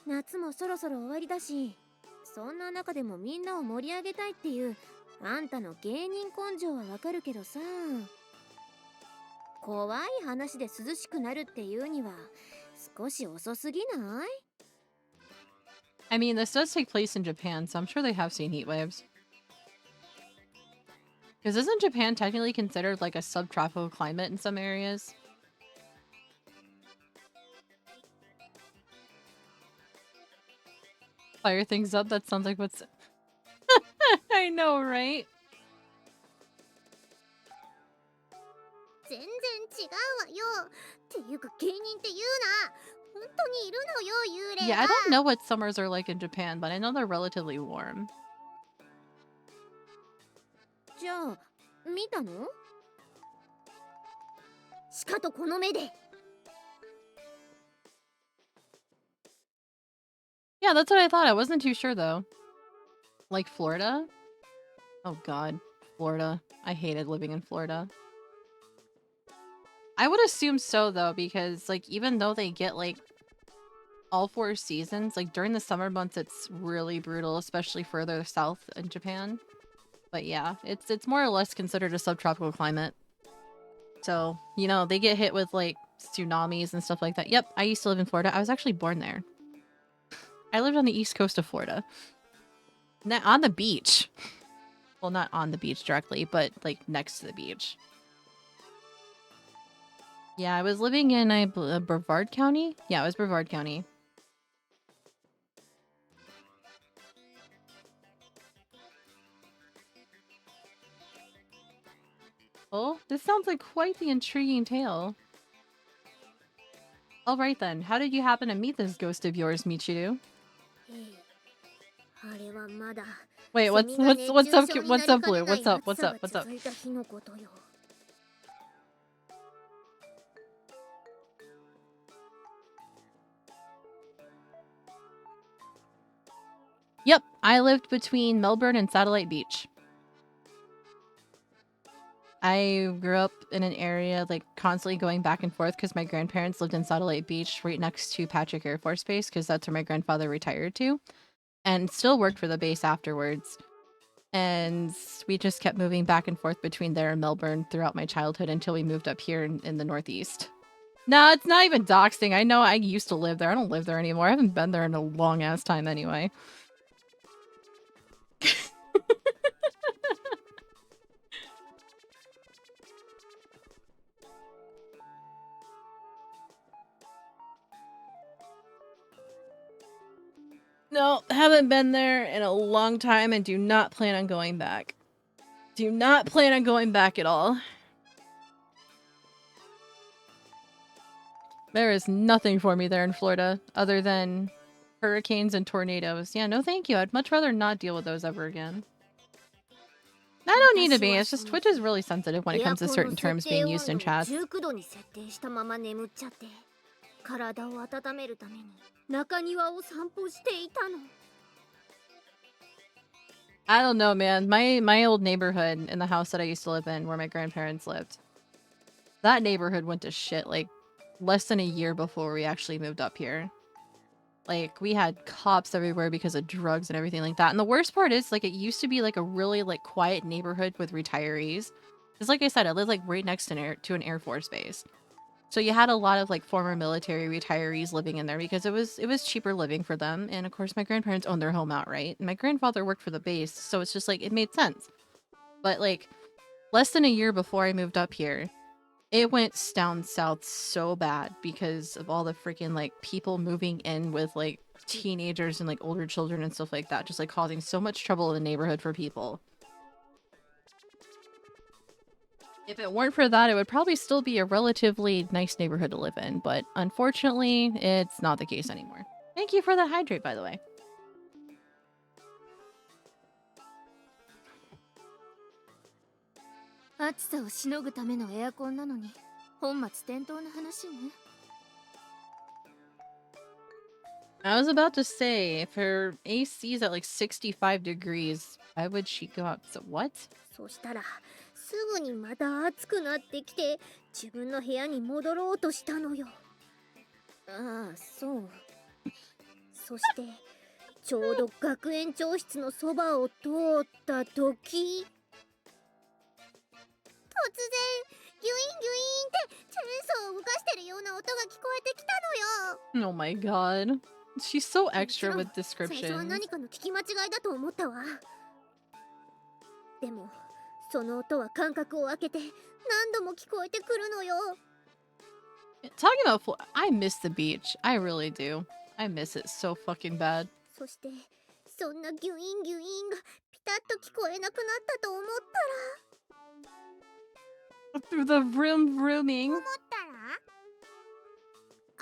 夏もそろそろ終わりだし、そんな中でもみんなを盛り上げたいっていうあんたの芸人根性はわかるけどさ、怖い話で涼しくなるっていうには少し遅すぎない？ I mean, this does take place in Japan, so I'm sure they have seen heat waves. Because isn't Japan technically considered like a subtropical climate in some areas? Fire things up. That sounds like what's. I know, right? 全然違うわよ。っていうか芸人って言うな。本当にいるのよ、幽霊 Yeah, が。 I don't know what summers are like in Japan, but I know they're relatively warm. じゃあ見たの？しかとこの目で。 Yeah, that's what I thought. I wasn't too sure though. Like Florida? Oh god, Florida. I hated living in Florida. I would assume so though, because like even though they get like all 4 seasons, like during the summer months it's really brutal, especially further south in Japan. But yeah, it's more or less considered a subtropical climate. So, you know, they get hit with like tsunamis and stuff like that. Yep, I used to live in Florida. I was actually born there. I lived on the east coast of Florida. On the beach. Well, not on the beach directly, but like next to the beach. Yeah, I was living in Brevard County. Yeah, it was Brevard County. Oh, this sounds like quite the intriguing tale. Alright then, how did you happen to meet this ghost of yours, Michiru? あれはまだ Wait, what's up, Blue? What's up? 続いた日のことよ。 Yep, I lived between Melbourne and Satellite Beach. I grew up in an area like constantly going back and forth because my grandparents lived in Satellite Beach right next to Patrick Air Force Base because that's where my grandfather retired to and still worked for the base afterwards. And we just kept moving back and forth between there and Melbourne throughout my childhood until we moved up here in the Northeast. No, it's not even doxing. I know I used to live there. I don't live there anymore. I haven't been there in a long ass time anyway. No, haven't been there in a long time and do not plan on going back. Do not plan on going back at all. There is nothing for me there in Florida other than hurricanes and tornadoes. Yeah, no thank you. I'd much rather not deal with those ever again. I don't need to be. It's just Twitch is really sensitive when it comes to certain terms being used in chats. 19度に設定したまま眠っちゃって、体を温めるために中庭を散歩していたの。 I don't know, man. My old neighborhood in the house that I used to live in, where my grandparents lived, that neighborhood went to shit like less than a year before we actually moved up here. Like, we had cops everywhere because of drugs and everything like that. And the worst part is, like, it used to be like a really like quiet neighborhood with retirees. Because like I said, I lived like right next to an Air Force base. So you had a lot of like former military retirees living in there because it was cheaper living for them. And of course my grandparents owned their home outright. And my grandfather worked for the base, so it's just like it made sense. But like less than a year before I moved up here, it went down south so bad because of all the freaking like people moving in with like teenagers and like older children and stuff like that, just like causing so much trouble in the neighborhood for people. If it weren't for that, it would probably still be a relatively nice neighborhood to live in, but unfortunately, it's not the case anymore. Thank you for the hydrate, by the way. 暑さをしのぐためのエアコンなのに本末転倒な話ね。 I was about to say, if her AC is at like 65 degrees, why would she go out? So what? そしたらすぐにまた暑くなってきて自分の部屋に戻ろうとしたのよ。ああ、そう。そしてちょうど学園長室のそばを通った時、突然ギュインギュインってチェーンソーを動かしてるような音が聞こえてきたのよ。 Oh my god. She's so extra with 最初は descriptions. 何かの聞き間違いだと思ったわ。でもその音は間隔を空けて何度も聞こえてくるのよ。 Talking about I miss the beach. I really do. I miss it so fucking bad. そしてそんなギュインギュインがピタッと聞こえなくなったと思った Through the room rooming. ら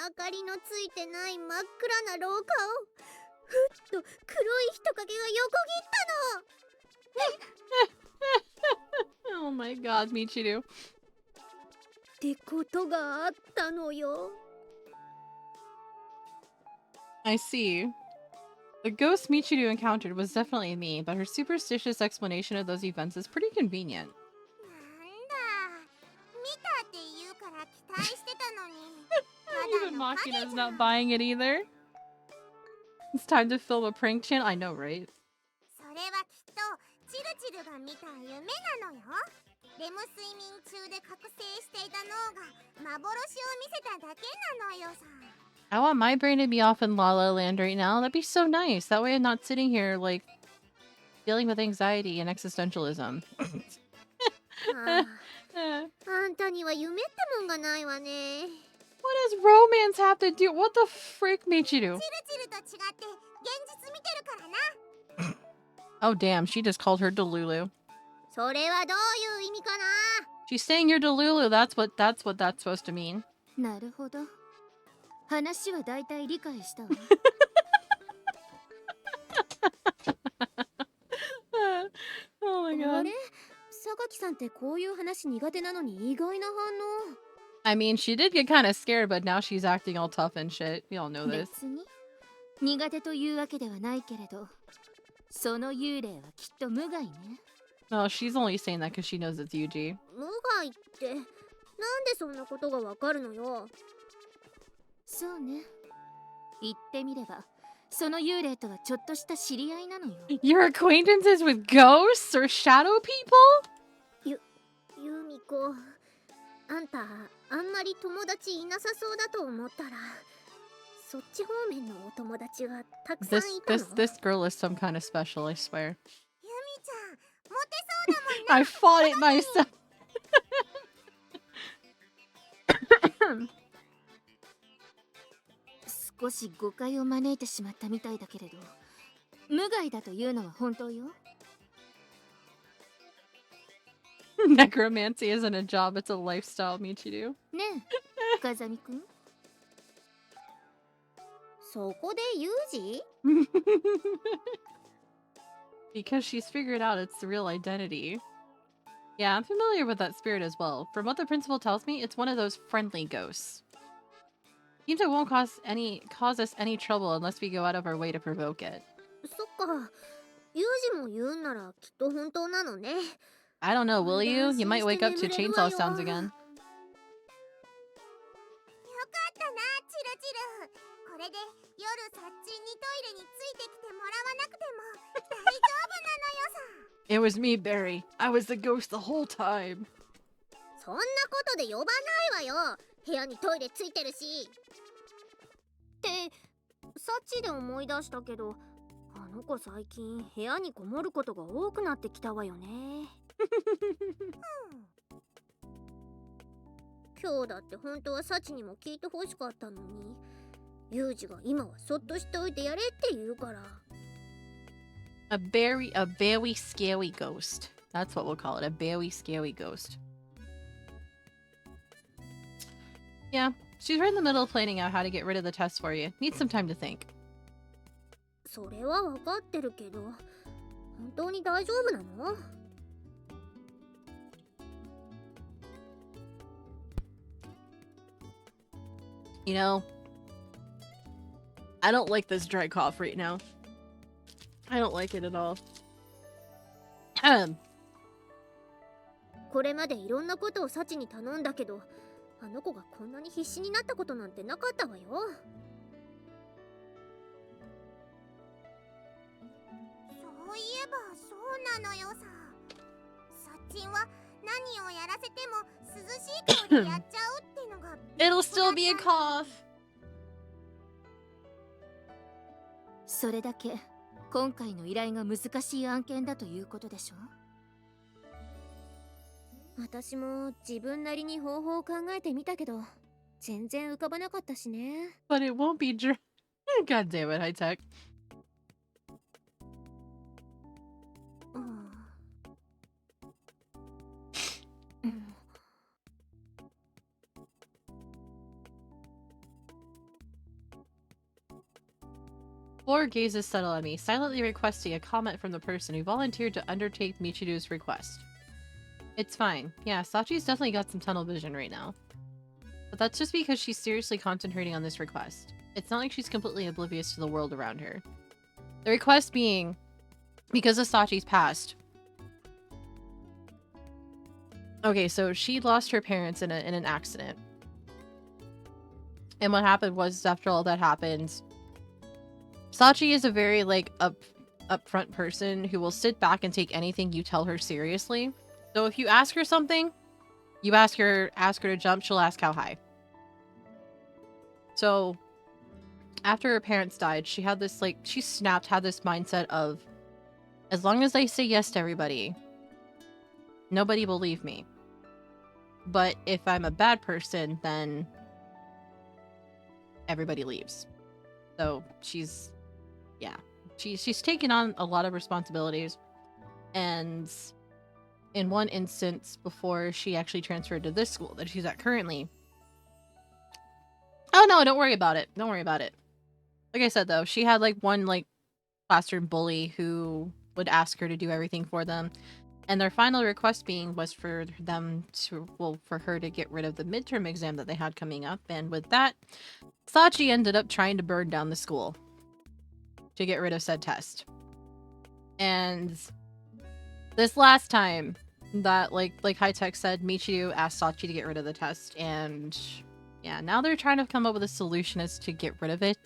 明かりのついてない真っ暗な廊下をふっと黒い人影が横切ったの。Oh my god, Michiru. ってことがあったのよ。I see. The ghost Michiru encountered was definitely me, but her superstitious explanation of those events is pretty convenient. なんだ、見たって言うから期待してたのに。Even Machina's not buying it either. It's time to film a prank channel. I know, right? それはきっとチルチルが見た夢なのよ。レム睡眠中で覚醒していた脳が幻を見せただけなのよさ。I want my brain to be off in La La Land right now. That'd be so nice. That way I'm not sitting here, like, dealing with anxiety and existentialism. あんたには夢ってもんがないわね。What does romance have to do? What the frick, Michiru? チルチルと違って現実見てるからな。Oh, damn. She just called her Delulu. それはどういう意味かな。 She's saying you're Delulu. That's what that's supposed to mean. なるほど。話はだいたい理解したわ。Oh my あ god. れ？榊さんってこういう話苦手なのに意外な反 I mean, she did get kind of scared, but now she's acting all tough and shit. We all know 応。 this. 別に苦手というわけではないけれど、その幽霊はきっと無害ね。No, she's only saying that because she knows it's Yuji. 無害ってなんでそんなことがわかるのよ。そうね。言ってみれば、その幽霊とはちょっとした知り合いなのよ。Your acquaintances with ghosts or shadow people? ユミコ、あんたあんまり友達いなさそうだと思ったら、そっち方面のお友達がたくさんいたの。 This girl is some kind of special, I swear. ユミちゃん、モテそうだもんな。 I fought it myself. 少し誤解を招いてしまったみたいだけれど、無害だというのは本当よ。Necromancy isn't a job, it's a lifestyle, Michiru. ねえ、風見くん。そこでユージ？ Because she's figured out its real identity. Yeah, I'm familiar with that spirit as well. From what the principal tells me, it's one of those friendly ghosts. Seems it won't cause us any trouble unless we go out of our way to provoke it. そっか、ユージも言うんならきっと本当なのね。 I don't know, will you? You might wake up to chainsaw sounds again. よかったな、チルチル。これで夜サッチンにトイレについてきてもらわなくても大丈夫なのよさ。 It was me, Barry. I was the ghost the whole time. そんなことで呼ばないわよ。部屋にトイレついてるし。ってサッチで思い出したけど、あの子最近部屋にこもることが多くなってきたわよね。今日だって本当はサチにも聞いてほしかったのに、ユージが今はそっとしておいてやれって言うから。A very scary ghost. That's what we'll call it. A very scary ghost. Yeah, she's right in the middle of planning out how to get rid of the test for you. Needs some time to think. それは分かってるけど、本当に大丈夫なの？ You know, I don't like this dry cough right now. I don't like it at all. これまでいろんなことをサチに頼んだけど、あの子がこんなに必死になったことなんてなかったわよ。そういえばそうなのよさ。サッチンは何をやらせても涼しい顔でやっちゃうってのが。It'll still be a cough. それだけ今回の依頼が難しい案件だということでしょ。私も自分なりに方法を考えてみたけど、全然浮かばなかったしね。 But it won't be dry. God damn it, high tech. Four gazes settle on me, silently requesting a comment from the person who volunteered to undertake Michiru's request. It's fine. Yeah, Sachi's definitely got some tunnel vision right now. But that's just because she's seriously concentrating on this request. It's not like she's completely oblivious to the world around her. The request being, because of Sachi's past. Okay, so she lost her parents in an accident. And what happened was, after all that happened, Sachi is a very, like, upfront person who will sit back and take anything you tell her seriously. So if you ask her something, you ask her to jump, she'll ask how high. So after her parents died, she had this, like, she had this mindset of, as long as I say yes to everybody, nobody will leave me. But if I'm a bad person, then everybody leaves. So she's taken on a lot of responsibilities. And in one instance, before she actually transferred to this school that she's at currently. Oh no, don't worry about it. Don't worry about it. Like I said though, she had like one like classroom bully who would ask her to do everything for them. And their final request was for her to get rid of the midterm exam that they had coming up. And with that, Sachi ended up trying to burn down the school to get rid of said test. And this last time that, like High Tech said, Michiru asked Sachi to get rid of the test. And yeah, now they're trying to come up with a solution as to get rid of it.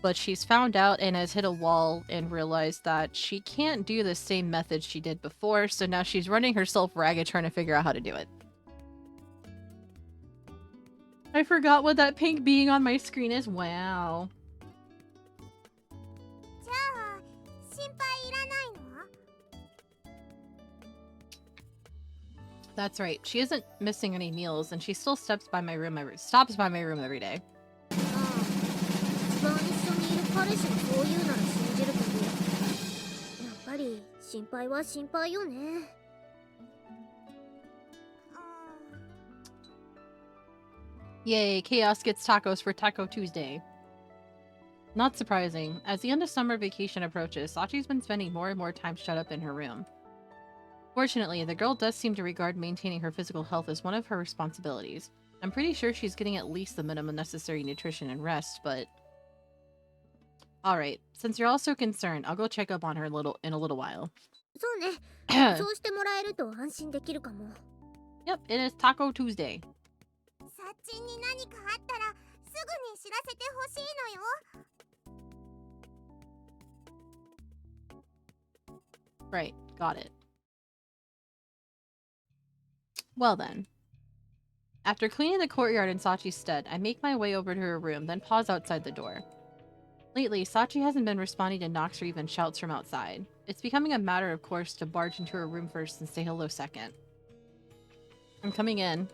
But she's found out and has hit a wall and realized that she can't do the same method she did before, so now she's running herself ragged trying to figure out how to do it. I forgot what that pink being on my screen is. Wow. That's right. She isn't missing any meals, and she still stops by my room every day. 彼氏がそう言うなら信じるけど、やっぱり心配は心配よね。Yay, Chaos gets tacos for Taco Tuesday. Not surprising. As the end of summer vacation approaches, Sachi's been spending more and more time shut up in her room. Fortunately, the girl does seem to regard maintaining her physical health as one of her responsibilities. I'm pretty sure she's getting at least the minimum necessary nutrition and rest, but... Alright, since you're all so concerned, I'll go check up on her in a little while. そうね。そうしてもらえると安心できるかも。Yep, it is Taco Tuesday. サッチンに何かあったらすぐに知らせてほしいのよ。 Right, got it. Well then. After cleaning the courtyard in Sachi's stead, I make my way over to her room, then pause outside the door. Lately, Sachi hasn't been responding to knocks or even shouts from outside. It's becoming a matter of course to barge into her room first and say hello second. I'm coming in.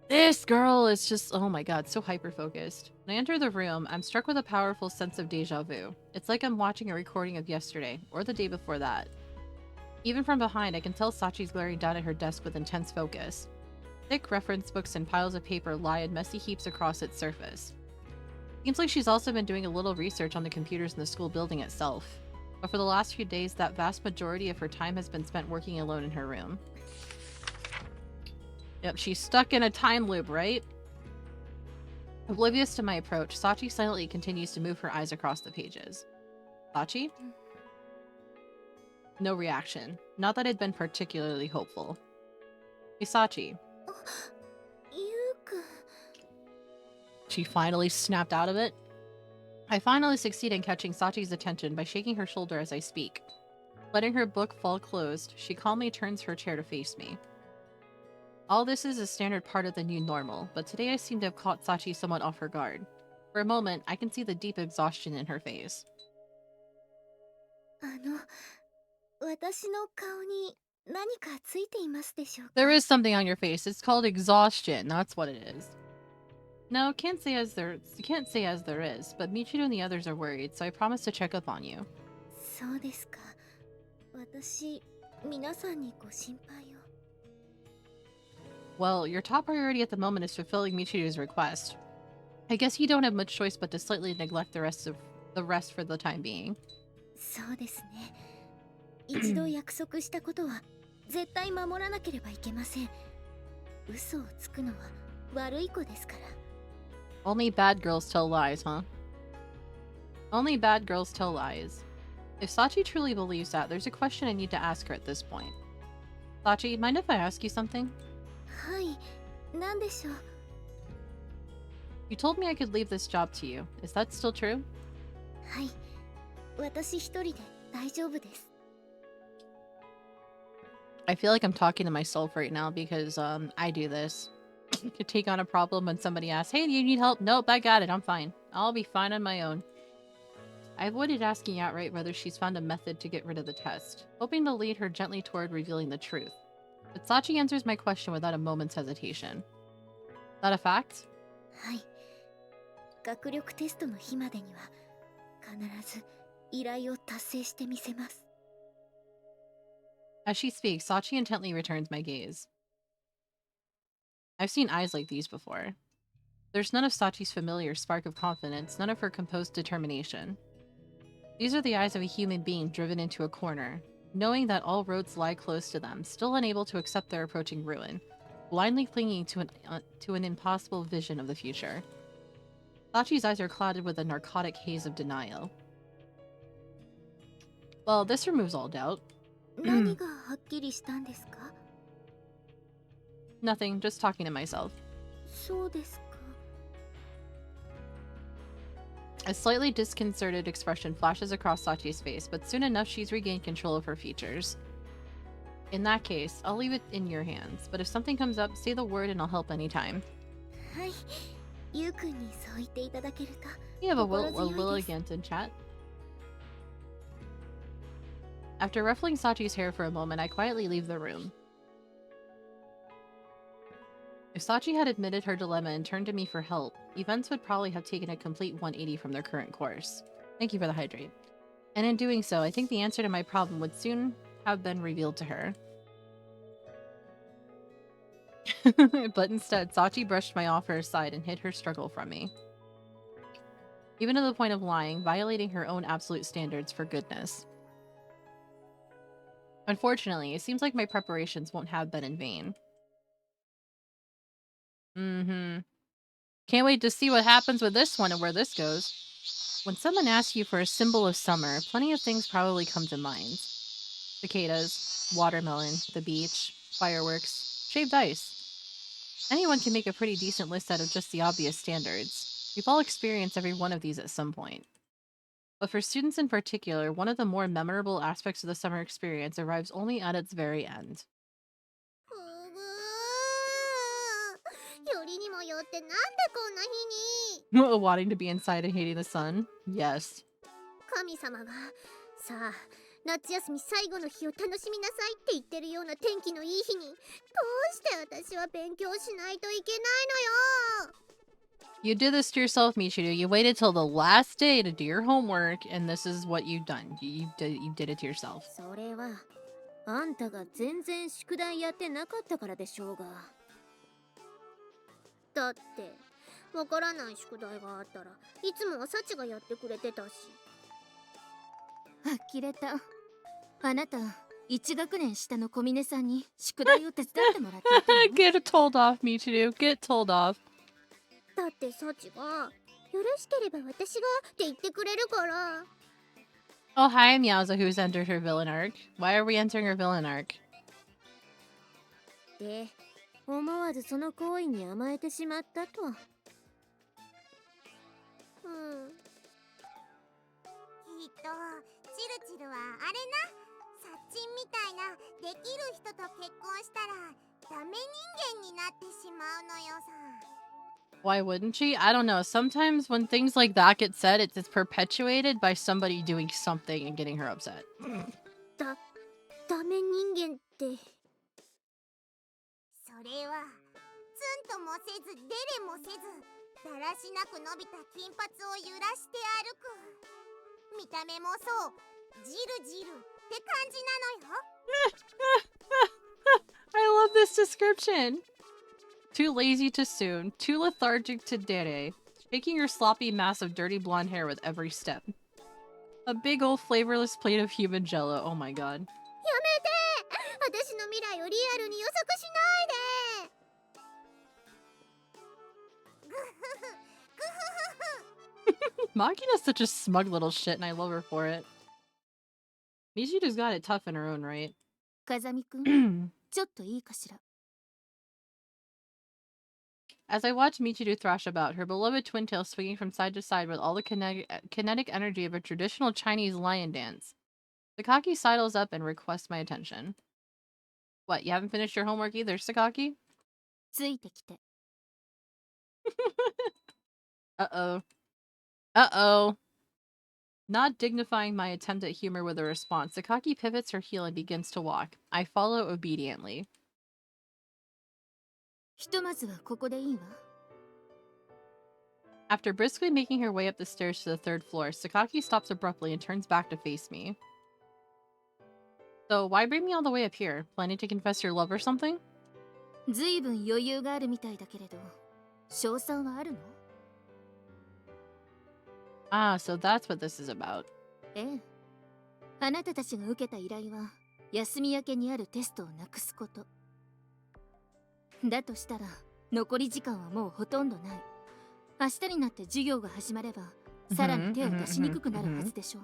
This girl is just, oh my god, so hyper-focused. When I enter the room, I'm struck with a powerful sense of deja vu. It's like I'm watching a recording of yesterday, or the day before that. Even from behind, I can tell Sachi's glaring down at her desk with intense focus. Thick reference books and piles of paper lie in messy heaps across its surface. Seems like she's also been doing a little research on the computers in the school building itself. But for the last few days, that vast majority of her time has been spent working alone in her room. Yep, she's stuck in a time loop, right? Oblivious to my approach, Sachi silently continues to move her eyes across the pages. Sachi? No reaction. Not that I'd been particularly hopeful. Hey, Sachi. She finally snapped out of it. I finally succeed in catching Sachi's attention by shaking her shoulder as I speak. Letting her book fall closed, she calmly turns her chair to face me. All this is a standard part of the new normal, but today I seem to have caught Sachi somewhat off her guard. For a moment, I can see the deep exhaustion in her face. There is something on your face. It's called exhaustion. That's what it is. No, can't say as there is, but Michiru and the others are worried, so I promise to check up on you. Well, your top priority at the moment is fulfilling Michiru's request. I guess you don't have much choice but to slightly neglect the rest for the time being. そうですね。一度約束したことは絶対守らなければいけません。嘘をつくのは悪い子ですから。Only bad girls tell lies, huh? Only bad girls tell lies. If Sachi truly believes that, there's a question I need to ask her at this point. Sachi, mind if I ask you something? はい、何でしょう。You told me I could leave this job to you. Is that still true? はい、私一人で大丈夫です。I feel like I'm talking to myself right now because I do this. To take on a problem when somebody asks, hey, do you need help? Nope, I got it. I'm fine. I'll be fine on my own. I avoided asking outright whether she's found a method to get rid of the test, hoping to lead her gently toward revealing the truth. But Sachi answers my question without a moment's hesitation. Is that a fact? はい。学力テストの日までには必ず依頼を達成してみせます。As she speaks, Sachi intently returns my gaze. I've seen eyes like these before. There's none of Sachi's familiar spark of confidence, none of her composed determination. These are the eyes of a human being driven into a corner, knowing that all roads lie close to them, still unable to accept their approaching ruin, blindly clinging to an impossible vision of the future. Sachi's eyes are clouded with a narcotic haze of denial. Well, this removes all doubt. 何がはっきりしたんですか? Nothing, just talking to myself. そうですか。A slightly disconcerted expression flashes across Sachi's face, but soon enough she's regained control of her features. In that case, I'll leave it in your hands, but if something comes up, say the word and I'll help anytime. はい。ゆうくんにそう言っていただけると。We have a will again in chat. After ruffling Sachi's hair for a moment, I quietly leave the room. If Sachi had admitted her dilemma and turned to me for help, events would probably have taken a complete 180 from their current course. Thank you for the hydrate. And in doing so, I think the answer to my problem would soon have been revealed to her. But instead, Sachi brushed my offer aside and hid her struggle from me. Even to the point of lying, violating her own absolute standards for goodness. Unfortunately, it seems like my preparations won't have been in vain. Can't wait to see what happens with this one and where this goes. When someone asks you for a symbol of summer, plenty of things probably come to mind. Cicadas, watermelon, the beach, fireworks, shaved ice. Anyone can make a pretty decent list out of just the obvious standards. We've all experienced every one of these at some point. But for students in particular, one of the more memorable aspects of the summer experience arrives only at its very end. よりにもよってなんでこんな日に Wanting to be inside and hating the sun? Yes. 神様がさあ夏休み最後の日を楽しみなさいって言ってるような天気のいい日にどうして私は勉強しないといけないのよ You did this to yourself, Michiru. You waited till the last day to do your homework, and this is what you've done. You did it to yourself. それはあんたが全然宿題やってなかったからでしょうが。だってわからない宿題があったらいつもはサチがやってくれてたし。呆れた。あなた1学年下の小峰さんに宿題を手伝ってもらっていたの？ Get told off, Michiru. Get told off. だってサチがよろしければ私がって言ってくれるから。 Oh, hi, Meowza, who's entered her villain arc. Why are we entering her villain arc? で、思わずその行為に甘えてしまったと。きっとチルチルはあれな、サッチンみたいなできる人と結婚したらダメ人間になってしまうのよさ。 Why wouldn't she? I don't know. Sometimes when things like that get said, it's perpetuated by somebody doing something and getting her upset. ダメ人間って。それはツンともせずデレもせずだらしなく伸びた金髪を揺らして歩く。見た目もそうジルジルって感じなのよ。I love this description. Too lazy to soon, too lethargic to dere. Taking her sloppy mass of dirty blonde hair with every step. A big old flavorless plate of human jello. Oh my god. やめて私の未来をリアルに予測しないで Makina's such a smug little shit and I love her for it. Michiru's got it tough in her own right. 風見くん、ちょっといいかしら。 As I watch Michiru thrash about, her beloved twin tail swinging from side to side with all the kinetic energy of a traditional Chinese lion dance, Sakaki sidles up and requests my attention. What, you haven't finished your homework either, Sakaki? ついてきて。 Uh-oh. Uh-oh. Not dignifying my attempt at humor with a response, Sakaki pivots her heel and begins to walk. I follow obediently. ひとまずはここでいいわ。 After briskly making her way up the stairs to the third floor, Sakaki stops abruptly and turns back to face me. So, why bring me all the way up here? Planning to confess your love or something? ずいぶん余裕があるみたいだけれど、賞賛はあるの？ Ah, so that's what this is about. ええ。あなたたちが受けた依頼は、休み明けにあるテストをなくすこと。だとしたら、残り時間はもうほとんどない。明日になって授業が始まれば、さらに手を出しにくくなるはずでしょ？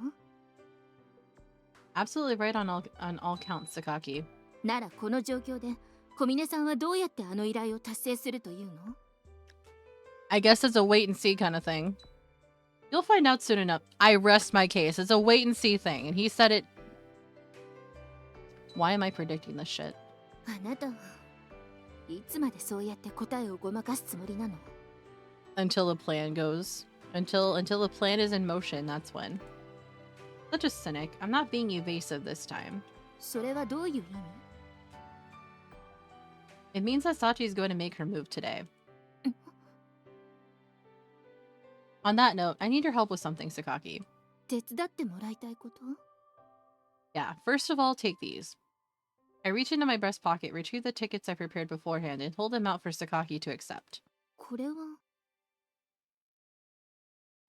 Absolutely right on all counts, Sakaki. ならこの状況で、小峰さんはどうやってあの依頼を達成するというの？ I guess it's a wait and see kind of thing. You'll find out soon enough. I rest my case. It's a wait and see thing, and he said it. Why am I predicting this shit? あなたはいつまでそうやって答えをごまかすつもりなの？ Until the plan goes. Until the plan is in motion, that's when. Such a cynic. I'm not being evasive this time. それはどういう意味？ It means that Sachi is going to make her move today. On that note, I need your help with something, Sakaki. 手伝ってもらいたいこと？ Yeah, first of all, take these. I reach into my breast pocket, retrieve the tickets I prepared beforehand, and hold them out for Sakaki to accept. これは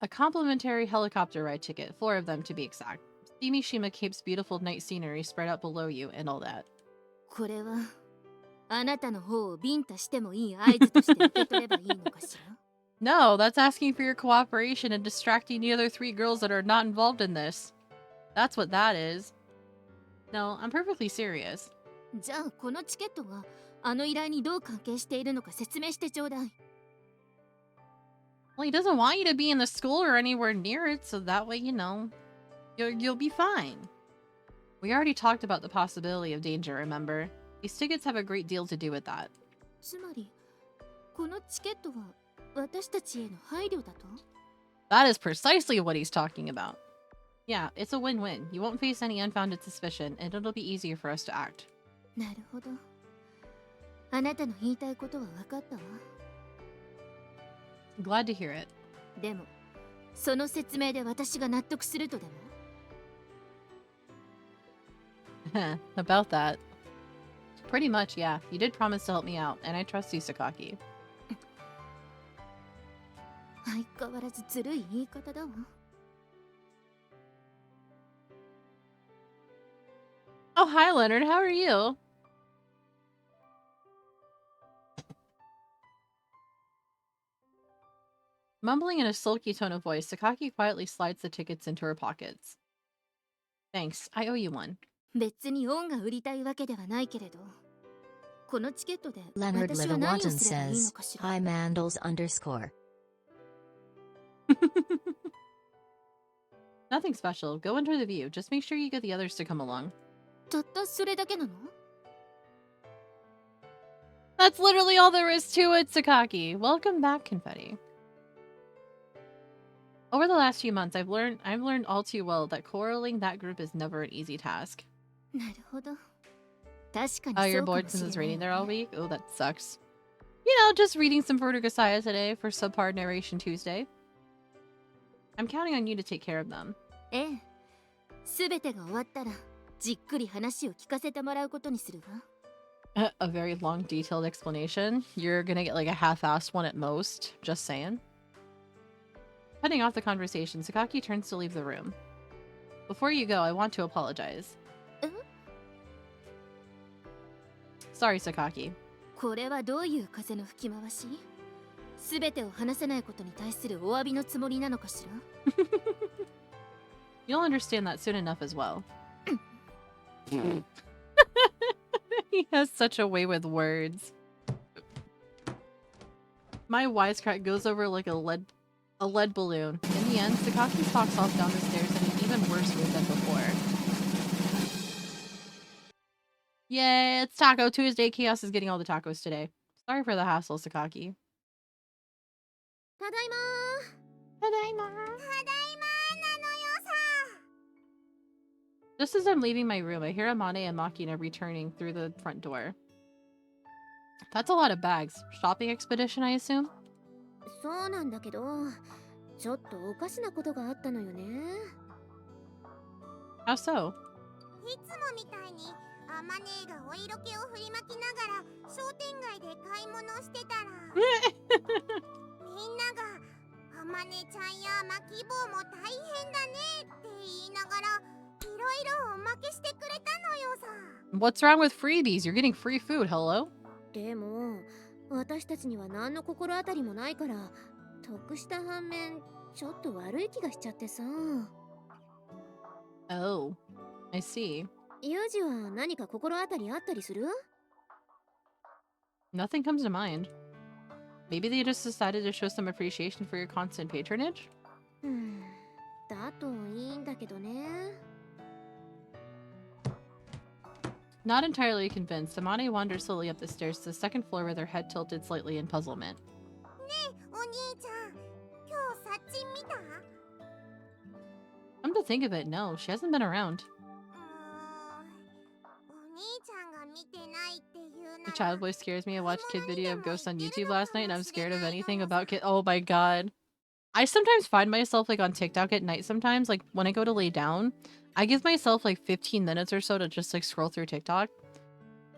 A complimentary helicopter ride ticket, 4 of them to be exact. See Mishima Cape's beautiful night scenery spread out below you, and all that. これはあなたの方をビンタしてもいい合図として受け取ればいいのかしら？ No, that's asking for your cooperation and distracting the other 3 girls that are not involved in this. That's what that is. No, I'm perfectly serious. じゃあこのチケットはあの依頼にどう関係しているのか説明してちょうだい。 Well, he doesn't want you to be in the school or anywhere near it, so that way, you know, you'll be fine. We already talked about the possibility of danger, remember? These tickets have a great deal to do with that. つまりこのチケットは私たちへの配慮だと？ That is precisely what he's talking about. Yeah, it's a win-win. You won't face any unfounded suspicion, and it'll be easier for us to act. なるほど。あなたの言いたいことは分かったわ。 Glad to hear it. でも、その説明で私が納得するとでも？ About that. Pretty much, yeah. You did promise to help me out, and I trust you, Sakaki. 相変わらずずるい言い方だわ。 Oh, hi, Leonard. How are you? Mumbling in a sulky tone of voice, Sakaki quietly slides the tickets into her pockets. Thanks. I owe you one. 別に恩が売りたいわけではないけれど、このチケットで Leonard 私は何を Littlewatton すればいいの says, かしら？ Hi Mandles_. Nothing special. Go enjoy the view. Just make sure you get the others to come along. たったそれだけなの？ That's literally all there is to it, Sakaki. Welcome back, Confetti. Over the last few months, I've learned all too well that corralling that group is never an easy task. なるほど。確かに Oh, そ you're うかも bored し since れ it's ない raining わ there all ね。 week? Oh, that sucks. You know, just reading some Grisaia today for Subpar Narration Tuesday. I'm counting on you to take care of them. ええ。すべてが終わったら、じっくり話を聞かせてもらうことにするわ。A very long, detailed explanation. You're gonna get like a half-assed one at most. Just saying. Cutting off the conversation, Sakaki turns to leave the room. Before you go, I want to apologize. Sorry, Sakaki. これはどういう風の吹き回し？すべてを話せないことに対するお詫びのつもりなのかしら？ You'll understand that soon enough as well. He has such a way with words. My wisecrack goes over like a lead balloon. In the end, Sakaki stalks off down the stairs in an even worse mood than before. Yay, it's Taco Tuesday. Chaos is getting all the tacos today. Sorry for the hassle, Sakaki. ただいまただいま。ただいまなのよさ。 Just as I'm leaving my room, I hear Amane and Makina returning through the front door. That's a lot of bags. Shopping expedition, I assume? そうなんだけど、ちょっとおかしなことがあったのよね。How so? いつもみたいにアマネーがお色気を振りまきながら商店街で買い物してたらみんながアマネちゃんやマキボウも大変だねって言いながらいろいろおまけしてくれたのよさ。 What's wrong with freebies? You're getting free food, hello? でも、私たちには何の心当たりもないから、得した反面、ちょっと悪い気がしちゃってさ。Oh, I see. ユージは何か心当たりあったりする？ Nothing comes to mind. Maybe they just decided to show some appreciation for your constant patronage? だといいんだけどね。 Not entirely convinced, Amane wanders slowly up the stairs to the second floor with her head tilted slightly in puzzlement. ねえお兄ちゃん、今日サッチン見た？ Come to think of it, no, she hasn't been around. お兄ちゃんが見てないっていうな The ら child voice scares me. I watched a kid video of ghosts on YouTube last night and I'm scared of anything about kid. Oh my god. I sometimes find myself like on TikTok at night sometimes, like when I go to lay down, I give myself like 15 minutes or so to just like scroll through TikTok.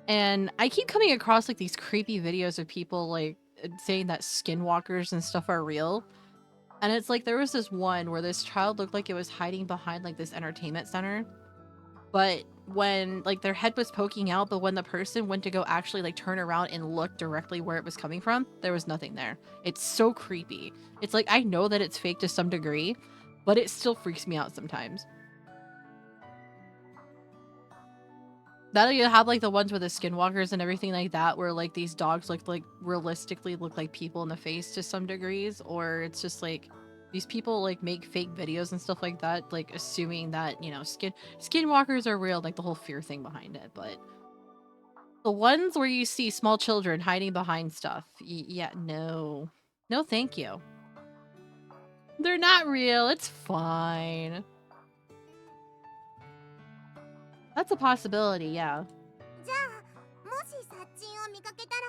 And I keep coming across like these creepy videos of people like saying that skinwalkers and stuff are real. And it's like there was this one where this child looked like it was hiding behind like this entertainment center. But when like their head was poking out, but when the person went to go actually like turn around and look directly where it was coming from, there was nothing there. It's so creepy. It's like I know that it's fake to some degree, but it still freaks me out sometimes. That you have like the ones with the skinwalkers and everything like that, where like these dogs like realistically look like people in the face to some degrees, or it's just like these people like make fake videos and stuff like that, like assuming that, you know, skinwalkers are real, like the whole fear thing behind it. But the ones where you see small children hiding behind stuff, yeah, no, thank you. They're not real. It's fine. That's a possibility, yeah. じゃあもしサッチンを見かけたら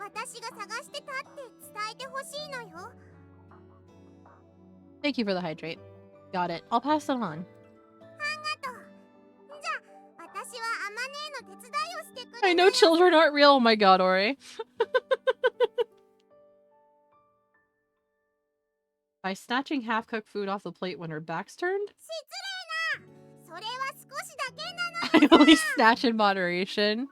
私が探してたって伝えてほしいのよ。 Thank you for the hydrate. Got it. I'll pass it on. ありがとう。じゃあ私はアマネーの手伝いをしてくれる。 I know children aren't real. Oh my god, Ori. By snatching half-cooked food off the plate when her back's turned? 失礼な。それは少しだけなの。 I only snatch in moderation.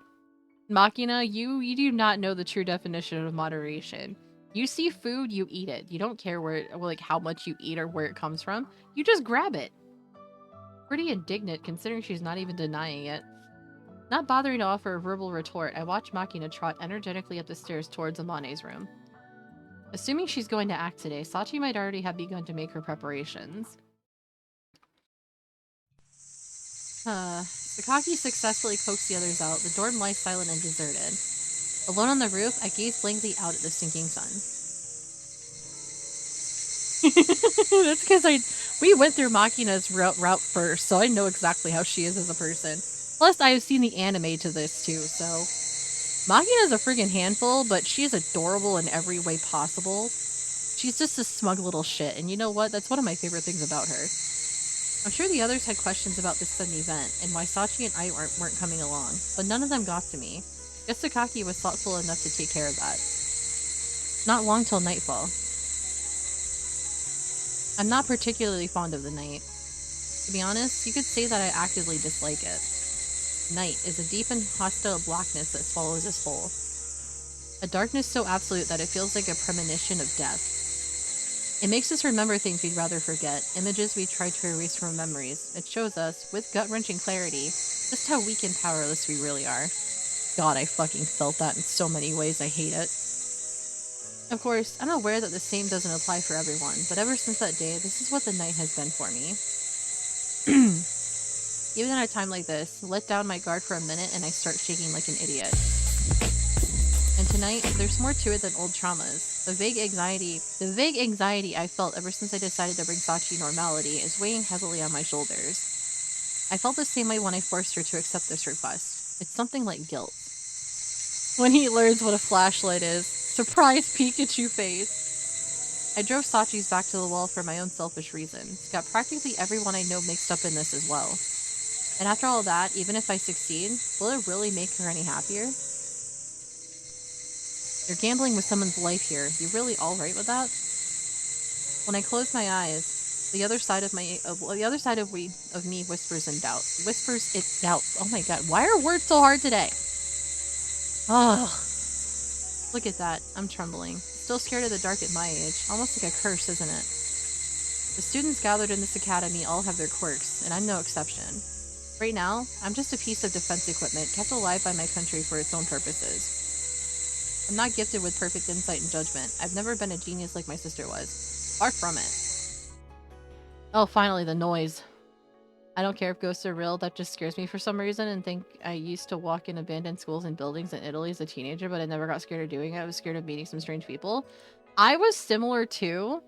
Makina, you do not know the true definition of moderation. You see food, you eat it. You don't care where, like, how much you eat or where it comes from. You just grab it. Pretty indignant, considering she's not even denying it. Not bothering to offer a verbal retort, I watch Makina trot energetically up the stairs towards Amane's room. Assuming she's going to act today, Sachi might already have begun to make her preparations. Sakaki successfully coaxed the others out. The dorm lies silent and deserted. Alone on the roof, I gaze blankly out at the sinking sun. That's because we went through Makina's route first, so I know exactly how she is as a person. Plus, I have seen the anime to this too, so... Makina's a friggin' handful, but she's adorable in every way possible. She's just a smug little shit, and you know what? That's one of my favorite things about her. I'm sure the others had questions about this sudden event, and why Sachi and I weren't coming along, but none of them got to me. Guess Sakaki was thoughtful enough to take care of that. Not long till nightfall. I'm not particularly fond of the night. To be honest, you could say that I actively dislike it. Night is a deep and hostile blackness that swallows us whole. A darkness so absolute that it feels like a premonition of death. It makes us remember things we'd rather forget, images we try to erase from memories. It shows us, with gut-wrenching clarity, just how weak and powerless we really are. God, I fucking felt that in so many ways. I hate it. Of course, I'm aware that the same doesn't apply for everyone, but ever since that day, this is what the night has been for me. Even at a time like this, let down my guard for a minute and I start shaking like an idiot. And tonight, there's more to it than old traumas. The vague anxiety I felt ever since I decided to bring Sachi normality is weighing heavily on my shoulders. I felt the same way when I forced her to accept this request. It's something like guilt. When he learns what a flashlight is. Surprise Pikachu face. I drove Sachi's back to the wall for my own selfish reasons. Got practically everyone I know mixed up in this as well. And after all that, even if I succeed, will it really make her any happier? You're gambling with someone's life here. You really all right with that? When I close my eyes, the other side of me whispers in doubt. Whispers it doubt. Oh my god, why are words so hard today? Ugh. Look at that. I'm trembling. Still scared of the dark at my age. Almost like a curse, isn't it? The students gathered in this academy all have their quirks, and I'm no exception. Right now, I'm just a piece of defense equipment kept alive by my country for its own purposes. I'm not gifted with perfect insight and judgment. I've never been a genius like my sister was. Far from it. Oh, finally, the noise. I don't care if ghosts are real, that just scares me for some reason, and think I used to walk in abandoned schools and buildings in Italy as a teenager, but I never got scared of doing it. I was scared of meeting some strange people. I was similar too.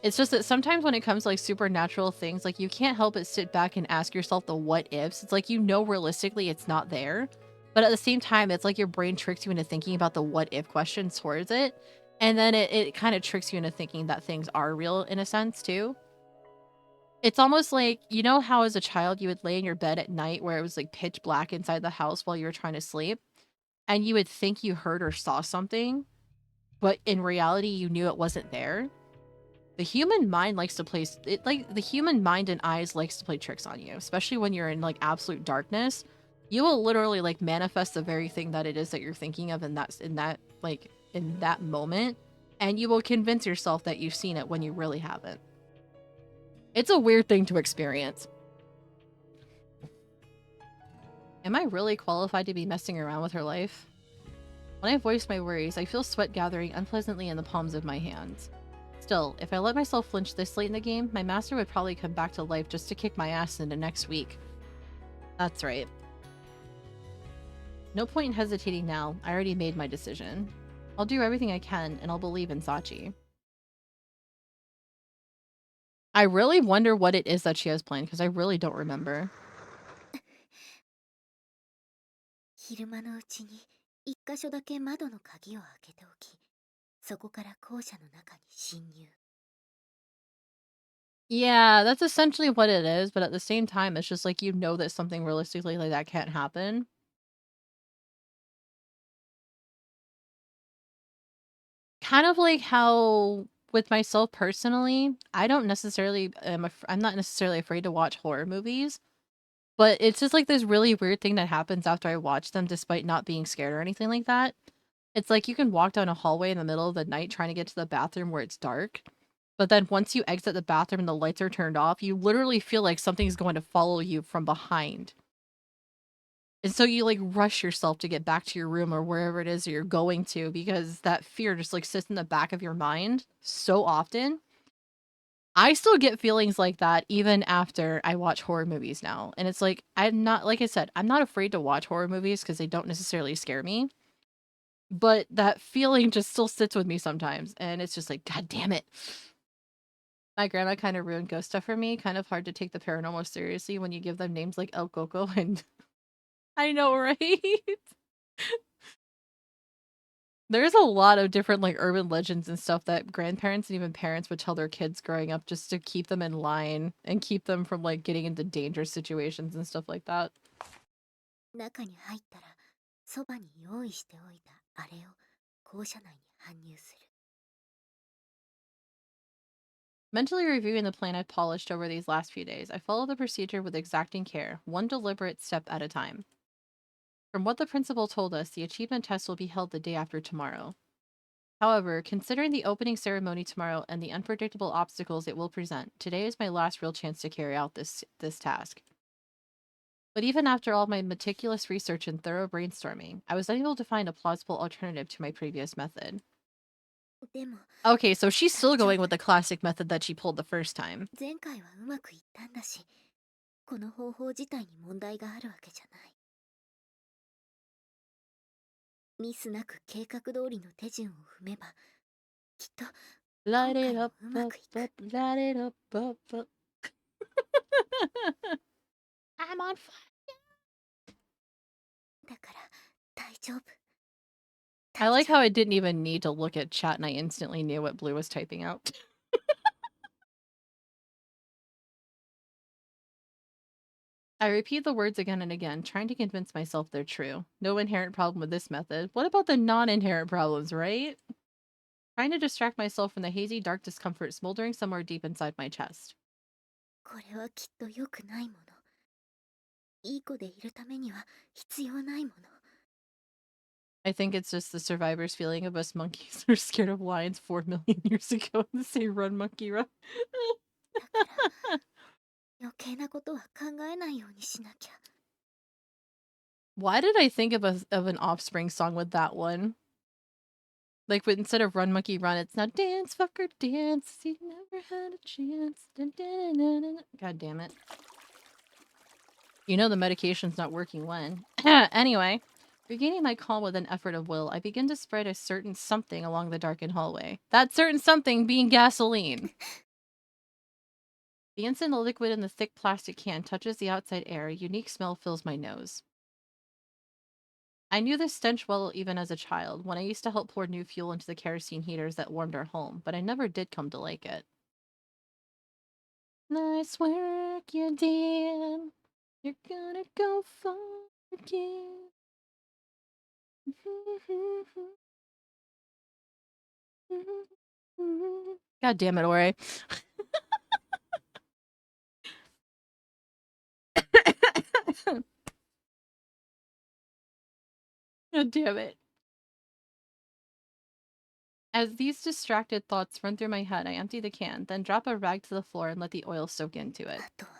It's just that sometimes when it comes to like supernatural things, like you can't help but sit back and ask yourself the what ifs. It's like, you know, realistically it's not there. But at the same time, it's like your brain tricks you into thinking about the what if questions towards it. And then it kind of tricks you into thinking that things are real in a sense too. It's almost like, you know how as a child you would lay in your bed at night where it was like pitch black inside the house while you were trying to sleep, and you would think you heard or saw something, but in reality you knew it wasn't there? The human mind likes to play it, like the human mind and eyes likes to play tricks on you, especially when you're in like absolute darkness. You will literally like manifest the very thing that it is that you're thinking of in that moment, and you will convince yourself that you've seen it when you really haven't. It's a weird thing to experience. Am I really qualified to be messing around with her life? When I voice my worries, I feel sweat gathering unpleasantly in the palms of my hands. Still, if I let myself flinch this late in the game, my master would probably come back to life just to kick my ass into next week. That's right. No point in hesitating now. I already made my decision. I'll do everything I can, and I'll believe in Sachi. I really wonder what it is that she has planned, because I really don't remember. 昼間のうちに一箇所だけ窓の鍵を開けておき、そこから校舎の中に侵入。 Yeah, that's essentially what it is, but at the same time, it's just like, you know that something realistically like that can't happen. Kind of like how with myself personally, I don't necessarily I'm not necessarily afraid to watch horror movies, but it's just like this really weird thing that happens after I watch them despite not being scared or anything like that. It's like you can walk down a hallway in the middle of the night trying to get to the bathroom where it's dark, but then once you exit the bathroom and the lights are turned off, you literally feel like something's going to follow you from behind. And so you like rush yourself to get back to your room or wherever it is that you're going to, because that fear just like sits in the back of your mind so often. I still get feelings like that even after I watch horror movies now. And it's like, I'm not, like I said, I'm not afraid to watch horror movies because they don't necessarily scare me. But that feeling just still sits with me sometimes. And it's just like, God damn it. My grandma kind of ruined ghost stuff for me. Kind of hard to take the paranormal seriously when you give them names like El Coco and I know, right? There's a lot of different like urban legends and stuff that grandparents and even parents would tell their kids growing up just to keep them in line and keep them from like getting into dangerous situations and stuff like that. 中に入ったら、そばに用意しておいたあれを校舎内に搬入する。Mentally reviewing the plan I've polished over these last few days, I follow the procedure with exacting care, one deliberate step at a time. From what the principal told us, the achievement test will be held the day after tomorrow. However, considering the opening ceremony tomorrow and the unpredictable obstacles it will present, today is my last real chance to carry out this task. But even after all my meticulous research and thorough brainstorming, I was unable to find a plausible alternative to my previous method. Okay, so she's still going with the classic method that she pulled the first time. 前回はうまくいったんだし、この方法自体に問題があるわけじゃない。ミスなく計画通りの手順を踏めば、きっと Light it up, up, up, light it up, up, up. I'm on fire. だから大丈夫。 I like how I didn't even need to look at chat and I instantly knew what Blue was typing out. I repeat the words again and again, trying to convince myself they're true. No inherent problem with this method. What about the non-inherent problems, right? Trying to distract myself from the hazy, dark discomfort smoldering somewhere deep inside my chest. これはきっと良くないもの。いい子でいるためには必要ないもの。 I think it's just the survivor's feeling of us monkeys who are scared of lions 4 million years ago and say run monkey run. だから余計なことは考えないようにしなきゃ。 Why did I think of an Offspring song with that one? Like, instead of Run Monkey Run, it's now Dance Fucker Dance. You never had a chance. Dun, dun, dun, dun, dun. God damn it. You know the medication's not working when. Anyway, regaining my calm with an effort of will, I begin to spread a certain something along the darkened hallway. That certain something being gasoline. The instant the liquid in the thick plastic can touches the outside air, a unique smell fills my nose. I knew this stench well even as a child, when I used to help pour new fuel into the kerosene heaters that warmed our home, but I never did come to like it. Nice work, you did. You're gonna go far again. God damn it, Ori. God damn it. As these distracted thoughts run through my head, I empty the can, then drop a rag to the floor and let the oil soak into it. あとは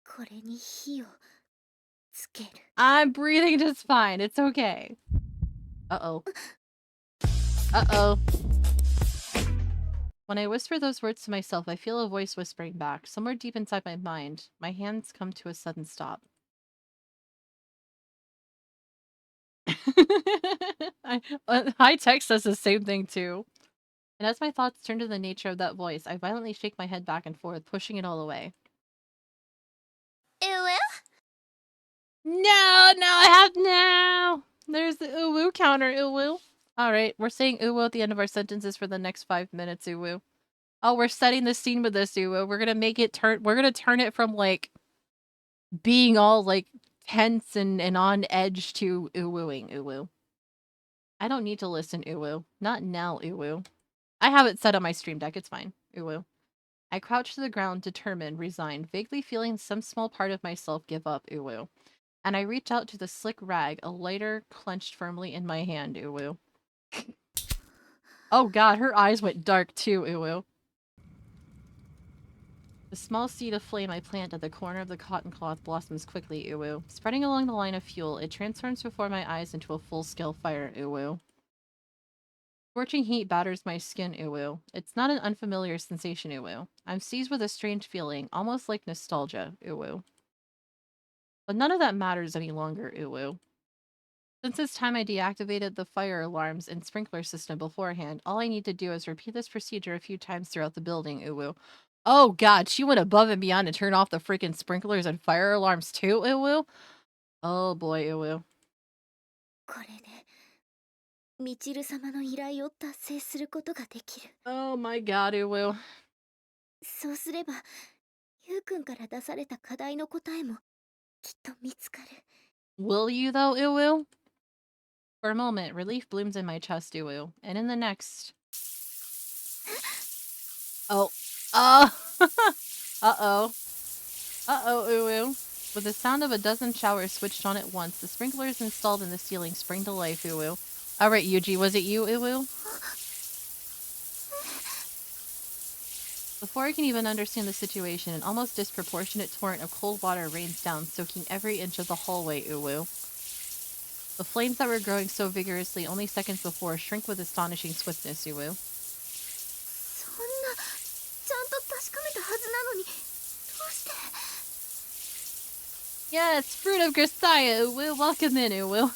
これに火をつける。 I'm breathing just fine. It's okay. Uh-oh. Uh-oh. When I whisper those words to myself, I feel a voice whispering back. Somewhere deep inside my mind, my hands come to a sudden stop. High Tech says the same thing too. And as my thoughts turn to the nature of that voice, I violently shake my head back and forth, pushing it all away. No, I have no. There's the uwu counter, uwu. Alright, we're saying uwu at the end of our sentences for the next 5 minutes, uwu. Oh, we're setting the scene with this uwu. We're gonna make it we're gonna turn it from, like, being all, like, tense and on edge to uwuing, uwu. I don't need to listen, uwu. Not now, uwu. I have it set on my stream deck, it's fine, uwu. I crouch to the ground, determined, resigned, vaguely feeling some small part of myself give up, uwu. And I reach out to the slick rag, a lighter clenched firmly in my hand, uwu. Oh god, her eyes went dark too, uwu. The small seed of flame I plant at the corner of the cotton cloth blossoms quickly, uwu. Spreading along the line of fuel, it transforms before my eyes into a full-scale fire, uwu. Scorching heat batters my skin, uwu. It's not an unfamiliar sensation, uwu. I'm seized with a strange feeling, almost like nostalgia, uwu. But none of that matters any longer, uwu. Since it's time I deactivated the fire alarms and sprinkler system beforehand, all I need to do is repeat this procedure a few times throughout the building, uwu. Oh god, she went above and beyond to turn off the freaking sprinklers and fire alarms too, uwu? Oh boy, uwu. これでみちる様の依頼を達成することができる。 Oh my god, uwu. そうすればゆうくんから出された課題の答えもきっと見つかる。 Will you though, uwu? For a moment, relief blooms in my chest, uwu. And in the next... Oh. Oh! Uh-oh. Uh-oh, Uwu. With the sound of a dozen showers switched on at once, the sprinklers installed in the ceiling spring to life, Uwu. Alright, Yuji, was it you, Uwu? Before I can even understand the situation, an almost disproportionate torrent of cold water rains down, soaking every inch of the hallway, Uwu. The flames that were growing so vigorously only seconds before shrink with astonishing swiftness, Uwu. そんなちゃんと確かめたはずなのにどうして Yes, fruit of Grisaia, Uwu. Welcome in, Uwu.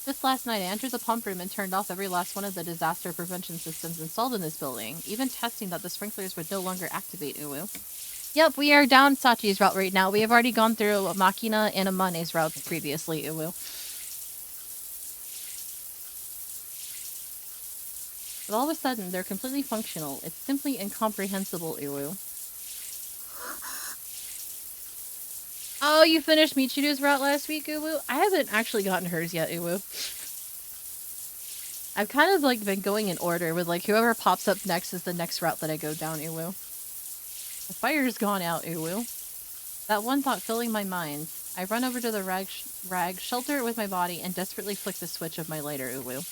Just last night, I entered the pump room and turned off every last one of the disaster prevention systems installed in this building, even testing that the sprinklers would no longer activate, Uwu. Yep, we are down Sachi's route right now. We have already gone through a Machina and a Mane's routes previously, Uwu. But all of a sudden, they're completely functional. It's simply incomprehensible, Uwu. Oh, you finished Michiru's route last week, Uwu? I haven't actually gotten hers yet, Uwu. I've kind of, like, been going in order with, like, whoever pops up next is the next route that I go down, Uwu. The fire's gone out, Uwu. That one thought filling my mind. I run over to the rag, shelter it with my body, and desperately flick the switch of my lighter, Uwu.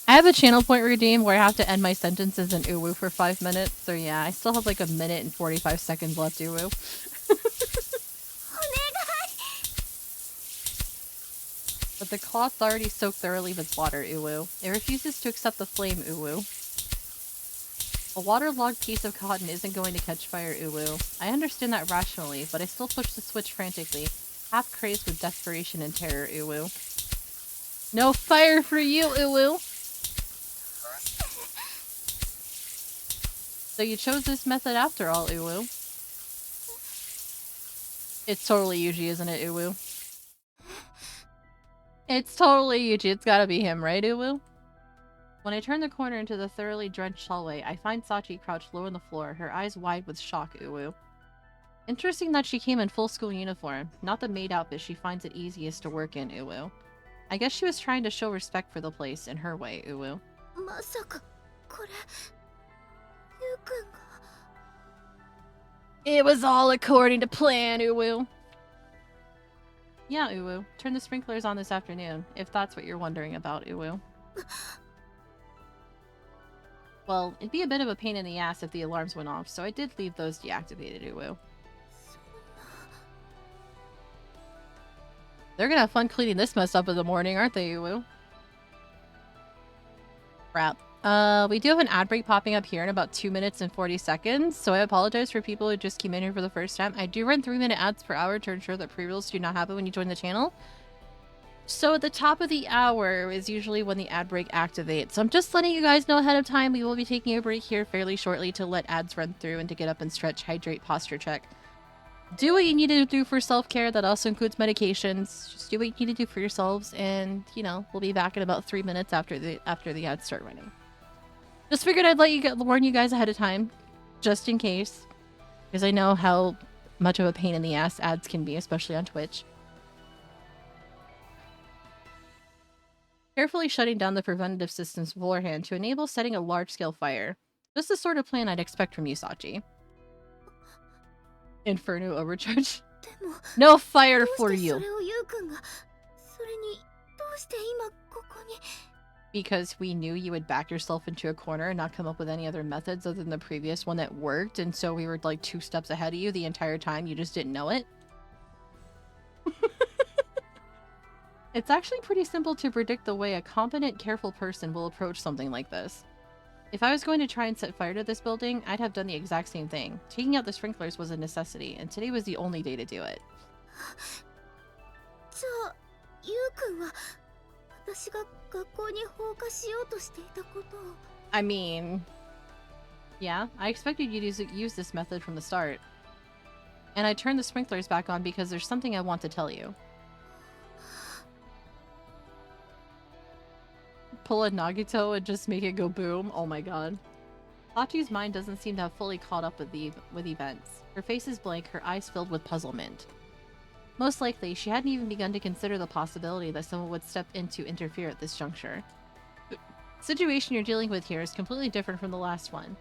I have a channel point redeem where I have to end my sentences in Uwu for 5 minutes, so yeah, I still have like a minute and 45 seconds left, Uwu. But the cloth's already soaked thoroughly with water, Uwu. It refuses to accept the flame, Uwu. A waterlogged piece of cotton isn't going to catch fire, Uwu. I understand that rationally, but I still push the switch frantically, half crazed with desperation and terror, Uwu. No fire for you, Uwu! So you chose this method after all, Uwu. It's totally Yuji, isn't it, Uwu? It's totally Yuji. It's gotta be him, right, Uwu? When I turn the corner into the thoroughly drenched hallway, I find Sachi crouched low on the floor, her eyes wide with shock, Uwu. Interesting that she came in full school uniform, not the maid outfit she finds it easiest to work in, Uwu. I guess she was trying to show respect for the place in her way, Uwu. It was all according to plan, Uwu. Yeah, Uwu. Turn the sprinklers on this afternoon, if that's what you're wondering about, Uwu. Well, it'd be a bit of a pain in the ass if the alarms went off, so I did leave those deactivated, Uwu. They're gonna have fun cleaning this mess up in the morning, aren't they, Uwu? Crap. We do have an ad break popping up here in about 2 minutes and 40 seconds, so I apologize for people who just came in here for the first time. I do run 3-minute ads per hour to ensure that pre-rolls do not happen when you join the channel. So at the top of the hour is usually when the ad break activates. So I'm just letting you guys know ahead of time. We will be taking a break here fairly shortly to let ads run through and to get up and stretch, hydrate, posture check. Do what you need to do for self-care. That also includes medications. Just do what you need to do for yourselves, and you know, we'll be back in about 3 minutes after the ads start running. Just figured I'd warn you guys ahead of time, just in case, because I know how much of a pain in the ass ads can be, especially on Twitch. Carefully shutting down the preventative systems beforehand to enable setting a large-scale fire. Just the sort of plan I'd expect from you, Sachi. Inferno overcharge. No fire for you. Because we knew you would back yourself into a corner and not come up with any other methods other than the previous one that worked, and so we were like 2 steps ahead of you the entire time. You just didn't know it. It's actually pretty simple to predict the way a competent, careful person will approach something like this. If I was going to try and set fire to this building, I'd have done the exact same thing. Taking out the sprinklers was a necessity, and today was the only day to do it. I mean... yeah, I expected you to use this method from the start. And I turned the sprinklers back on because there's something I want to tell you. Pull a Nagito and just make it go boom? Oh my god. Sachi's mind doesn't seem to have fully caught up with events. Her face is blank, her eyes filled with puzzlement. Most likely, she hadn't even begun to consider the possibility that someone would step in to interfere at this juncture. The situation you're dealing with here is completely different from the last one.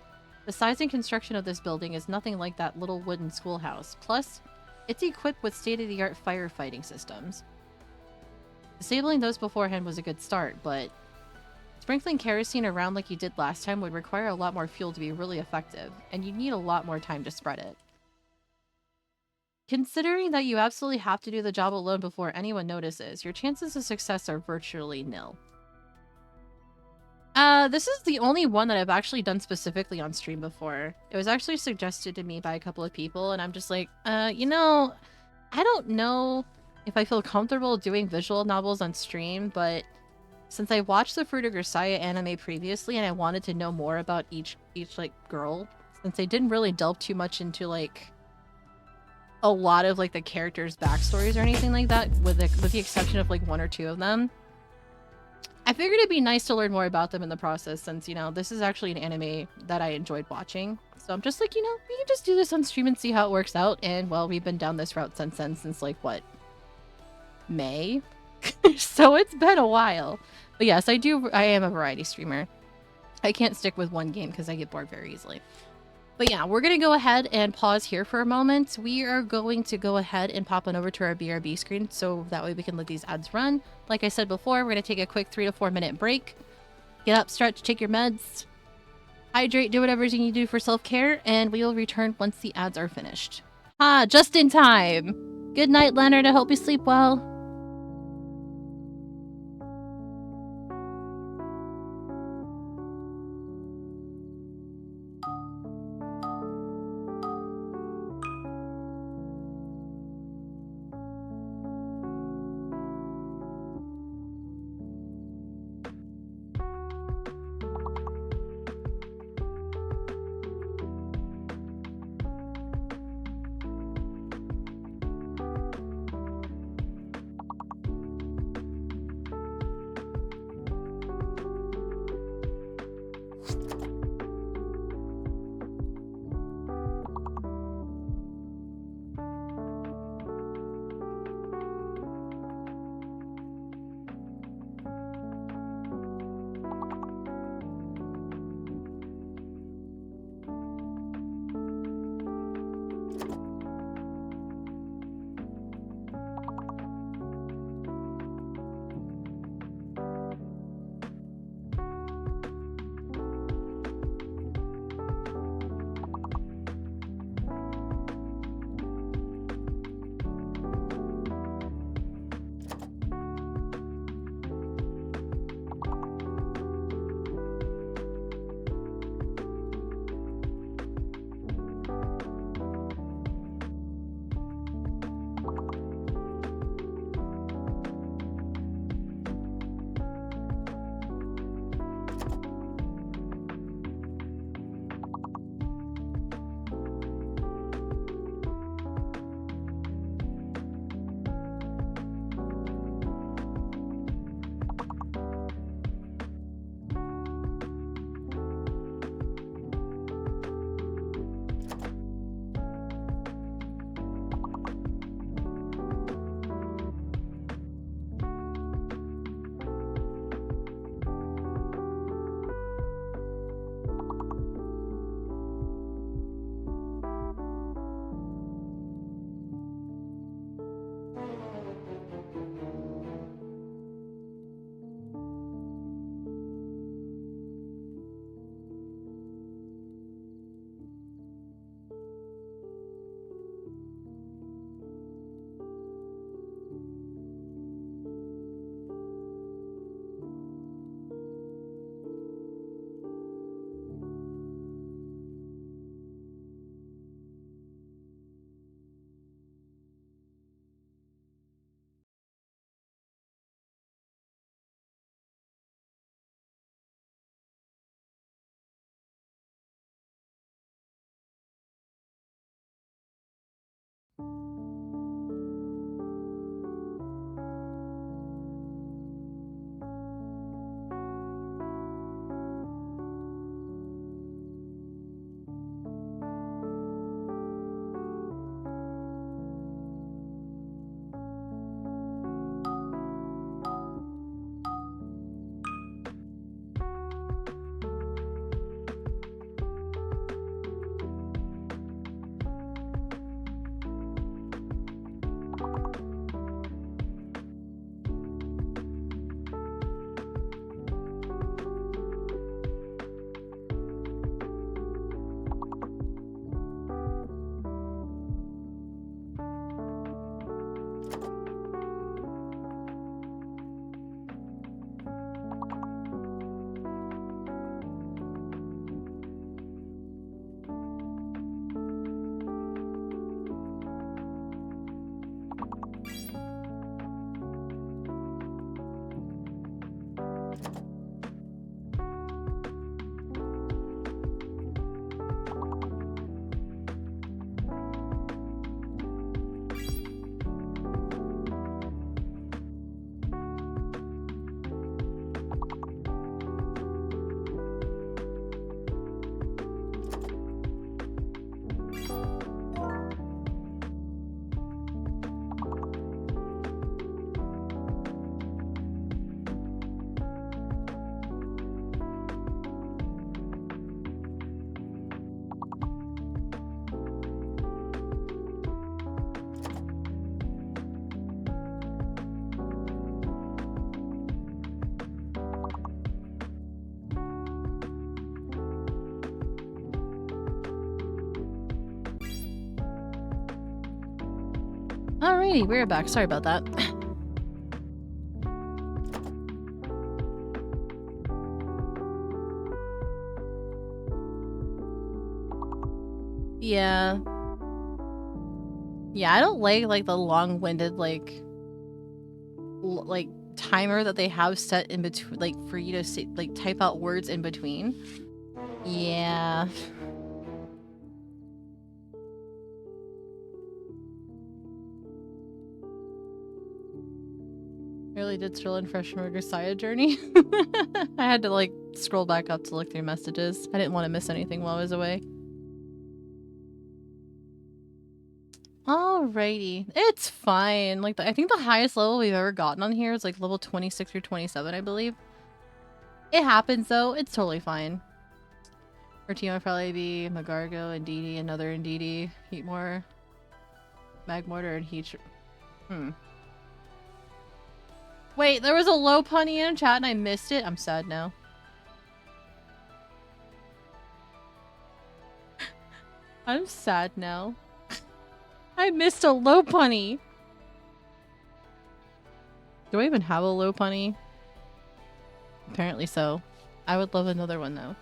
The size and construction of this building is nothing like that little wooden schoolhouse. Plus, it's equipped with state-of-the-art firefighting systems. Disabling those beforehand was a good start, but sprinkling kerosene around like you did last time would require a lot more fuel to be really effective, and you'd need a lot more time to spread it. Considering that you absolutely have to do the job alone before anyone notices, your chances of success are virtually nil. This is the only one that I've actually done specifically on stream before. It was actually suggested to me by a couple of people, and I'm just like, you know, I don't know if I feel comfortable doing visual novels on stream, but since I watched the Fruit of Grisaia anime previously and I wanted to know more about each like girl, since they didn't really delve too much into like a lot of like the characters' backstories or anything like that, with the exception of like one or two of them, I figured it'd be nice to learn more about them in the process, since, you know, this is actually an anime that I enjoyed watching. So I'm just like, you know, we can just do this on stream and see how it works out. And well, we've been down this route since like what, May? So it's been a while. But yes, I am a variety streamer. I can't stick with one game because I get bored very easily. But yeah, we're going to go ahead and pause here for a moment. We are going to go ahead and pop on over to our BRB screen so that way we can let these ads run. Like I said before, we're going to take a quick 3 to 4 minute break. Get up, stretch, take your meds, hydrate, do whatever you need to do for self-care, and we will return once the ads are finished. Ah, just in time. Good night, Leonard. I hope you sleep well. Alrighty, we're back. Sorry about that. Yeah. Yeah, I don't like the long-winded like timer that they have set in between, like for you to say, like type out words in between. Yeah. Really did scroll in fresh from a Grisaia journey. I had to like scroll back up to look through messages. I didn't want to miss anything while I was away. Alrighty. It's fine. Like, I think the highest level we've ever gotten on here is like level 26 or 27, I believe. It happens though. It's totally fine. Our team would probably be Magargo, Ndidi, another Ndidi, Heatmore, Magmortar, and Heat. Wait, there was a low punny in chat and I missed it? I'm sad now. I'm sad now. I missed a low punny. Do I even have a low punny? Apparently so. I would love another one though.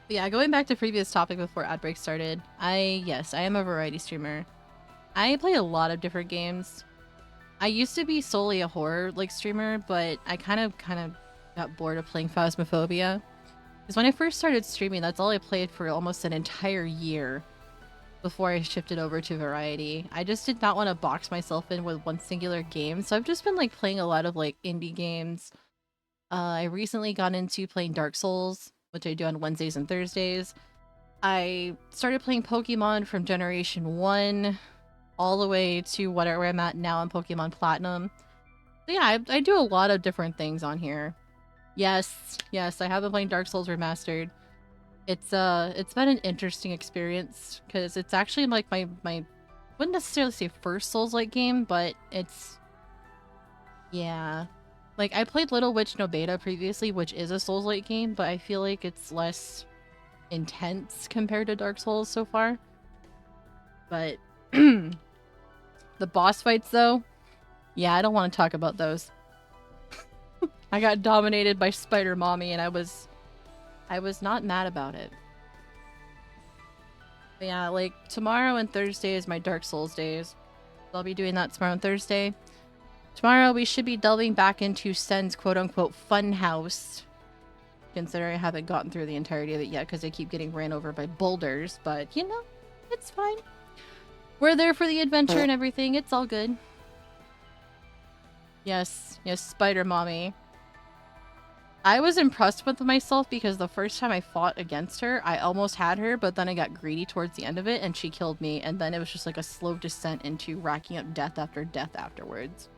But yeah, going back to previous topic before ad break started. Yes, I am a variety streamer. I play a lot of different games. I used to be solely a horror like streamer, but I kind of got bored of playing Phasmophobia. Because when I first started streaming, that's all I played for almost an entire year before I shifted over to variety. I just did not want to box myself in with one singular game, so I've just been like playing a lot of like indie games. I recently got into playing Dark Souls, which I do on Wednesdays and Thursdays. I started playing Pokemon from Generation 1 all the way to where I'm at now on Pokemon Platinum. So yeah, I do a lot of different things on here. Yes, I have been playing Dark Souls Remastered. It's been an interesting experience because it's actually like my wouldn't necessarily say first Souls-like game, but it's, yeah. Like I played Little Witch No Beta previously, which is a Souls-like game, but I feel like it's less intense compared to Dark Souls so far. But the boss fights though, yeah, I don't want to talk about those. I got dominated by Spider Mommy and I was not mad about it. But yeah, like tomorrow and Thursday is my Dark Souls days. So I'll be doing that tomorrow and Thursday. Tomorrow we should be delving back into Sen's quote-unquote fun house. Considering I haven't gotten through the entirety of it yet because I keep getting ran over by boulders. But, you know, it's fine. We're there for the adventure and everything. It's all good. Yes, Spider Mommy. I was impressed with myself because the first time I fought against her, I almost had her, but then I got greedy towards the end of it and she killed me. And then it was just like a slow descent into racking up death after death afterwards.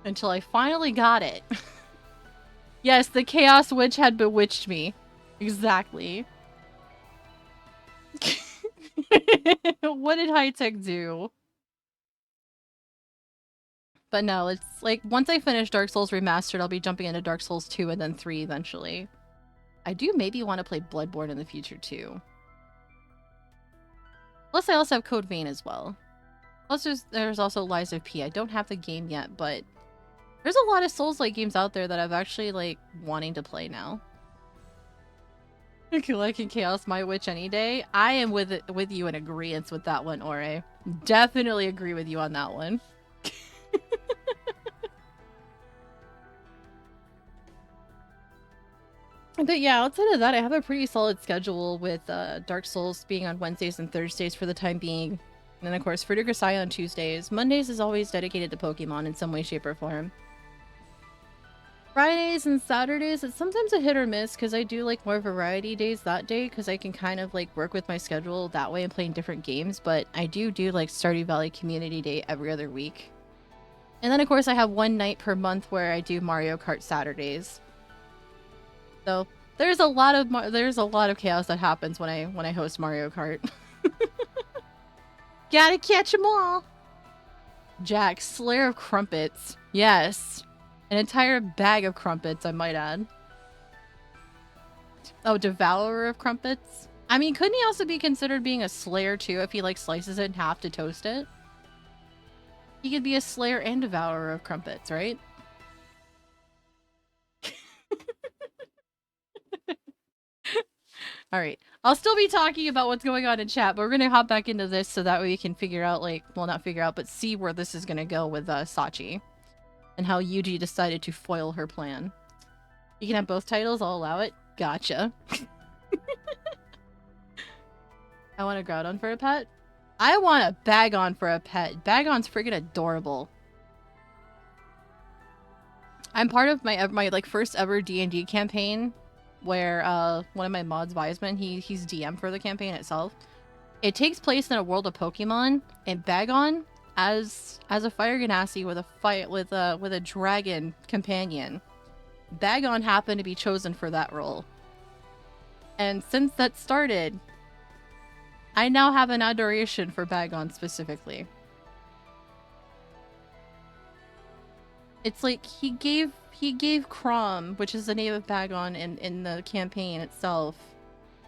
Until I finally got it. Yes, the Chaos Witch had bewitched me. Exactly. What did High Tech do? But no, it's like once I finish Dark Souls Remastered, I'll be jumping into Dark Souls 2 and then 3 eventually. I do maybe want to play Bloodborne in the future too. Plus I also have Code Vein as well. Plus there's also Lies of P. I don't have the game yet, but there's a lot of Souls-like games out there that I've actually like wanting to play now. Like in Chaos My Witch any day. I am with you in agreement with that one, Ore. Definitely agree with you on that one. But yeah, outside of that, I have a pretty solid schedule with Dark Souls being on Wednesdays and Thursdays for the time being. And then of course, Fruit Grisaia on Tuesdays. Mondays is always dedicated to Pokemon in some way, shape, or form. Fridays and Saturdays, it's sometimes a hit or miss because I do like more variety days that day because I can kind of like work with my schedule that way and playing different games. But I do like Stardew Valley Community Day every other week. And then of course I have one night per month where I do Mario Kart Saturdays. So there's a lot of chaos that happens when I host Mario Kart. Gotta catch 'em all. Jack, Slayer of Crumpets. Yes. An entire bag of crumpets, I might add. Oh, Devourer of Crumpets? I mean, couldn't he also be considered being a slayer too if he like slices it in half to toast it? He could be a slayer and devourer of crumpets, right? Alright. I'll still be talking about what's going on in chat, but we're gonna hop back into this so that way we can figure out, like, well, not figure out, but see where this is gonna go with Sachi. And how Yuji decided to foil her plan. You can have both titles, I'll allow it. Gotcha. I want a Groudon for a pet. I want a Bagon for a pet. Bagon's freaking adorable. I'm part of my like first ever D&D campaign where one of my mods, Wiseman, he's DM for the campaign itself. It takes place in a world of Pokemon, and Bagon as a fire ganassi with a dragon companion. Bagon happened to be chosen for that role. And since that started, I now have an adoration for Bagon specifically. It's like he gave Chrom, which is the name of Bagon in the campaign itself,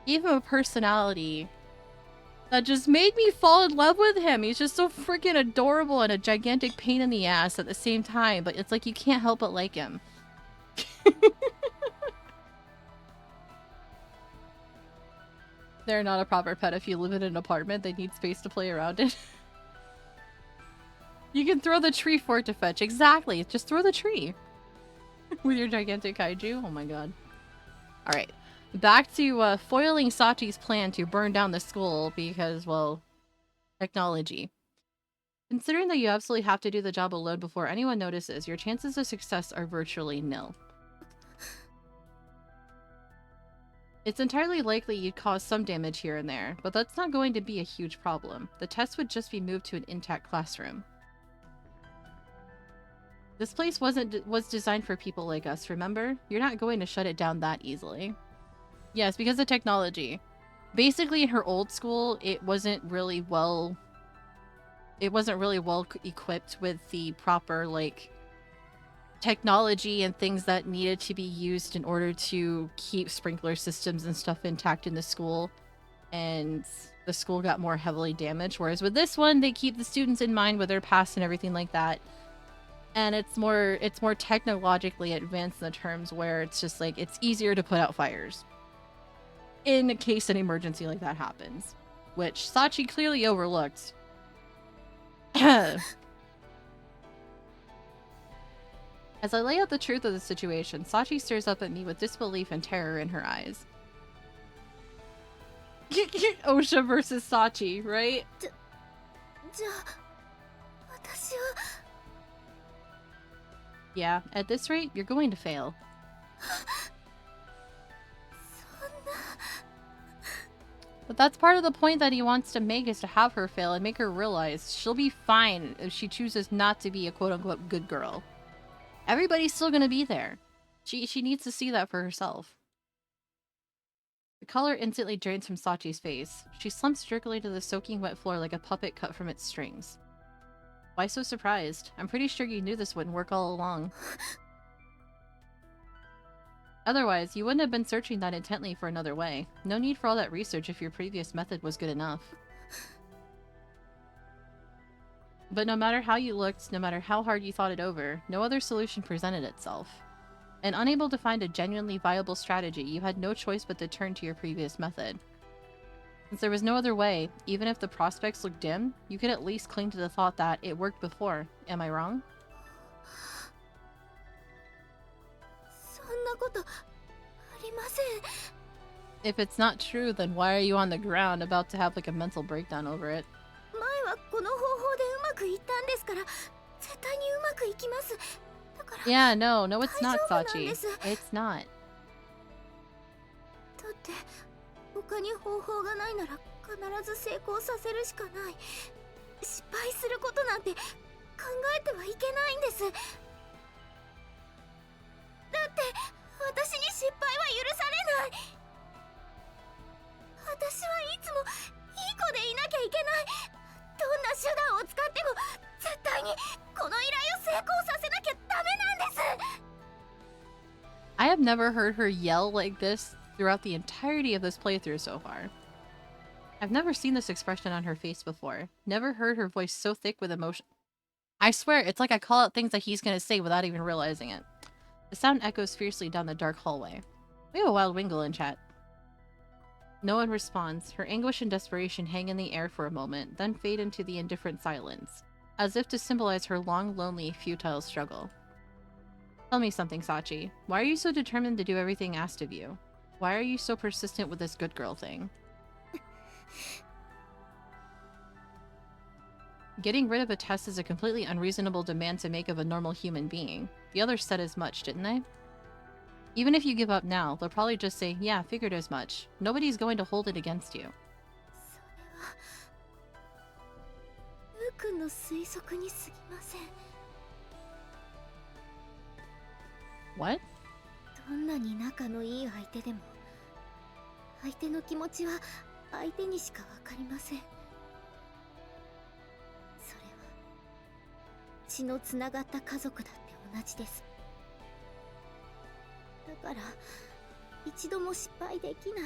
gave him a personality that just made me fall in love with him. He's just so freaking adorable and a gigantic pain in the ass at the same time, but it's like you can't help but like him. They're not a proper pet if you live in an apartment. They need space to play around in. You can throw the tree for it to fetch. Exactly. Just throw the tree. With your gigantic kaiju. Oh my god. Alright. Back to foiling Sachi's plan to burn down the school because, well, technology. Considering that you absolutely have to do the job alone before anyone notices, your chances of success are virtually nil. It's entirely likely you'd cause some damage here and there, but that's not going to be a huge problem. The test would just be moved to an intact classroom. This place was designed for people like us, remember? You're not going to shut it down that easily. Yes, because of technology. Basically, in her old school, it wasn't really well equipped with the proper, like, technology and things that needed to be used in order to keep sprinkler systems and stuff intact in the school. And the school got more heavily damaged. Whereas with this one, they keep the students in mind with their past and everything like that. And it's more technologically advanced in the terms where it's just like, it's easier to put out fires in case an emergency like that happens, which Sachi clearly overlooked. As I lay out the truth of the situation, Sachi stares up at me with disbelief and terror in her eyes. Osha versus Sachi, right? Yeah, at this rate, you're going to fail. But that's part of the point that he wants to make, is to have her fail and make her realize she'll be fine if she chooses not to be a quote-unquote good girl. Everybody's still gonna be there. She needs to see that for herself. The color instantly drains from Sachi's face. She slumps jerkily to the soaking wet floor like a puppet cut from its strings. Why so surprised? I'm pretty sure you knew this wouldn't work all along. Otherwise, you wouldn't have been searching that intently for another way. No need for all that research if your previous method was good enough. But no matter how you looked, no matter how hard you thought it over, no other solution presented itself. And unable to find a genuinely viable strategy, you had no choice but to turn to your previous method. Since there was no other way, even if the prospects looked dim, you could at least cling to the thought that it worked before. Am I wrong? If it's not true, then why are you on the ground about to have like a mental breakdown over it? Yeah, no, it's not, Sachi. It's not. I have never heard her yell like this throughout the entirety of this playthrough so far. I've never seen this expression on her face before. Never heard her voice so thick with emotion. I swear, it's like I call out things that he's gonna say without even realizing it. The sound echoes fiercely down the dark hallway. We have a wild wingle in chat. No one responds. Her anguish and desperation hang in the air for a moment, then fade into the indifferent silence, as if to symbolize her long, lonely, futile struggle. Tell me something, Sachi. Why are you so determined to do everything asked of you? Why are you so persistent with this good girl thing? Getting rid of a test is a completely unreasonable demand to make of a normal human being. The others said as much, didn't they? Even if you give up now, they'll probably just say, yeah, figured as much. Nobody's going to hold it against you. それはルー君の推測に過ぎません。 What? どんなに仲のいい相手でも、相手の気持ちは相手にしかわかりません。それは血のつながった家族だって同じです。だから一度も失敗できない。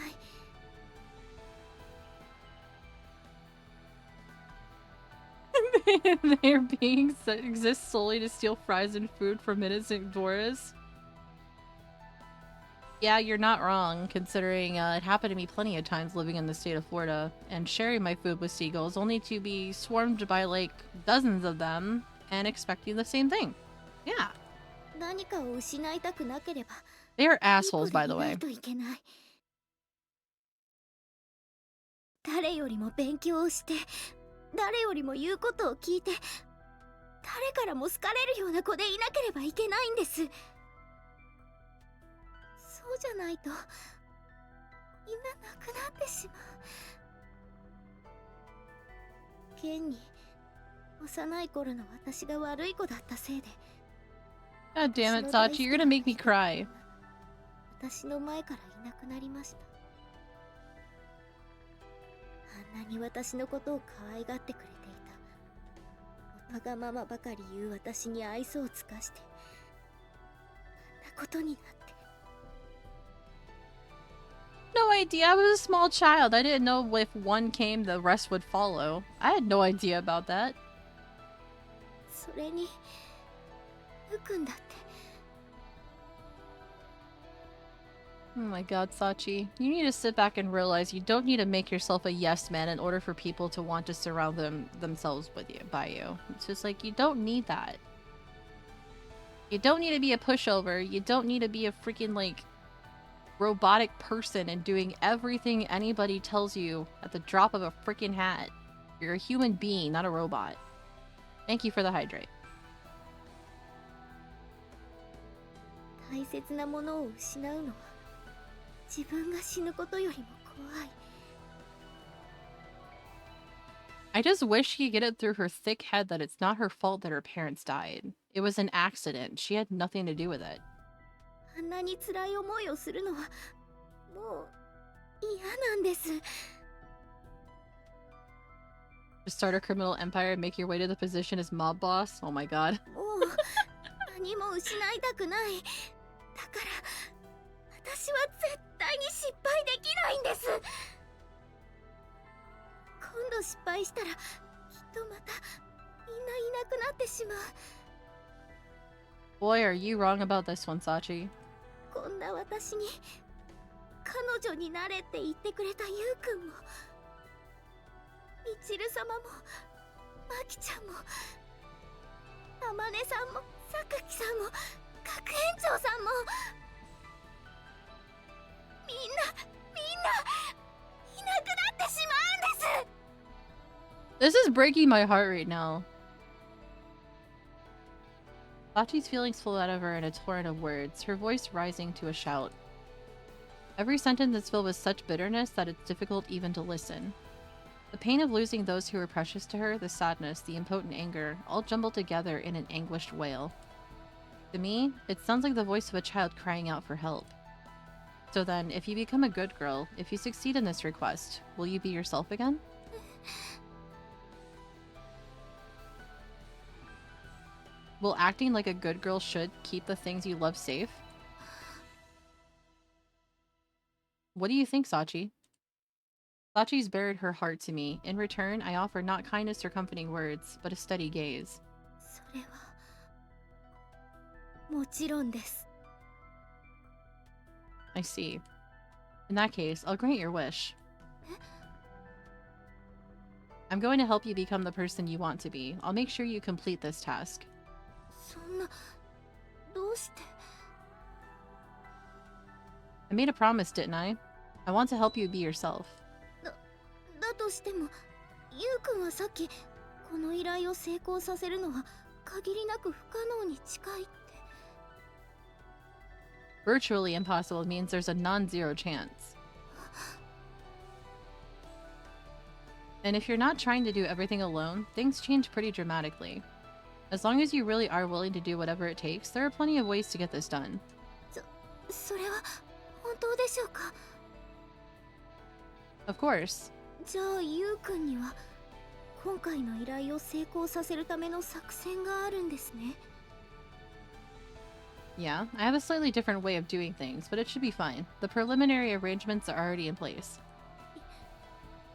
Their beings that exist solely to steal fries and food from innocent Doras. Yeah, you're not wrong, considering it happened to me plenty of times living in the state of Florida and sharing my food with seagulls, only to be swarmed by like dozens of them and expecting the same thing. Yeah. 何かを失いたくなければ They are assholes, by the way. 誰よりも勉強をして、誰よりも言うことを聞いて、誰からも好かれるような子でいなければいけないんです。そうじゃないと、みんななくなってしまう。現に、幼い頃の私が悪い子だったせいで。God damn it, Sachi, you're gonna make me cry. 私の前からいなくなりました。あんなに私のことを可愛がってくれていた。わがままばかり言う私に愛想を尽かして、あんなことになって。No idea, I was a small child. I didn't know if one came, the rest would follow. I had no idea about that. それに、ルくんだって。 Oh my god, Sachi. You need to sit back and realize you don't need to make yourself a yes man in order for people to want to surround themselves with you, by you. It's just like, you don't need that. You don't need to be a pushover. You don't need to be a freaking, like, robotic person and doing everything anybody tells you at the drop of a freaking hat. You're a human being, not a robot. Thank you for the hydrate. 大切なものを失うのは自分が死ぬことよりも怖い。 I just wish she could get it through her thick head that it's not her fault that her parents died. It was an accident. She had nothing to do with it. あんなに辛い思いをするのはもう嫌なんです。 To start a criminal empire and make your way to the position as mob boss? Oh my god. もう何も失いたくない。だから私は絶対に失敗できないんです。今度失敗したらきっとまたみんないなくなってしまう。 Boy, are you wrong about this one, Sachi. こんな私に彼女になれって言ってくれたゆうくんもみちる様もまきちゃんもあまねさんもさくきさんも学園長さんもみんないなくなってしまうんです。 This is breaking my heart right now. Sachi's feelings flow out of her in a torrent of words, her voice rising to a shout. Every sentence is filled with such bitterness that it's difficult even to listen. The pain of losing those who were precious to her, the sadness, the impotent anger, all jumbled together in an anguished wail. To me, it sounds like the voice of a child crying out for help. So then, if you become a good girl, if you succeed in this request, will you be yourself again? Will acting like a good girl should keep the things you love safe? What do you think, Sachi? Sachi's bared her heart to me. In return, I offer not kindness or comforting words, but a steady gaze. それはもちろんです。 I see. In that case, I'll grant your wish. I'm going to help you become the person you want to be. I'll make sure you complete this task. そんなどうして I made a promise, didn't I? I want to help you be yourself. だとしてもゆうくんはさっきこの依頼を成功させるのは限りなく不可能に近いって。 Virtually impossible means there's a non-zero chance. And if you're not trying to do everything alone, things change pretty dramatically. As long as you really are willing to do whatever it takes, there are plenty of ways to get this done. それは本当でしょうか Of course. じゃあゆうくんには今回の依頼を成功させるための作戦があるんですね。 Yeah, I have a slightly different way of doing things, but it should be fine. The preliminary arrangements are already in place.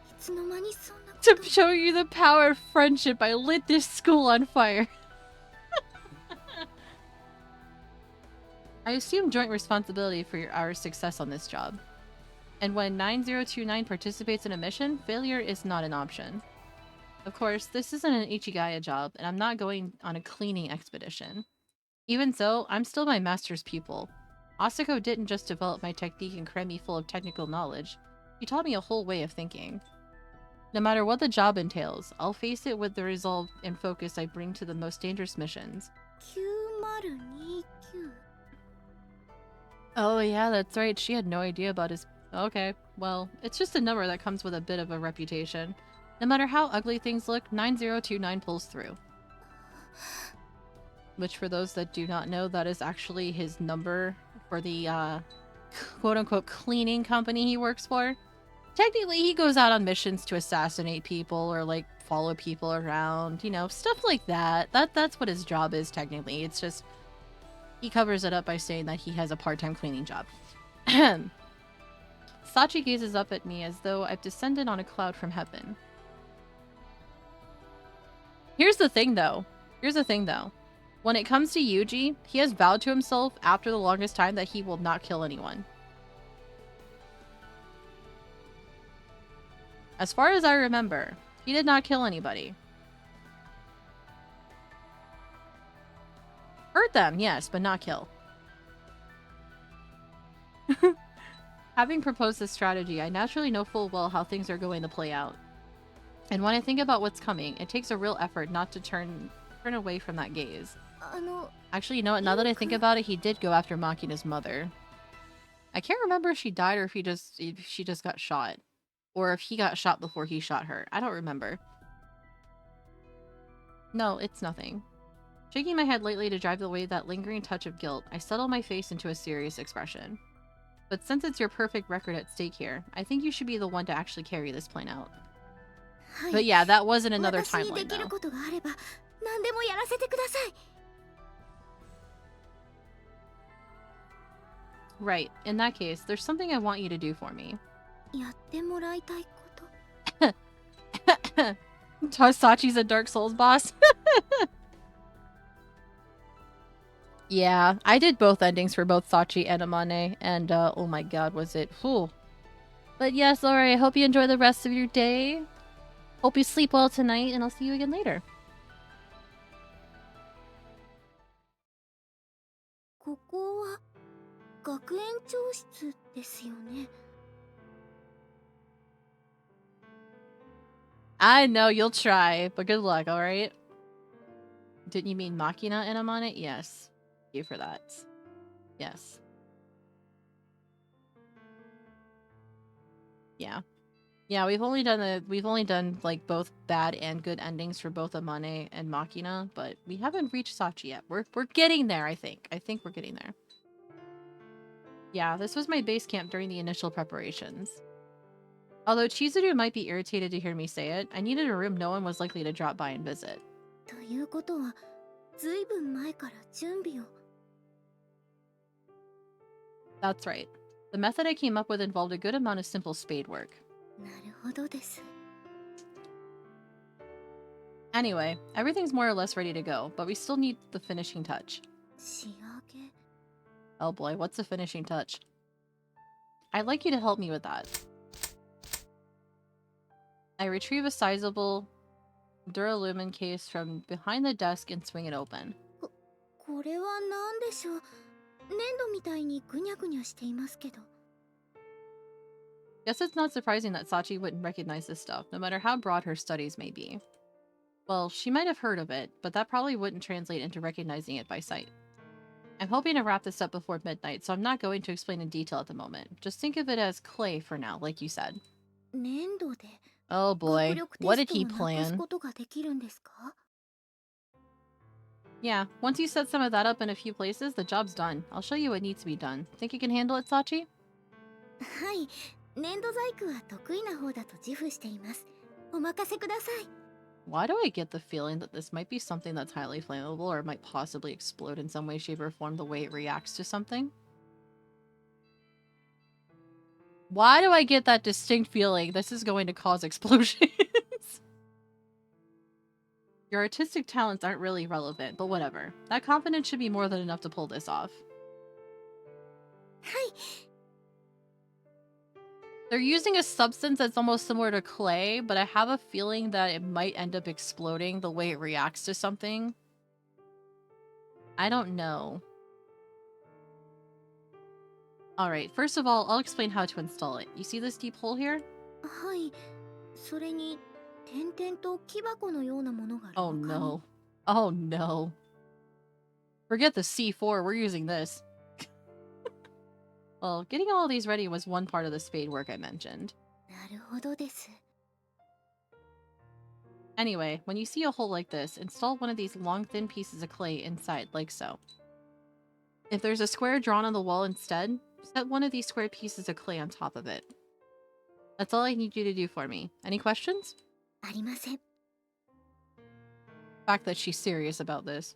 いつの間にそんな To show you the power of friendship, I lit this school on fire. I assume joint responsibility for our success on this job. And when 9029 participates in a mission, failure is not an option. Of course, this isn't an Ichigaya job, and I'm not going on a cleaning expedition. Even so, I'm still my master's pupil. Asako didn't just develop my technique and cram me full of technical knowledge. He taught me a whole way of thinking. No matter what the job entails, I'll face it with the resolve and focus I bring to the most dangerous missions. 9029 Oh yeah, that's right. She had no idea about his... Okay, well, it's just a number that comes with a bit of a reputation. No matter how ugly things look, 9029 pulls through. Which, for those that do not know, that is actually his number for the, quote-unquote cleaning company he works for. Technically, he goes out on missions to assassinate people or, like, follow people around, you know, stuff like that. That's what his job is, technically. It's just... he covers it up by saying that he has a part-time cleaning job. Sachi gazes up at me as though I've descended on a cloud from heaven. Here's the thing, though. When it comes to Yuji, he has vowed to himself after the longest time that he will not kill anyone. As far as I remember, he did not kill anybody. Hurt them, yes, but not kill. Having proposed this strategy, I naturally know full well how things are going to play out. And when I think about what's coming, it takes a real effort not to turn away from that gaze. Actually, you know what? Now that I think about it, he did go after Makina's mother. I can't remember if she died or if she just got shot. Or if he got shot before he shot her. I don't remember. No, it's nothing. Shaking my head lightly to drive away that lingering touch of guilt, I settle my face into a serious expression. But since it's your perfect record at stake here, I think you should be the one to actually carry this plan out. But yeah, that wasn't another timeline, though. Right. In that case, there's something I want you to do for me. Sachi's a Dark Souls boss. Yeah, I did both endings for both Sachi and Amane, and oh my god, was it... Whew. But yes, alright, I hope you enjoy the rest of your day. Hope you sleep well tonight, and I'll see you again later. I know, you'll try, but good luck, alright? Didn't you mean Makina and Amane? Yes. Thank you for that. Yes. Yeah. Yeah, we've only done like both bad and good endings for both Amane and Makina, but we haven't reached Sachi yet. We're getting there, I think. I think we're getting there. Yeah, this was my base camp during the initial preparations. Although Chizuru might be irritated to hear me say it, I needed a room no one was likely to drop by and visit. That's right. The method I came up with involved a good amount of simple spade work. なるほどです。 Anyway, everything's more or less ready to go, but we still need the finishing touch. 仕上げ Oh boy, what's the finishing touch? I'd like you to help me with that. I retrieve a sizable Duralumin case from behind the desk and swing it open. これは何でしょう。粘土みたいにぐにゃぐにゃしていますけど。 Guess it's not surprising that Sachi wouldn't recognize this stuff, no matter how broad her studies may be. Well, she might have heard of it, but that probably wouldn't translate into recognizing it by sight. I'm hoping to wrap this up before midnight, so I'm not going to explain in detail at the moment. Just think of it as clay for now, like you said. 粘土で Oh 学 boy, 力 what テ did スト he をなくす plan? ことができるんですか？ Yeah, once you set some of that up in a few places, the job's done. I'll show you what needs to be done. Think you can handle it, Sachi? はい、粘土細工は得意な方だと自負しています。お任せください。 Why do I get the feeling that this might be something that's highly flammable or might possibly explode in some way, shape, or form the way it reacts to something? Why do I get that distinct feeling this is going to cause explosions? Your artistic talents aren't really relevant, but whatever. That confidence should be more than enough to pull this off. はい、 They're using a substance that's almost similar to clay, but I have a feeling that it might end up exploding the way it reacts to something. I don't know. Alright, first of all, I'll explain how to install it. You see this deep hole here? はい。それに点々と木箱のようなものが Oh 廊下に。 no. Oh no. Forget the C4, we're using this. Well, getting all these ready was one part of the spade work I mentioned. なるほどです。 Anyway, when you see a hole like this, install one of these long thin pieces of clay inside, like so. If there's a square drawn on the wall instead, set one of these square pieces of clay on top of it. That's all I need you to do for me. Any questions? ありません。 Fact that she's serious about this.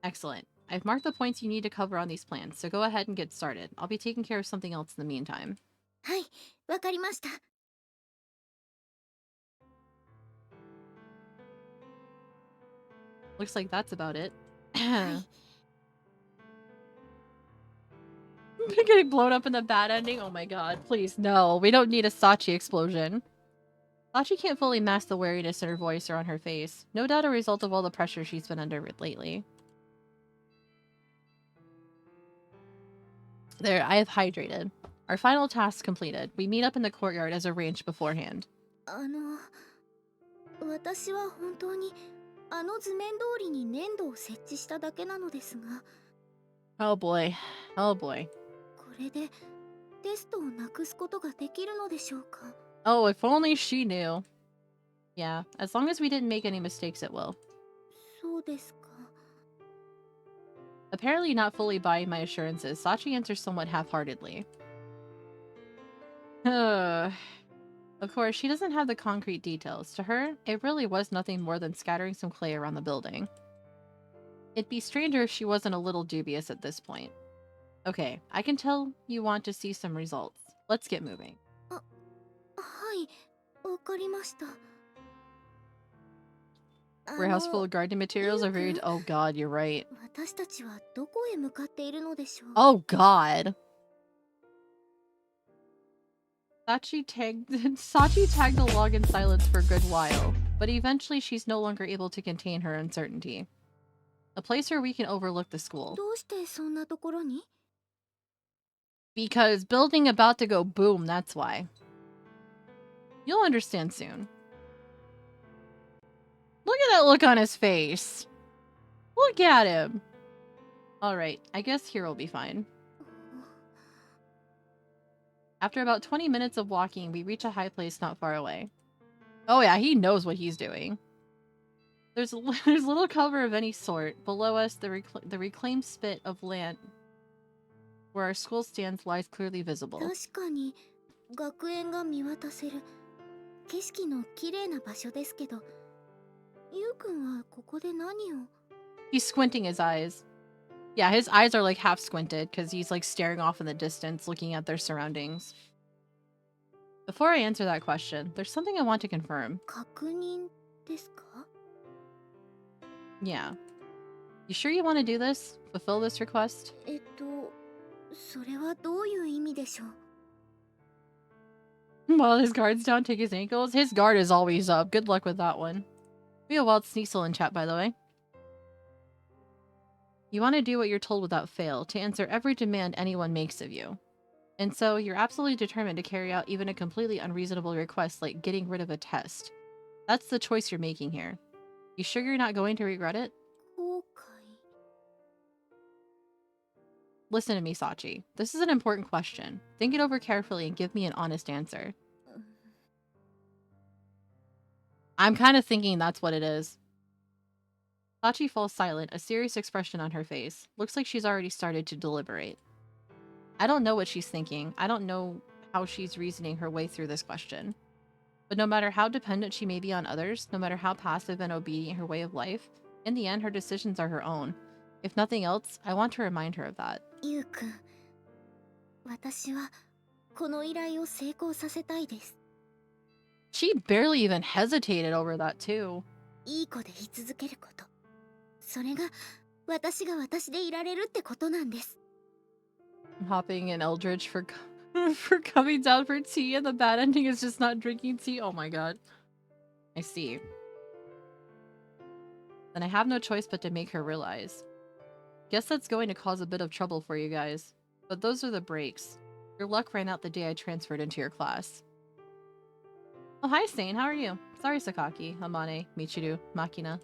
Excellent. I've marked the points you need to cover on these plans, so go ahead and get started. I'll be taking care of something else in the meantime. はい、わかりました。 Looks like that's about it. はい。 Getting blown up in the bad ending? Oh my god, please, no. We don't need a Sachi explosion. Sachi can't fully mask the wariness in her voice or on her face. No doubt a result of all the pressure she's been under lately. There, I have hydrated. Our final task completed. We meet up in the courtyard as arranged beforehand. 私は本当にあの図面通りに粘土を設置しただけなのですが。 Oh boy. Oh boy. これでテストをなくすことができるのでしょうか？ Oh, if only she knew. Yeah, as long as we didn't make any mistakes, it will. そうですか。 Apparently not fully buying my assurances, Sachi answers somewhat half-heartedly. Of course, she doesn't have the concrete details. To her, it really was nothing more than scattering some clay around the building. It'd be stranger if she wasn't a little dubious at this point. Okay, I can tell you want to see some results. Let's get moving. はい、わかりました。 Warehouse full of gardening materials are very... Oh god, you're right. 私たちはどこへ向かっているのでしょう？ Oh god! Sachi tagged along in silence for a good while, but eventually she's no longer able to contain her uncertainty. A place where we can overlook the school. どうしてそんなところに？ Because building about to go boom, that's why. You'll understand soon. Look at that look on his face. Look at him. Alright, I guess here will be fine. After about 20 minutes of walking, we reach a high place not far away. Oh yeah, he knows what he's doing. There's little cover of any sort. Below us, the reclaimed spit of land where our school stands lies clearly visible. 確かに学園が見渡せる景色の綺麗な場所ですけど、ゆうくんはここで何を？ He's squinting his eyes. Yeah, his eyes are like half squinted because he's like staring off in the distance, looking at their surroundings. Before I answer that question, there's something I want to confirm. 確認ですか? Yeah. You sure you want to do this? Fulfill this request? それはどういう意味でしょう? While his guard's down, take his ankles. His guard is always up. Good luck with that one. We have Wild Sneasel in chat, by the way. You want to do what you're told without fail, to answer every demand anyone makes of you. And so, you're absolutely determined to carry out even a completely unreasonable request like getting rid of a test. That's the choice you're making here. You sure you're not going to regret it? 後悔? Listen to me, Sachi. This is an important question. Think it over carefully and give me an honest answer. I'm kind of thinking that's what it is. Sachi falls silent, a serious expression on her face. Looks like she's already started to deliberate. I don't know what she's thinking. I don't know how she's reasoning her way through this question. But no matter how dependent she may be on others, no matter how passive and obedient her way of life, in the end, her decisions are her own. If nothing else, I want to remind her of that. ゆうくん、私はこの依頼を成功させたいです。 She barely even hesitated over that, too. いい子で居続けること。それが私が私でいられるってことなんです。 Hopping in Eldritch for for coming down for tea, and the bad ending is just not drinking tea. Oh my god. I see. Then I have no choice but to make her realize. Guess that's going to cause a bit of trouble for you guys. But those are the breaks. Your luck ran out the day I transferred into your class. Oh, hi Sane, how are you? Sorry Sakaki, Amane, Michiru, Makina.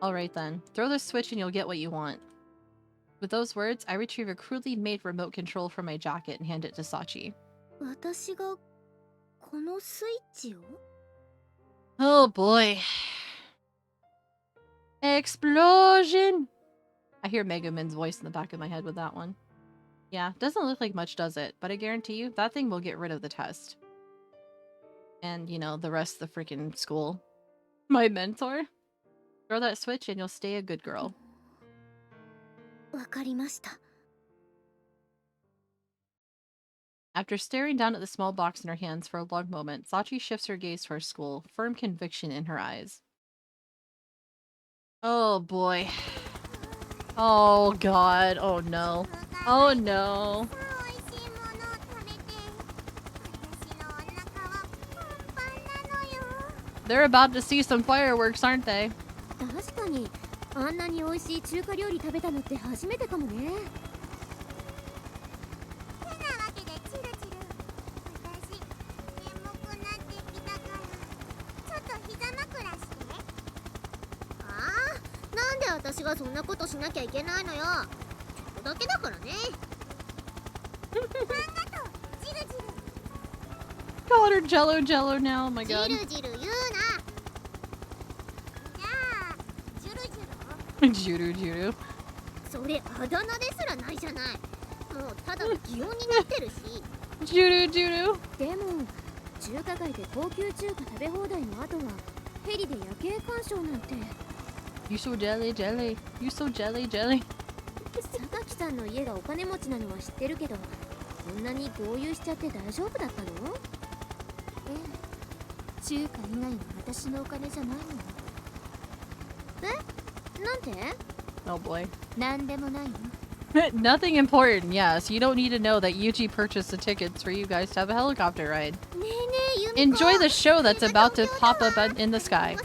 Alright then, throw this switch and you'll get what you want. With those words, I retrieve a crudely made remote control from my jacket and hand it to Sachi. 私がこのスイッチを? Oh boy. Explosion! I hear Mega Man's voice in the back of my head with that one. Yeah, doesn't look like much, does it? But I guarantee you, that thing will get rid of the test. And, you know, the rest of the freaking school. My mentor? Throw that switch and you'll stay a good girl. わかりました。 After staring down at the small box in her hands for a long moment, Sachi shifts her gaze towards school, firm conviction in her eyes. Oh boy. Oh god. Oh no. Oh no. They're about to see some fireworks, aren't they? 確かにあんなに美味しい中華料理食べたのって初めてかもね。私がそんなことしなきゃいけないのよ。ちょっとだけだからね。Call her Jello Jello now. Oh my god. ジルジル言うな。じゃあジュルジュル。ジュルジュル。それあだ名ですらないじゃない。もうただの擬音になってるし。ジュルジュル。でも中華街で高級中華食べ放題の後はヘリで夜景鑑賞なんて。You so jelly jelly. You so jelly jelly. 榊さんの家がお金持ちなのは知ってるけど、そんなに豪遊しちゃって大丈夫だったの？ええ、中華以外は私のお金じゃないの。え？なんて？ Oh boy. なんでもないの。Nothing important, yes. You don't need to know that Yuji purchased the tickets for you guys to have a helicopter ride. Enjoy the show that's about to pop up in the sky.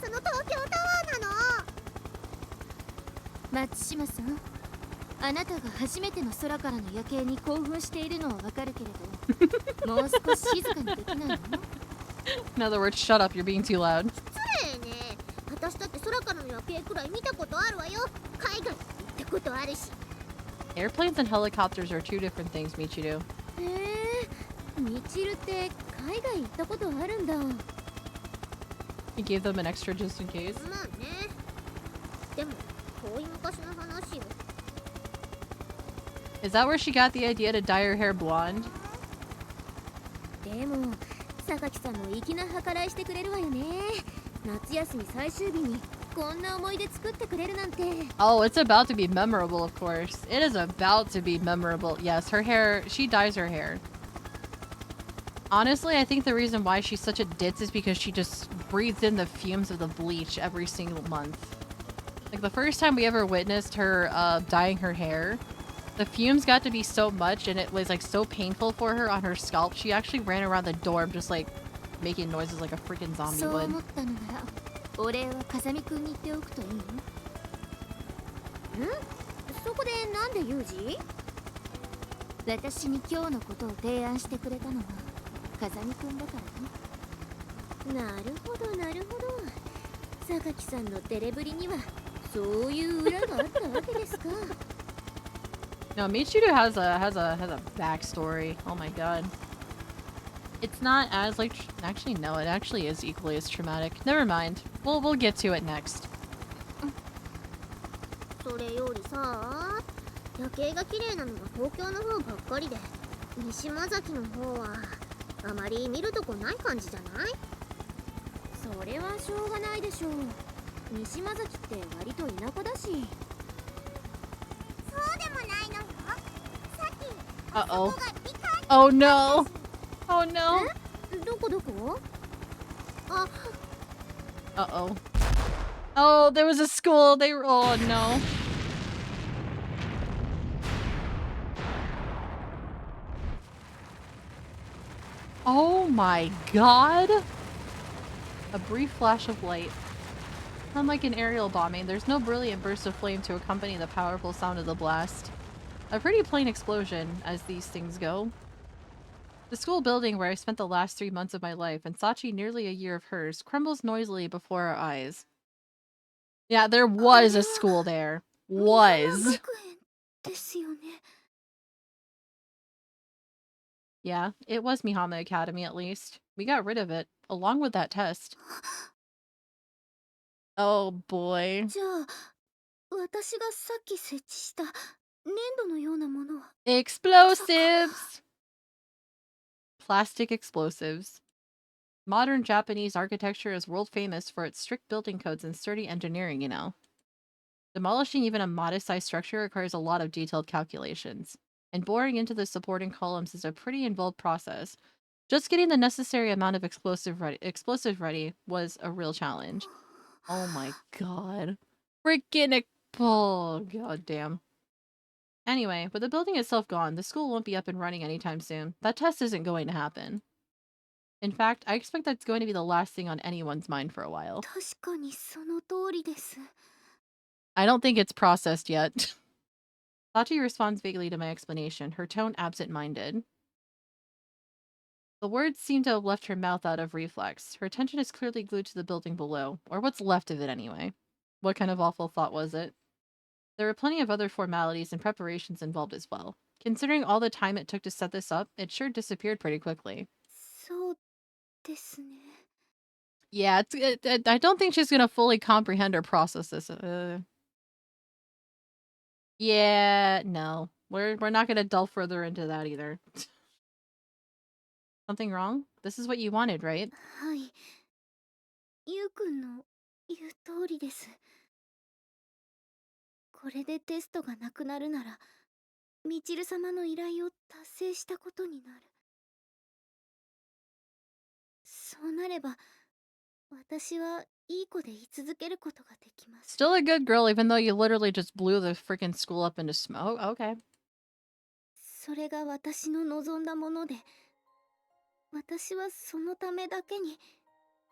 松島さん、あなたが初めての空からの夜景に興奮しているのはわかるけれど、もう少し静かにできないの？ In other words, shut up, you're being too loud. 失礼ね。私だって空からの夜景くらい見たことあるわよ。海外行ったことあるし。Airplanes and helicopters are two different things, Michiru. ミチルって海外行ったことあるんだ。He gave them an extra just in case. まあね。でも遠い昔の話よ。Is that where she got the idea to dye her hair blonde? でも榊さんも粋な計らいしてくれるわよね。夏休み最終日にこんな思い出作ってくれるなんて。 Oh, it's about to be memorable, of course. It is about to be memorable. Yes, her hair, she dyes her hair. Honestly, I think the reason why she's such a ditz is because she just breathed in the fumes of the bleach every single month. Like, the first time we ever witnessed her dyeing her hair, the fumes got to be so much and it was like so painful for her on her scalp, she actually ran around the dorm just like making noises like a freaking zombie would. お礼は風見くんに言っておくといいの？ん？そこでなんでユージ？私に今日のことを提案してくれたのは風見くんだからね。なるほどなるほど。榊さんのデレブリにはそういう裏があったわけですか。No, Michiru has a backstory. Oh my god. It's not as like actually no, it actually is equally as traumatic. Never mind. We'll get to it next. それよりさ、夜景が綺麗なのは東京の方ばっかりで、西間崎の方はあまり見るとこない感じじゃない？それはしょうがないでしょう。西間崎って割と田舎だし。そうでもないのよ。さっき Uh-oh. Oh no. Oh no. どこどこ？あ、Uh-oh. Oh, there was a school. They were. Oh no. Oh my god. A brief flash of light. Unlike an aerial bombing, there's no brilliant burst of flame to accompany the powerful sound of the blast. A pretty plain explosion, as these things go. The school building where I spent the last 3 months of my life, and Sachi nearly a year of hers, crumbles noisily before our eyes. Yeah, there was a school there. Was. Yeah, it was Mihama Academy at least. We got rid of it, along with that test. Oh boy. じゃあ、私がさっき設置した粘土のようなものは Explosives! Plastic explosives. Modern Japanese architecture is world famous for its strict building codes and sturdy engineering, you know. Demolishing even a modest-sized structure requires a lot of detailed calculations, and boring into the supporting columns is a pretty involved process. Just getting the necessary amount of explosive ready was a real challenge. Oh my god. Freaking oh god damn. Anyway, with the building itself gone, the school won't be up and running anytime soon. That test isn't going to happen. In fact, I expect that's going to be the last thing on anyone's mind for a while. 確かにその通りです。 I don't think it's processed yet. Sachi responds vaguely to my explanation, her tone absent-minded. The words seem to have left her mouth out of reflex. Her attention is clearly glued to the building below, or what's left of it anyway. What kind of awful thought was it? There were plenty of other formalities and preparations involved as well. Considering all the time it took to set this up, it sure disappeared pretty quickly. そうですね。 Yeah, I don't think she's gonna fully comprehend or process this. Yeah, no. We're not gonna delve further into that either. Something wrong? This is what you wanted, right? はい。ゆうくんの言う通りです。これでテストがなくなるなら、みちる様の依頼を達成したことになる。そうなれば、私はいい子で居続けることができます。 Still a good girl, even though you literally just blew the freaking school up into smoke. Okay. それが私の望んだもので、私はそのためだけに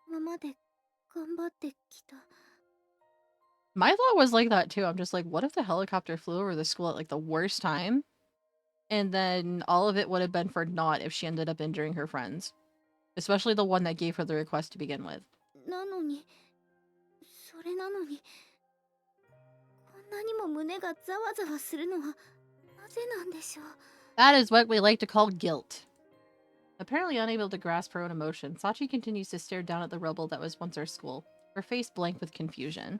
今まで頑張ってきた。 My thought was like that too. I'm just like, what if the helicopter flew over the school at like the worst time? And then all of it would have been for naught if she ended up injuring her friends. Especially the one that gave her the request to begin with. なのに、それなのに、こんなにも胸がざわざわするのはなぜなんでしょう。 That is what we like to call guilt. Apparently unable to grasp her own emotion, Sachi continues to stare down at the rubble that was once our school, her face blank with confusion.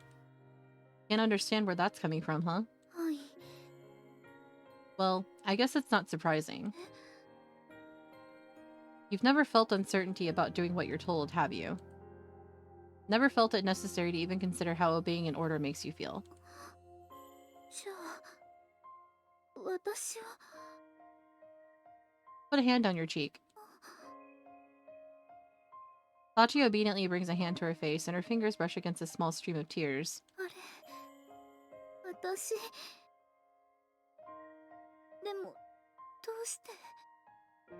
Can't understand where that's coming from, huh? はい。 Well, I guess it's not surprising. You've never felt uncertainty about doing what you're told, have you? Never felt it necessary to even consider how obeying an order makes you feel. じゃあ、私は。 Put a hand on your cheek. Sachi obediently brings a hand to her face, and her fingers brush against a small stream of tears. あれ私でもどうして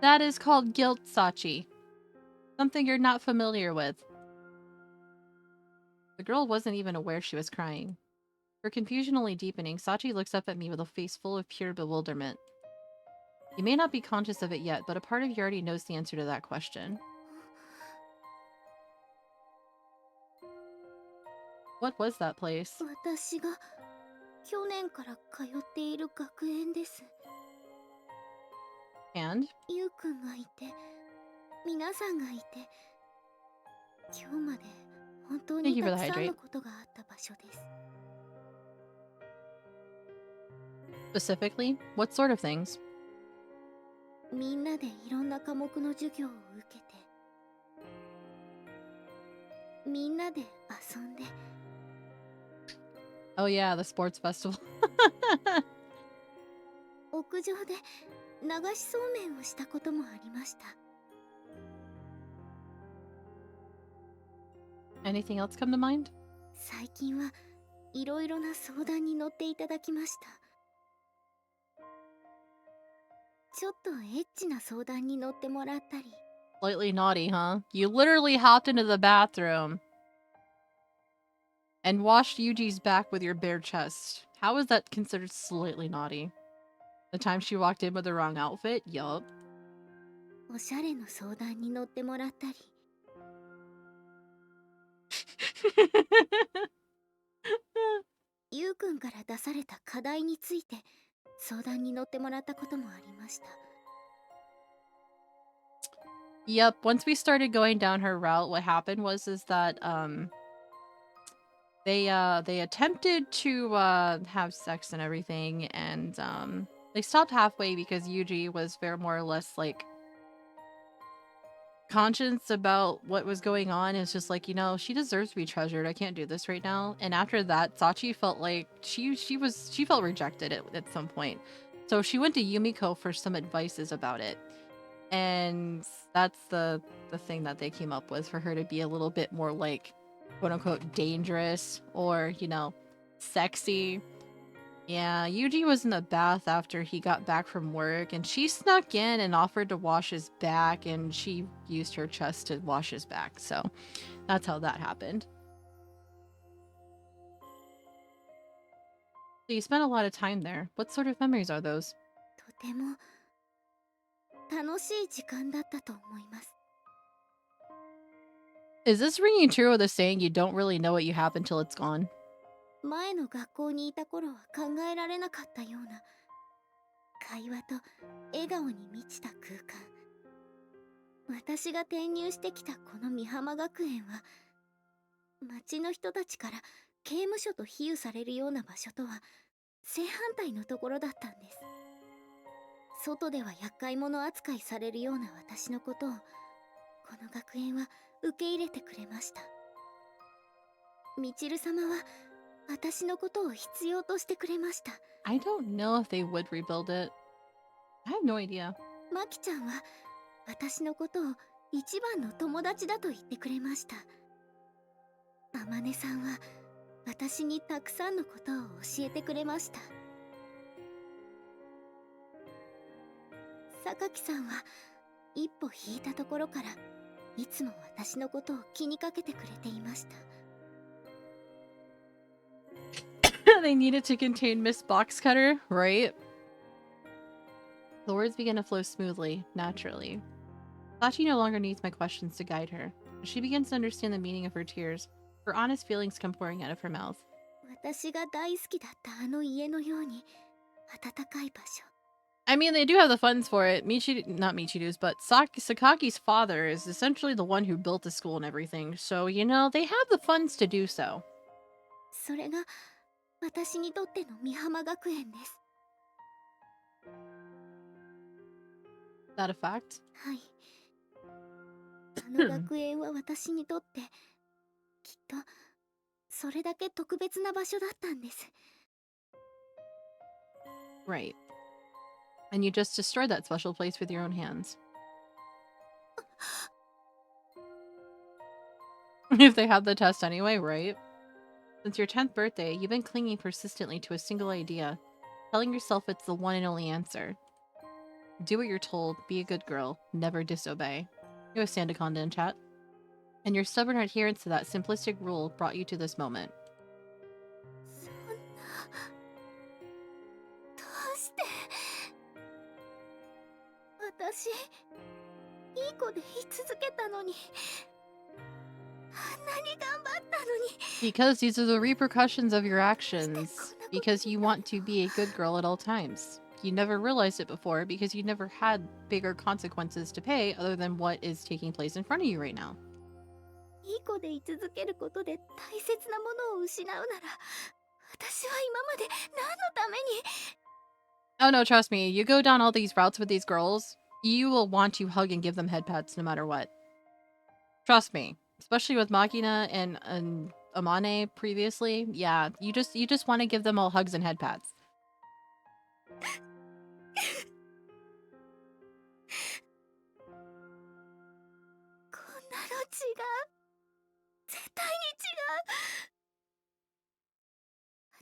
That is called guilt, Sachi. Something you're not familiar with. The girl wasn't even aware she was crying. Her confusion only deepening, Sachi looks up at me with a face full of pure bewilderment. You may not be conscious of it yet, but a part of you already knows the answer to that question. What was that place? 私が去年から通っている学園です。 And? ゆうくんがいて皆さんがいて今日まで本当にたくさんのことがあった場所です。 Specifically, what sort of things? みんなでいろんな科目の授業を受けてみんなで遊んで Oh yeah, the sports festival. 屋上で流しそうめんをしたこともありました。 Anything else come to mind? 最近はいろいろな相談に乗っていただきました。 ちょっとエッチな相談に乗ってもらったり Slightly naughty, huh? You literally hopped into the bathroom and washed Yuji's back with your bare chest. How is that considered slightly naughty? The time she walked in with the wrong outfit? Yup. おしゃれの相談に乗ってもらったり ゆうくんから出された課題について相談に乗ってもらったこともありました。 Yep, once we started going down her route, what happened was that they attempted to have sex and everything, and they stopped halfway because Yuji was very more or less like conscious about what was going on. It's just like, you know, she deserves to be treasured. I can't do this right now. And after that, Sachi felt like she felt rejected at some point. So she went to Yumiko for some advices about it. And that's the thing that they came up with for her to be a little bit more like quote unquote dangerous or, you know, sexy. Yeah, Yuji was in the bath after he got back from work, and she snuck in and offered to wash his back, and she used her chest to wash his back. So that's how that happened. So you spent a lot of time there. What sort of memories are those? とても楽しい時間だったと思います。 Is this ringing true with the saying you don't really know what you have until it's gone? 前の学校にいた頃は考えられなかったような会話と笑顔に満ちた空間。私が転入してきたこの美浜学園は町の人たちから刑務所と比喩されるような場所とは正反対のところだったんです。外では厄介者扱いされるような私のことをこの学園は受け入れてくれました。みちる様は私のことを必要としてくれました。 I don't know if they would rebuild it. I have no idea. マキちゃんは私のことを一番の友達だと言ってくれました。あまねさんは私にたくさんのことを教えてくれました。榊さんは一歩引いたところからいつも私のことを気にかけてくれていました。 They needed to contain Miss Boxcutter, right? The words begin to flow smoothly, naturally. Sachi no longer needs my questions to guide her. She begins to understand the meaning of her tears. Her honest feelings come pouring out of her mouth. 私が大好きだったあの家のように暖かい場所。 I mean, they do have the funds for it. Not Michiru's, but Sakaki's father is essentially the one who built the school and everything. So, you know, they have the funds to do so. それが私にとっての美浜学園です。 That a fact? はい。あの学園は私にとってきっとそれだけ特別な場所だったんです。 Right. And you just destroyed that special place with your own hands. If they had the test anyway, right? Since your 10th birthday, you've been clinging persistently to a single idea, telling yourself it's the one and only answer. Do what you're told, be a good girl, never disobey. It was Sandaconda in chat. And your stubborn adherence to that simplistic rule brought you to this moment. そんなどうして私いい子でい続けたのにあんなに頑張ったのに Because these are the repercussions of your actions. Because you want to be a good girl at all times. You never realized it before because you never had bigger consequences to pay other than what is taking place in front of you right now. いい子でい続けることで大切なものを失うなら私は今まで何のために Oh no, trust me. You go down all these routes with these girls, you will want to hug and give them head pats no matter what. Trust me. Especially with Makina and Amane previously. Yeah, you just want to give them all hugs and head pats. こんなの違う絶対に違う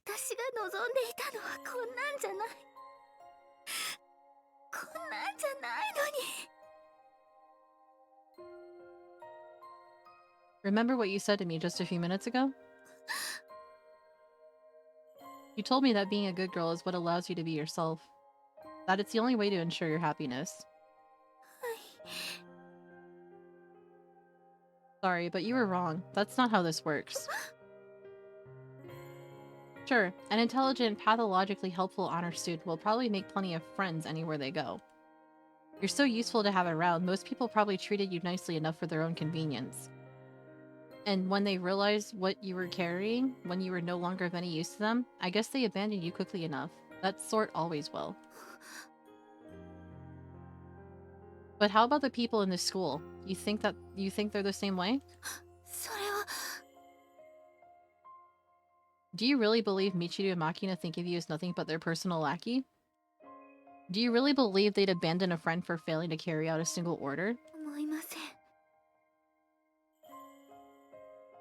私が望んでいたのはこんなんじゃないこんなんじゃないのに Remember what you said to me just a few minutes ago? You told me that being a good girl is what allows you to be yourself. That it's the only way to ensure your happiness. Sorry, but you were wrong. That's not how this works. Sure, an intelligent, pathologically helpful honor student will probably make plenty of friends anywhere they go. You're so useful to have around, most people probably treated you nicely enough for their own convenience. And when they realized what you were carrying, when you were no longer of any use to them, I guess they abandoned you quickly enough. That sort always will. But how about the people in this school? You think they're the same way? それは Do you really believe Michiru and Makina think of you as nothing but their personal lackey? Do you really believe they'd abandon a friend for failing to carry out a single order? 思いません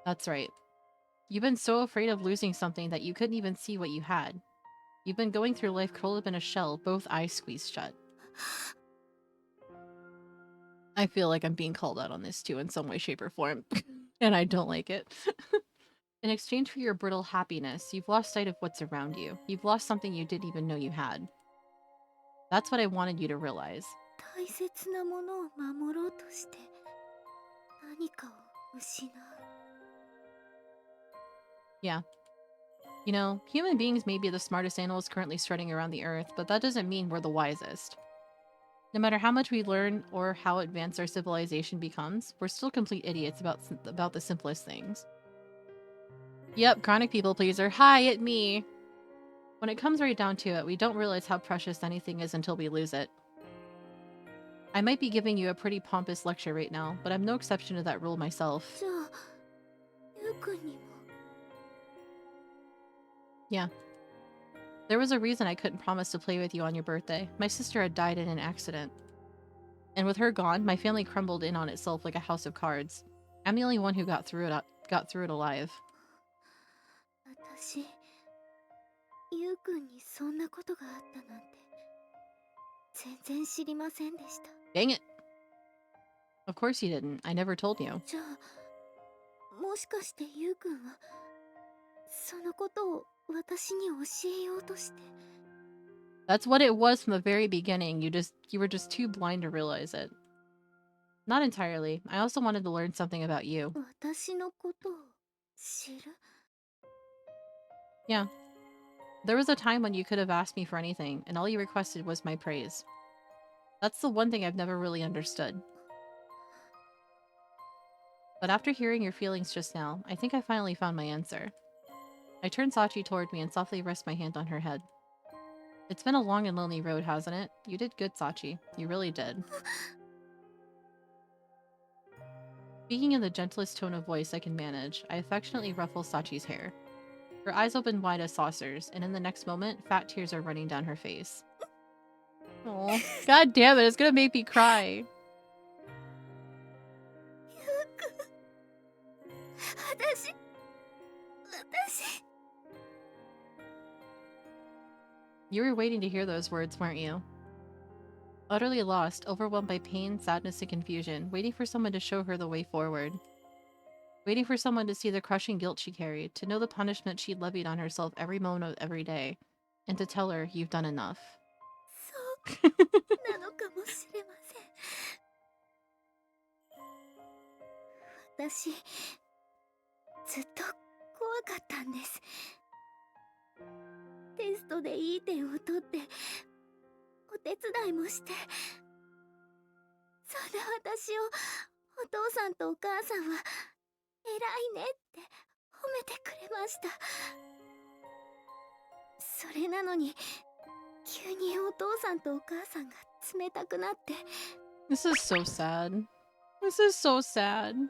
That's right. You've been so afraid of losing something that you couldn't even see what you had. You've been going through life curled up in a shell, both eyes squeezed shut. I feel like I'm being called out on this too in some way, shape, or form. And I don't like it. In exchange for your brittle happiness, you've lost sight of what's around you. You've lost something you didn't even know you had. That's what I wanted you to realize. 大切なものを守ろうとして何かを失う Yeah. You know, human beings may be the smartest animals currently strutting around the earth, but that doesn't mean we're the wisest. No matter how much we learn or how advanced our civilization becomes, we're still complete idiots about the simplest things. Yep, chronic people pleaser. Hi, it me. When it comes right down to it, we don't realize how precious anything is until we lose it. I might be giving you a pretty pompous lecture right now, but I'm no exception to that rule myself. じゃあゆうくんにも Yeah. There was a reason I couldn't promise to play with you on your birthday. My sister had died in an accident. And with her gone, my family crumbled in on itself like a house of cards. I'm the only one who got through it alive. 私ゆうくんにそんなことがあったなんて全然知りませんでした Dang it. Of course you didn't. I never told you. じゃあもしかしてゆうくんはそのことを私に教えようとして That's what it was from the very beginning. You were just too blind to realize it. Not entirely. I also wanted to learn something about you. 私のことを知る Yeah. There was a time when you could have asked me for anything, and all you requested was my praise. That's the one thing I've never really understood. But after hearing your feelings just now, I think I finally found my answer. I turned Sachi toward me and softly rested my hand on her head. It's been a long and lonely road, hasn't it? You did good, Sachi. You really did. Speaking in the gentlest tone of voice I can manage, I affectionately ruffle Sachi's hair. Her eyes open wide as saucers, and in the next moment, fat tears are running down her face. Oh, god damn it, it's gonna make me cry. ゆうくん You were waiting to hear those words, weren't you? Utterly lost, overwhelmed by pain, sadness, and confusion, waiting for someone to show her the way forward. Waiting for someone to see the crushing guilt she carried, to know the punishment she levied on herself every moment of every day, and to tell her, you've done enough. そうなのかもしれません。私、ずっと怖かったんです。テストでいい点を取って、お手伝いもして、そんな私をお父さんとお母さんは偉いねって褒めてくれました。それなのに急にお父さんとお母さんが冷たくなって。 This is so sad. This is so sad. 大好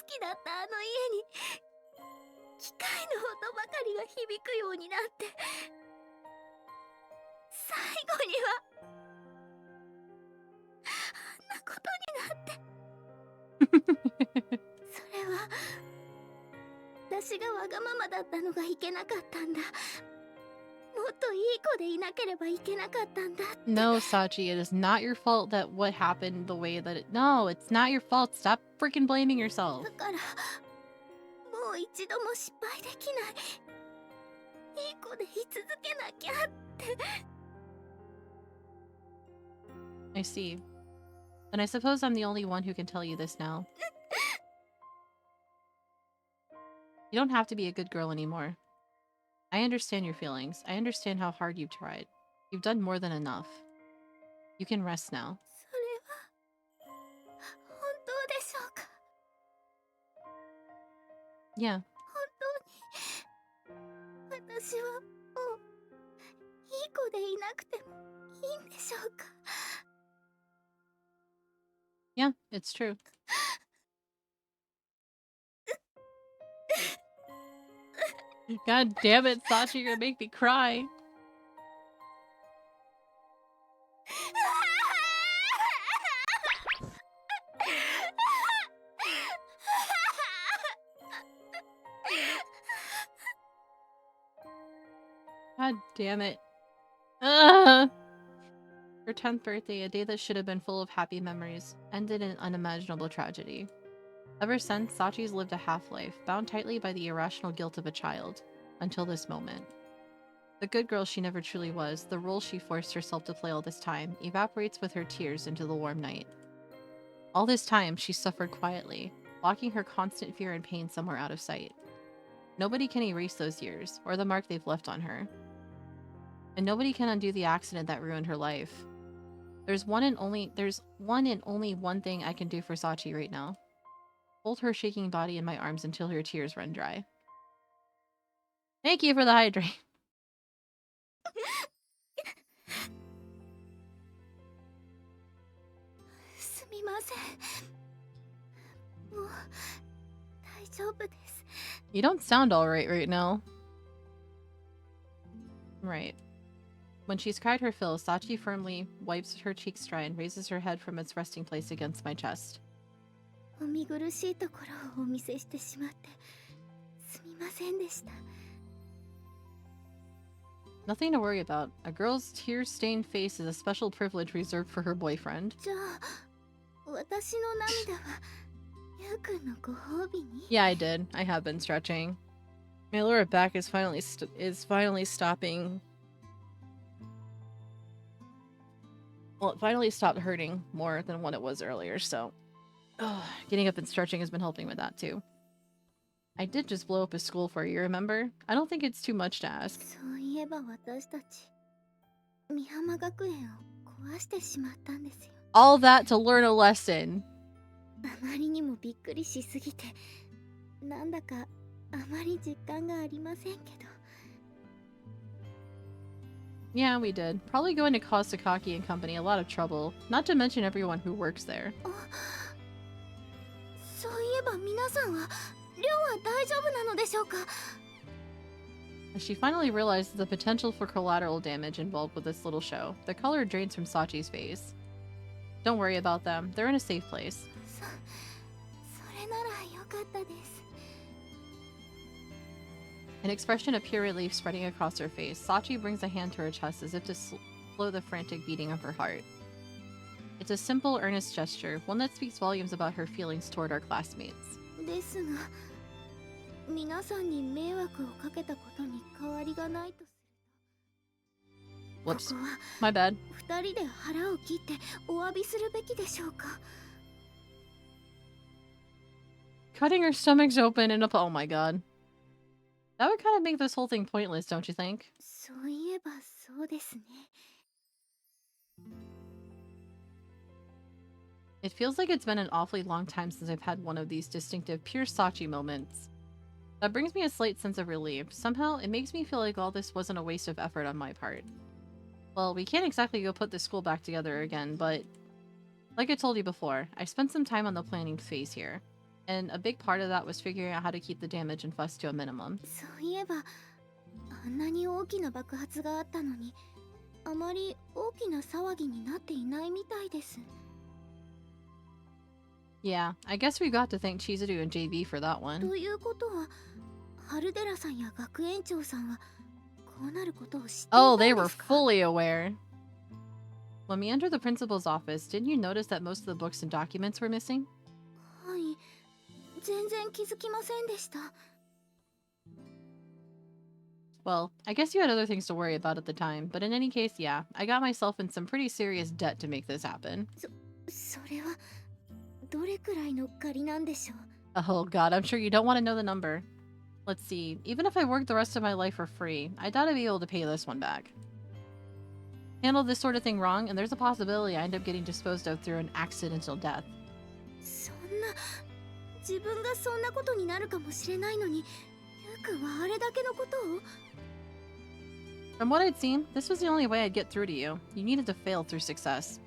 きだったあの家に機械の音ばかりが響くようになって、最後にはあんなことになって。それは私がわがままだったのがいけなかったんだ。もっといい子でいなければいけなかったんだって。 No, Sachi, it is not your fault that what happened the way that it... No, it's not your fault. Stop freaking blaming yourself. だからもう一度も失敗できない。いい子でい続けなきゃって。 I see. And I suppose I'm the only one who can tell you this now. You don't have to be a good girl anymore. I understand your feelings. I understand how hard you've tried. You've done more than enough. You can rest now. それは本当でしょうか。 Yeah. 本当に私はもういい子でいなくてもいいんでしょうか。 Yeah, it's true. God damn it, Sachi, you're gonna make me cry. God damn it. Ugh. Her 10th birthday, a day that should have been full of happy memories, ended in unimaginable tragedy. Ever since, Sachi's lived a half-life, bound tightly by the irrational guilt of a child, until this moment. The good girl she never truly was, the role she forced herself to play all this time, evaporates with her tears into the warm night. All this time, she suffered quietly, locking her constant fear and pain somewhere out of sight. Nobody can erase those years, or the mark they've left on her. And nobody can undo the accident that ruined her life. There's one and only one thing I can do for Sachi right now. Hold her shaking body in my arms until her tears run dry. Thank you for the hydrate. すみません。もう大丈夫です。 You don't sound alright right now. Right. When she's cried her fill, Sachi firmly wipes her cheeks dry and raises her head from its resting place against my chest. お見苦しいところをお見せしてしまってすみませんでした。 Nothing to worry about. A girl's tear-stained face is a special privilege reserved for her boyfriend. じゃあ私の涙はゆうくんのご褒美に。 Yeah, I did. I have been stretching. My lower back is finally stopping. Well, it finally stopped hurting more than what it was earlier, so... getting up and stretching has been helping with that, too. I did just blow up a school for you, remember? I don't think it's too much to ask. そういえば私たち美浜学園を壊してしまったんですよ。 All that to learn a lesson. あまりにもびっくりしすぎてなんだかあまり実感がありませんけど。 Yeah, we did. Probably going to cause Sakaki and company a lot of trouble, not to mention everyone who works there. そういえば皆さんは寮は大丈夫なのでしょうか。 As she finally realizes the potential for collateral damage involved with this little show, the color drains from Sachi's face. Don't worry about them. They're in a safe place. それならよかったです。an expression of pure relief spreading across her face. Sachi brings a hand to her chest as if to slow the frantic beating of her heart. It's a simple, earnest gesture, one that speaks volumes about her feelings toward our classmates. ですが、皆さんに迷惑をかけたことに変わりがないとすると、 Whoops. ここは My bad. 二人で腹を切ってお詫びするべきでしょうか。 Cutting her stomachs open and oh my god. That would kind of make this whole thing pointless, don't you think? そういえばそうですね。 It feels like it's been an awfully long time since I've had one of these distinctive pure Sachi moments. That brings me a slight sense of relief. Somehow, it makes me feel like all this wasn't a waste of effort on my part. Well, we can't exactly go put the school back together again, but like I told you before, I spent some time on the planning phase here. And a big part of that was figuring out how to keep the damage and fuss to a minimum. そういえば、あんなに大きな爆発があったのに、あまり大きな騒ぎになっていないみたいです。 Yeah, I guess we got to thank Chizuru and JB for that one. ということは、春寺さんや学園長さんはこうなることを知っていた Oh, ん they で were すか？ fully aware. When we entered the principal's office, didn't you notice that most of the books and documents were missing? はい、全然気づきませんでした。 Well, I guess you had other things to worry about at the time, but in any case, yeah, I got myself in some pretty serious debt to make this happen. それはどれくらいの借りなんでしょう？ Oh god, I'm sure you don't want to know the number. Let's see, even if I worked the rest of my life for free, I doubt I'd be able to pay this one back. Handle this sort of thing wrong, and there's a possibility I end up getting disposed of through an accidental death. そんな、自分がそんなことになるかもしれないのに、ゆうくんはあれだけのことを？ From what I'd seen, this was the only way I'd get through to you. You needed to fail through success.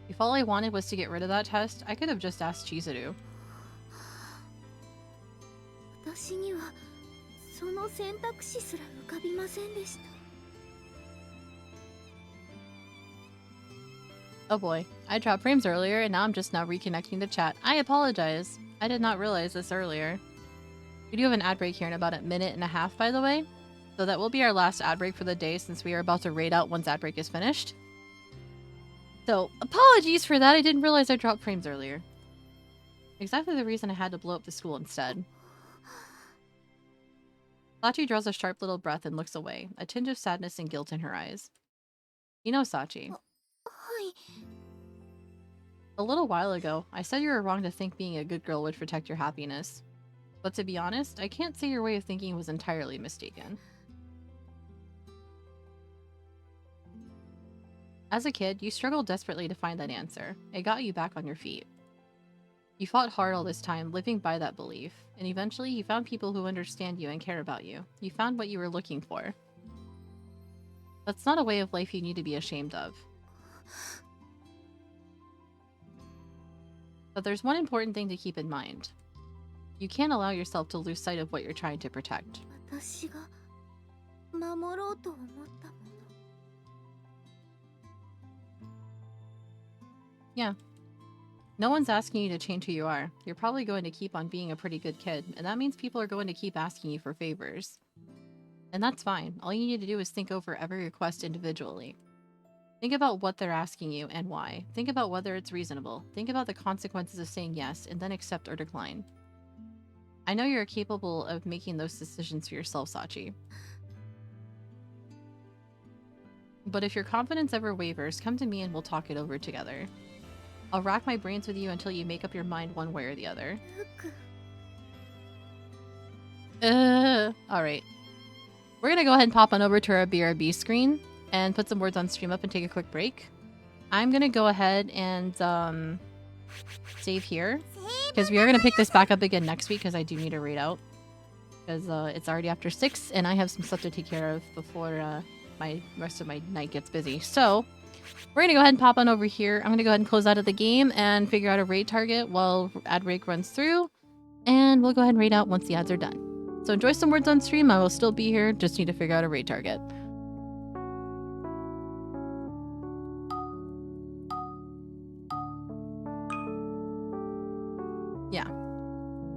If all I wanted was to get rid of that test, I could have just asked Chizuru. 私にはその選択肢すら浮かびませんでした。 Oh boy, I dropped frames earlier and now I'm just now reconnecting the chat. I apologize. I did not realize this earlier. We do have an ad break here in about a minute and a half, by the way. So that will be our last ad break for the day since we are about to raid out once ad break is finished. So, apologies for that. I didn't realize I dropped frames earlier. Exactly the reason I had to blow up the school instead. Sachi draws a sharp little breath and looks away, a tinge of sadness and guilt in her eyes. You know, Sachi, はい。 a little while ago, I said you were wrong to think being a good girl would protect your happiness. But to be honest, I can't say your way of thinking was entirely mistaken. As a kid, you struggled desperately to find that answer. It got you back on your feet. You fought hard all this time, living by that belief, and eventually you found people who understand you and care about you. You found what you were looking for. That's not a way of life you need to be ashamed of. But there's one important thing to keep in mind. You can't allow yourself to lose sight of what you're trying to protect. 私が守ろうと思ったもの。 Yeah. No one's asking you to change who you are. You're probably going to keep on being a pretty good kid, and that means people are going to keep asking you for favors. And that's fine. All you need to do is think over every request individually. Think about what they're asking you and why. Think about whether it's reasonable. Think about the consequences of saying yes, and then accept or decline. I know you're capable of making those decisions for yourself, Sachi. But if your confidence ever wavers, come to me and we'll talk it over together. I'll rack my brains with you until you make up your mind one way or the other. ゆうくん。 Alright. We're gonna go ahead and pop on over to our BRB screen and put some words on stream up and take a quick break. I'm gonna go ahead and save here. Because we are gonna pick this back up again next week because I do need to raid out. Because it's already after 6 and I have some stuff to take care of before my rest of my night gets busy. So we're gonna go ahead and pop on over here. I'm gonna go ahead and close out of the game and figure out a raid target while ad break runs through. And we'll go ahead and raid out once the ads are done. So enjoy some words on stream. I will still be here. Just need to figure out a raid target. Yeah.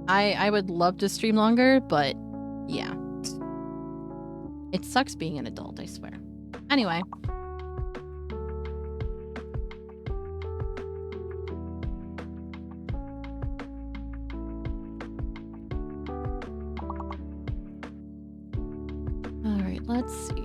I would love to stream longer, but yeah. It sucks being an adult, I swear. Anyway. Alright, let's see.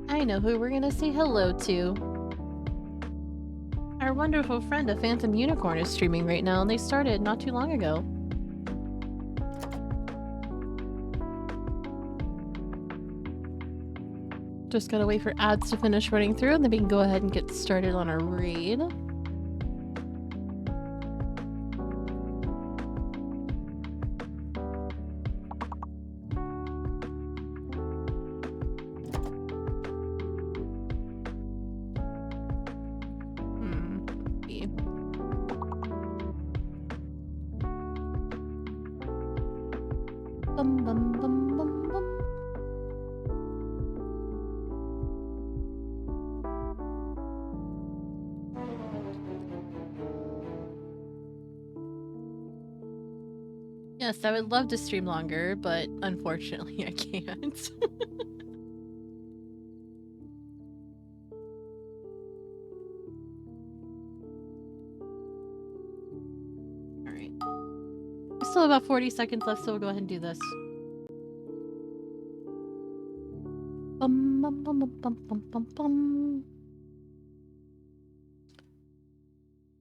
I know who we're gonna say hello to. Our wonderful friend, a Phantom Unicorn, is streaming right now, and they started not too long ago. Just gotta wait for ads to finish running through, and then we can go ahead and get started on our raid. Yes, I would love to stream longer, but unfortunately I can't. Alright. We still have about 40 seconds left, so we'll go ahead and do this. Bum, bum, bum, bum, bum, bum, bum.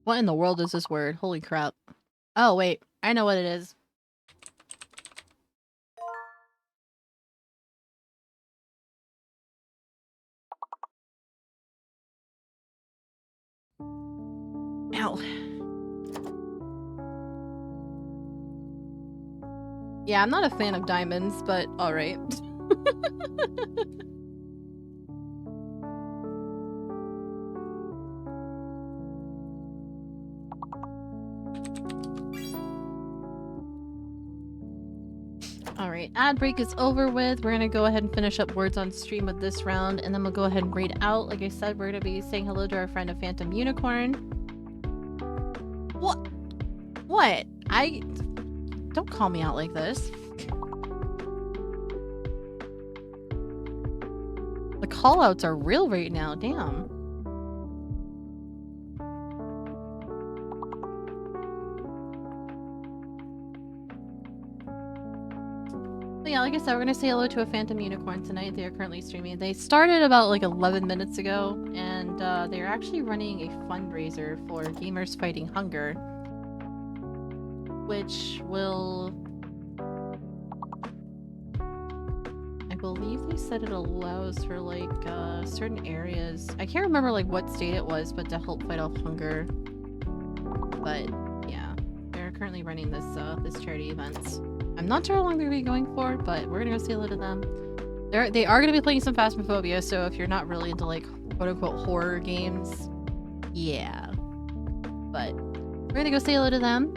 What in the world is this word? Holy crap. Oh, wait. I know what it is. Ow. Yeah, I'm not a fan of diamonds, but alright. Alright, ad break is over with. We're gonna go ahead and finish up words on stream with this round, and then we'll go ahead and raid out. Like I said, we're gonna be saying hello to our friend, a Phantom Unicorn. What? What? Don't call me out like this. The callouts are real right now, damn. But yeah, like I said, we're gonna say hello to a Phantom Unicorn tonight. They are currently streaming. They started about like 11 minutes ago, and they're actually running a fundraiser for Gamers Fighting Hunger, which will... I believe they said it allows for like certain areas. I can't remember like what state it was, but to help fight off hunger. But yeah, they're currently running this this charity event. I'm not sure how long they're gonna be going for, but we're gonna go say hello to them. They are gonna be playing some Phasmophobia, so if you're not really into like quote-unquote horror games, yeah. But we're gonna go say hello to them,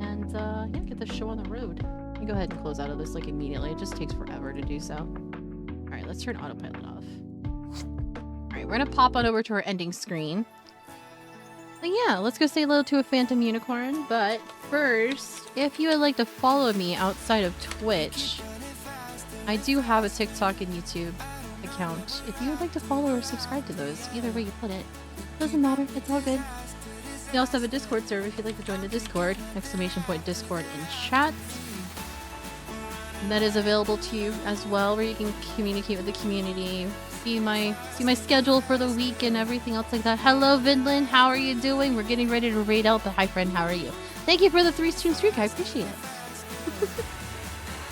and yeah, get the show on the road. Let me go ahead and close out of this like immediately. It just takes forever to do so. All right, let's turn autopilot off. All right, we're gonna pop on over to our ending screen. But yeah, let's go say hello to a Phantom Unicorn. But first, if you would like to follow me outside of Twitch, I do have a TikTok and YouTube account. If you would like to follow or subscribe to those, either way you put it, doesn't matter, it's all good. We also have a Discord server if you'd like to join the Discord, !Discord in chat. And that is available to you as well, where you can communicate with the community, see my schedule for the week and everything else like that. Hello Vinland, how are you doing? We're getting ready to raid out, but hi friend, how are you? Thank you for the 3-stream streak. I appreciate it.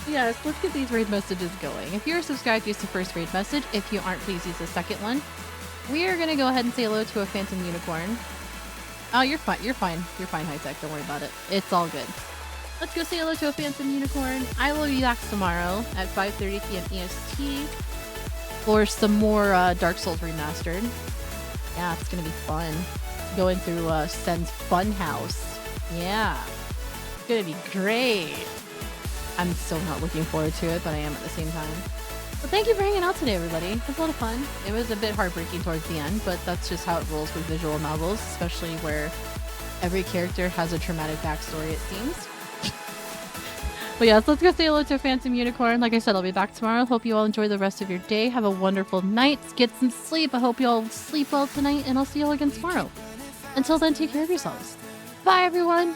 Yes, let's get these raid messages going. If you're subscribed, use the first raid message. If you aren't, please use the second one. We are gonna go ahead and say hello to a phantom unicorn. Oh, you're fine. You're fine. You're fine, High Tech. Don't worry about it. It's all good. Let's go say hello to a phantom unicorn. I will be back tomorrow at 5:30 p.m. EST for some more Dark Souls Remastered. Yeah, it's gonna be fun. Going through Sen's Funhouse. Yeah. It's gonna be great. I'm still not looking forward to it, but I am at the same time. Well, thank you for hanging out today, everybody. It was a lot of fun. It was a bit heartbreaking towards the end, but that's just how it rolls with visual novels, especially where every character has a traumatic backstory, it seems. But yeah, so let's go say hello to a phantom unicorn. Like I said, I'll be back tomorrow. Hope you all enjoy the rest of your day. Have a wonderful night. Get some sleep. I hope you all sleep well tonight, and I'll see you all again tomorrow. Until then, take care of yourselves. Bye, everyone!